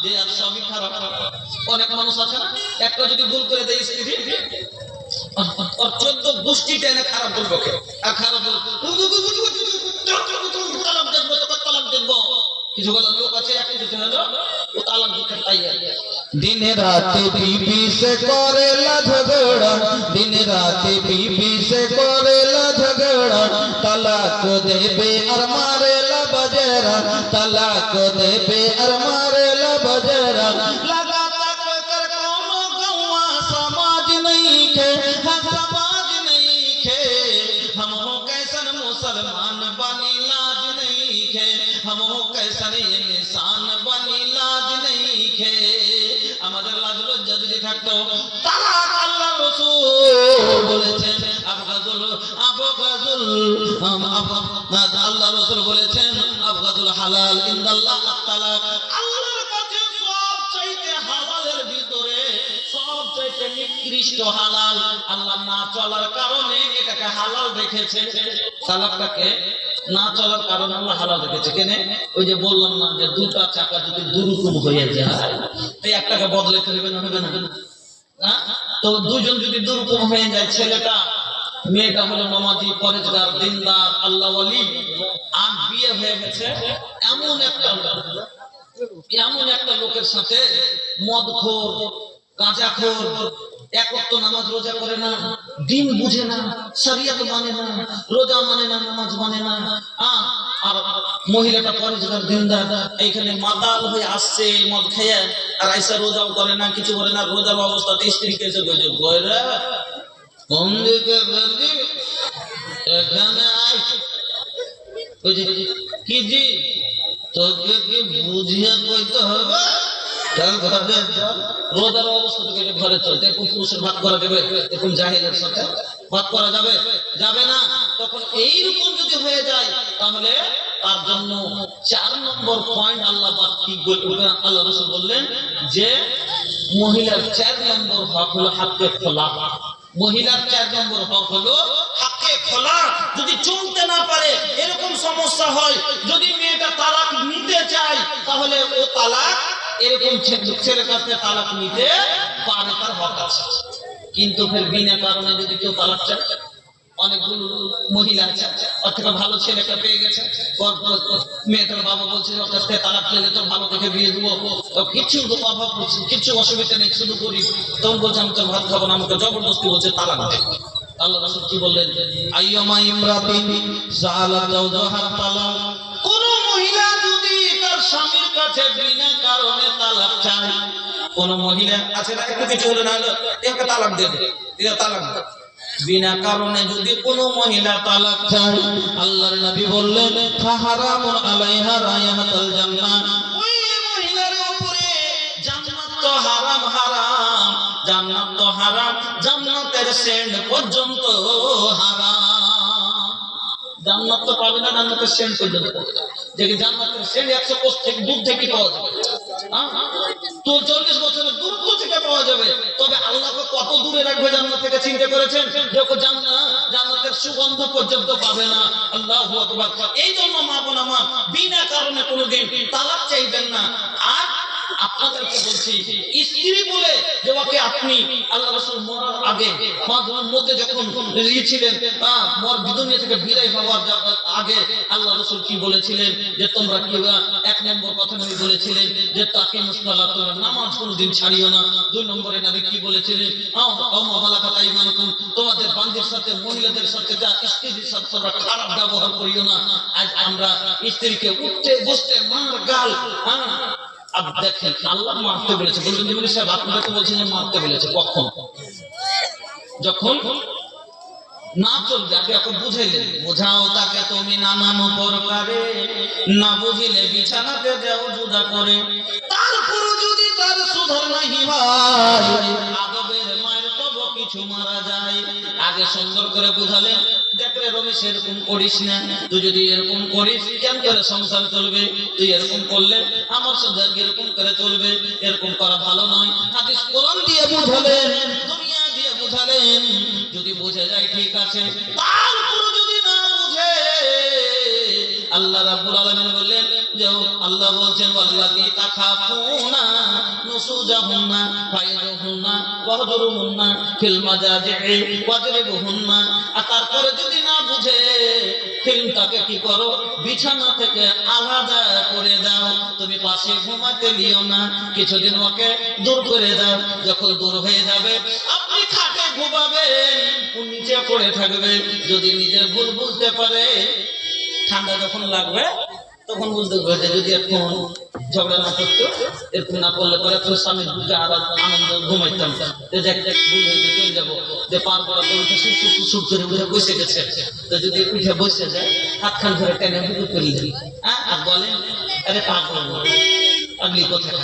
যে আর সবই খারাপ। অনেক মানুষ আছে না, একটা যদি ভুল করে দেয় স্ত্রী, আর 14 গোষ্ঠী টেনে খারাপ বলবো, আর খারাপ তালাক দেখবো, তোকে তালাক দেখবো। কিছু লোক আছে এক কিছু হলো ও তালাক দিতে তাই दिन रात बीबी से करेला झगड़ा, दिन रात बीबी से करेला झगड़ा, तलाक देबे और मारेला बजरा, तलाक देबे और मारेला बजरा, लगा तक कर कोनो गौवा समाज नहीं खे, हाँ समाज नहीं खे, हम हो कैसन मुसलमान बनी लाज नहीं खे, हम हो कैसन इंसान बनी लाज नहीं खे। আমাদের লাজ লজ্জা যদি থাকতো, তালাক আল্লাহ রাসূল বলেছেন আবগাজুল আল্লাহ রাসূল বলেছেন আবগাজুল হালাল ইনদাল্লাহ তালাক, আল্লাহর কাছে সবচাইতে হালালের ভিতরে সবচাইতে নিকৃষ্ট হালাল। আল্লাহ না চলার কারণে এটাকে হালাল রেখেছে, তালাকটাকে না চলার কারণে আল্লাহ হালাল রেখেছে। কেন? ওই যে বললাম না যে 2টা চাকা যদি দুরকম হয়ে যায় তো একটাকে বদলাতে হবে না, হবে না? তো দুজন যদি দুরকম হয়ে যায়, ছেলেটা মেয়েটা হলো নামাজি, পরেজগার, দিনদার, আল্লাহ ওয়ালি, আর বিয়ে হয়ে গেছে এমন একটা লোকের সাথে, মদখোর, গাঁজাখোর, এক ওয়াক্ত নামাজ রোজা করে না, দিন বুঝে না, শরিয়ত মানে না, রোজা মানে না, নামাজ মানে না, আর মহিলাটা পরেজগার, দিনদার, এইখানে মাতাল হয়ে আসছে মদ খেয়ে, আর আইসা রোজাও করে না, কিছু করে না। রোজার অবস্থাতে স্ত্রীকে এসে বলছে, বয়রা কোন দিকে গেলি, এখানে আয়। বলছে কি জি, তোকে কি বুঝিয়ে কইতে হবে? রোজার অবস্থা থেকে ঘরে চলতে এখন পুরুষের ভাত করা যাবে? এখন জাহিলের সাথে ভাত করা যাবে? যাবে না। তখন এইরকম যদি হয়ে যায় তাহলে তার জন্য 4 নম্বর পয়েন্ট আল্লাহ কি বলবেন, আল্লাহ রাসূল বললেন যে মহিলার 4 নম্বর হক হলো হাক্কে খোলা। মহিলার 4 নম্বর হক হলো হাক্কে খোলা। যদি চলতে না পারে, এরকম সমস্যা হয়, যদি মেয়েটা তালাক নিতে চায় তাহলে ও তালাক এরকম ছেলের কাছে তালাক নিতে পারে, তার হক আছে। কিন্তু ফের বিনা কারণে যদি কেউ তালাক চায় অনেকগুলো মহিলা আছে, ওর থেকে ভালো ছেলেটা পেয়ে গেছে, মেয়েটার বাবা বলছে ওর কাছ থেকে তালাক পেলে তো ভালো থেকে বিয়ে দেবো, কিছু অভাব, কিছু অসুবিধা নেই, শুধু গরিব। তখন বলছে আমি তোর ভাত খাবো না, আমাকে জবরদস্তি বলছে তালাক দে। আল্লাহ রাসূল কি বললেন? আইয়ামা ইমরাতিন সাআলাত যাওজাহা তালাক, কোন মহিলা যদি তার স্বামীর কাছে বিনা কারণে তালাক চায়, কোন মহিলা আছে না একটু কিছু হলো না হলো একে তালাক দেবে, তালাক দেবে, বিনা কারণে যদি কোনো মহিলা তালাক চায়, আল্লাহর নবী বললেন ফাহারামুন আলাইহা রায়াহাতুল জান্নাহ, ওই মহিলার উপরে জান্নাত তো হারাম হারাম, জান্নাত তো হারাম, জান্নাতের সেন্ট পর্যন্ত হারাম। জান্নাত তো পাবে না, জান্নাতের সেন্ট পর্যন্ত পাবে না। দেখি জান্নাতের সেন্ট 100 কোষ থেকে দূর থেকে পাওয়া যাবে, তো 40 বছরের দূরত্ব থেকে পাওয়া যাবে। তবে আল্লাহকে কত দূরে রাখবে জান্নাত থেকে চিন্তা করেছেন? দেখো জান্নাতের সুগন্ধ পর্যন্ত পাবে না। আল্লাহু আকবার। এই জন্য মা বোন আমার, বিনা কারণে কোনোদিন তালাক চাইবেন না। আর আপনাদেরকে বলছি, স্ত্রী বলে যে ওকে আপনি আল্লাহ রাসূল মরার আগে মাঝের মধ্যে যখন ছিলেন, মর দুনিয়া থেকে বিদায় হওয়ার আগে আল্লাহ রাসূল কি বলেছিলেন? যে তোমরা কি 1 নম্বর কথা নবী বলেছিলেন যে তাকে মুসলাত নামাজ কোনোদিন ছাড়িও না। 2 নম্বরে নবী কি বলেছিলেন? তোমাদের বান্দির সাথে, মহিলাদের সাথে, যা স্ত্রীর সাথে তোমরা খারাপ ব্যবহার করিও না। আজ আমরা স্ত্রীকে উঠতে বসতে মার গাল, अब देखें আল্লাহ মারতে বলেছে। বলবেন জিবরিল সাহেব আপনারা তো বলছেন যে মারতে বলেছে, কখন? যখন না চলবে আগে ওকে বুঝাইলেন, বোঝাও তাকে তুমি নানান প্রকারে, না বুঝিলে বিছানাতে দেও জুদা করে, তারপরও যদি তার সুধার নাহি হয়, আদবের মায়ের তব কিছু মারা যায়। আগে সুন্দর করে বুঝালেন, দেখলে রমেশ এরকম করিস না, তুই যদি এরকম করিস কেন করে সংসার চলবে? তুই এরকম করলে আমার সাথে এরকম করে চলবে, এরকম করা ভালো নয়। হাদিস কোরআন দিয়ে বুঝালেন, দুনিয়া দিয়ে বুঝালেন। যদি বুঝে যায় ঠিক আছে, তারপরও যদি না বুঝে, আল্লাহ রাব্বুল আলামিন বললেন যে আল্লাহ বলছেন ওয়াল্লাতি তাখাফুনা নুসুজাহুন্না ফাইযুহুন্না ওয়াহজুরুহুন্না ফিল মাজাজি'i ওয়াজরিবুহুন্না। আর তারপরে যদি না বুঝে, ফিল্মটাকে কি করো? বিছানা থেকে আলাদা করে দাও। তুমি পাশে ঘুমাতে দিও না, কিছুদিন ওকে দূর করে দাও। যখন দূর হয়ে যাবে, আপনি খাটে ঘুমাবেন, ও নিচে পড়ে থাকবে। যদি নিজের ভুল বুঝতে পারে, ঠান্ডা যখন লাগবে তখন বুঝতে পারবে। যদি এখন ঝগড়া না করতো, এরকম না করলে পরে তোর স্বামীর বুকে আর আনন্দ ঘুমাইতাম, যে দেখ দেখ ভুল হয়েছে চলে যাবো, যে পার করা তো উঠে সুর করে উঠে বসে গেছে। তো যদি উঠে বসে যায়, হাতখান ধরে টেনে বুকে করি, আর বলেন আরে পাগল আগলি কোথায়,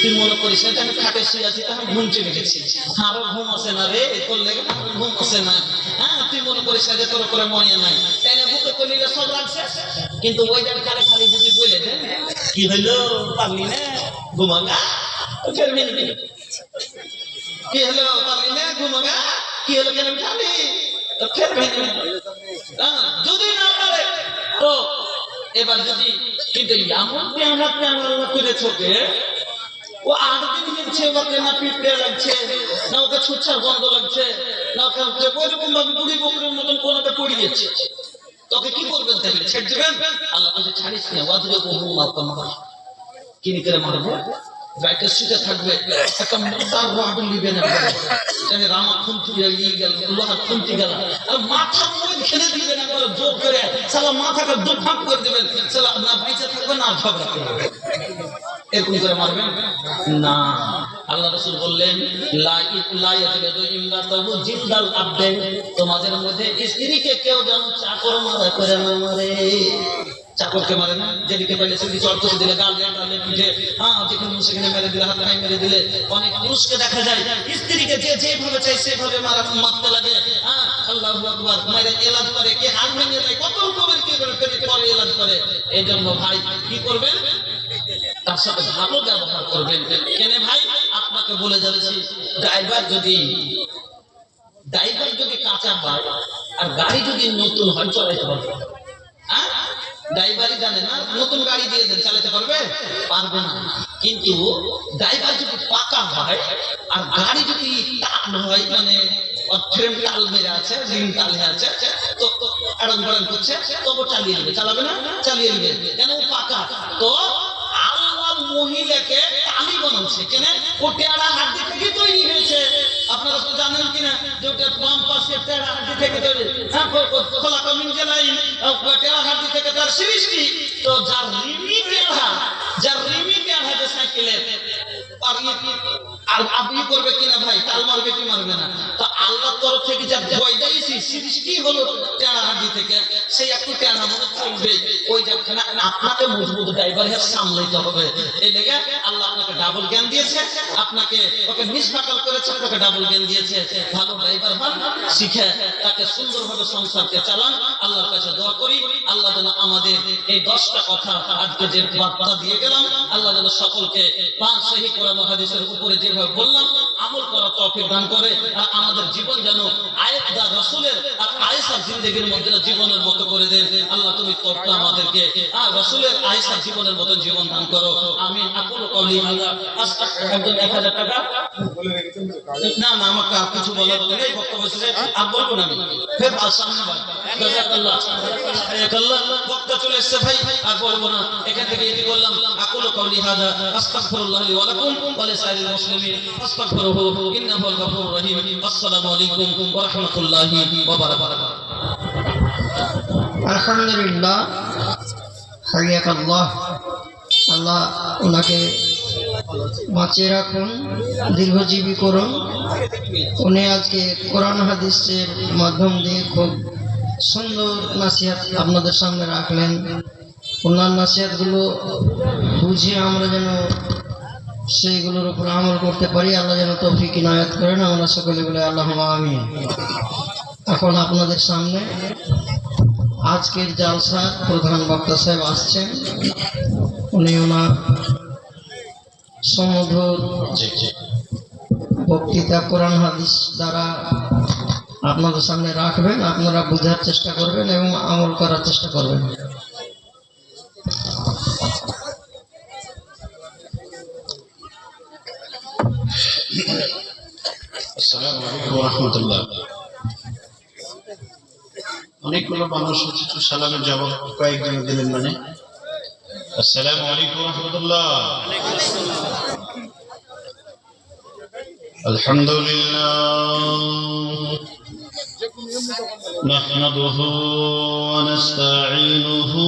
তুই মনে করিস না আমি খাটে শুয়ে আছি, তখন ঘুম চলে গেছি, আরো ঘুম আসে না রে, তোর লেগে ঘুম আসে না। তুই মনে করিস না যে তোর করে মনে নাই, তাই না? বুকে করলে সব লাগছে, কিন্তু ওই যে খালি খালি যদি বলে দেন কি হইলো পারলি না ঘুমাগা, কি হলো পারলি না ঘুমাগা, কি হলো কেন খালি যদি না পারে তো এবার যদি, কিন্তু এমন প্যানা করেছে ওকে, ও 8 দিন গেছে, ওকে না পিঁপড়ে লাগছে, না ওকে ছুটছার গন্ধ লাগছে, না ওকে ওইরকম ভাবে বুড়ি বকরের মতন কোনোটা পড়িয়েছে, তোকে কি করবেন? তাহলে ছেড়ে দেবেন? আল্লাহ কাছে ছাড়িস না, ওয়াজরে বহু মাপা মার কিনি করে মারবো, রাইতে শুতে থাকবে, একটা মোটার রড নিবে না, তাহলে রামা খুন্তি গেল, লোহার খুন্তি গেল, আর মাথার মধ্যে খেলে দিবে না, করে জোর করে সালা মাথাটা দুফাক করে দেবেন, সালা না বাইচে থাকবে না ঝগড়া করবে। এরকম করে মারবেন না। আল্লাহ রাসূল বললেন লা ইয়াজলিদু ইমরাতাহু জিলদাল আবদে, তোমাদের মধ্যে স্ত্রীকে কেউ যেন চাকর মারা করে না মারে। চাকরকে মারে না, যেদিকে পাইলে সেদিকে চড় করে দিলে, গাল দিয়ে পিঠে, যেখানে সেখানে মেরে দিলে, হাত পায়ে মেরে দিলে। অনেক পুরুষকে দেখা যায় স্ত্রীকে যে যেভাবে চাই সেভাবে মারতে লাগে। আল্লাহু আকবার, মায়ের এলাজ করে, কে হাত ভেঙে দেয়, কত রকমের কি করে এলাজ করে। এই জন্য ভাই কি করবেন? তার সাথে ভালো ব্যবহার করবেন। কেন ভাই? আপনাকে বলে যাচ্ছি, ড্রাইভার যদি কাঁচা হয় আর গাড়ি যদি নতুন হয়, চালাতে পারবে? ড্রাইভারই জানে না, নতুন গাড়ি দিয়ে দেন, চালাতে পারবে? পারবে না। কিন্তু ড্রাইভার যদি পাকা হয় আর গাড়ি যদি টান হয়, মানে ফ্রেম টাল মেরে আছে, রিং টাল হয়ে আছে, তো আড়ং বাড়ং করছে, তবু চালিয়ে নেবে, চালাবে না, চালিয়ে নেবে, কেন ও পাকা। তো আল্লাহ মহিলাকে টালি বানাচ্ছে, কেন ও টেড়া হাড্ডি থেকে তৈরি হয়েছে। আপনারা তো জানেন কিনা যে ওটা বাম পাশে টেড়া হাড্ডি থেকে তৈরি, হ্যাঁ, খোলা কমিং জেলাই টেড়া হাড্ডি থেকে তার সৃষ্টি। তো যার রিমি টেড়া, যার রিমি টেড়া যে সাইকেলের আর আপনি করবে কিনা ভাই, তাল মারবে কি মারবে না। তো আল্লাহর তরফ থেকে যা বৈদায়িসী সৃষ্টি হলো টেড়া হাড্ডি থেকে, সেই একটু টেড়া মনে চলবে, ওই যেখানে আপনাকে মজবুত ড্রাইভার হিসেবে সামলাইতে হবে। এই লেগে আল্লাহ আপনাকে ডাবল জ্ঞান দিয়েছে, আপনাকে ওকে নিষ্পাকাল করেছে, আপনাকে ডাবল জ্ঞান দিয়েছে। ভালো ড্রাইভার হন, শিখে তাকে সুন্দরভাবে সংসারকে চালান। আল্লাহর কাছে দোয়া করি আল্লাহ যেন আমাদের এই 10টা কথা আজকে যে বার্তা দিয়ে গেলাম, আল্লাহ যেন সকলকে পাঁচ সহিহ কোরআন ও হাদিসের উপরে যেভাবে বললাম আমল করার তৌফিক দান করে। আর আমাদের জীবন যেন আয়েশা রাসূলের আর আয়েশার জিন্দেগির মধ্যে জীবনের মতো করে দেন। আল্লাহ তুমি তৌফিক আমাদেরকে আর রাসূলের আয়েশার জীবনের মতো জীবন দান করো। আমিন। আকুলু কওলি হাযা একজন 1000 টাকা না না, আমাকে আর কিছু বলার নেই, বক্তব্য শেষে আর বলবো না আমি, ফের সামনে বাদ জাযাকাল্লাহ জাযাকাল্লাহ। বক্তব্য চলে এসেছে ভাই, আর বলবো না, এখান থেকে এটি বললাম। আকুলু কওলি হাযা আস্তাগফিরুল্লাহ লি ওয়া লাকুম ওয়া লিসাইরিল মুসলিমিন ফাস্তাগফিরুহু ইন্নাহু আল গফুরুর রহিম। আসসালামু আলাইকুম ওয়া রাহমাতুল্লাহি ওয়া বারাকাতুহু। আলহামদুলিল্লাহ, হাইয়াকাল্লাহ, আল্লাহ ওনাকে বাঁচিয়ে রাখুন, দীর্ঘজীবী করুন। উনি আজকে কোরআন হাদিসের মাধ্যম দিয়ে খুব সুন্দর নাসিহত আপনাদের সামনে রাখলেন। ওনার নাসিহতগুলো বুঝে আমরা যেন সেইগুলোর উপর আমল করতে পারি, আল্লাহ যেন তৌফিক ইনায়াত করেন। আমরা সকলে বলে আল্লাহুম্মা আমিন। এখন আপনাদের সামনে আজকের জালসার প্রধান বক্তা সাহেব আসছেন। উনি ওনার সমধুর বক্তৃতা কোরআন হাদিস দ্বারা আপনাদের সামনে রাখবেন। আপনারা বোঝার চেষ্টা করবেন এবং আমল করার চেষ্টা করবেন। আসসালামু আলাইকুম ওয়া রাহমাতুল্লাহ। অনেকগুলো মানুষ একটু সালামের জবাব কয়েকজন দিলেন, মানে আসসালামু আলাইকুম ওয়া রাহমাতুল্লাহ। আলহামদুলিল্লাহ নাহমাদুহু ওয়া নাস্তাঈনুহু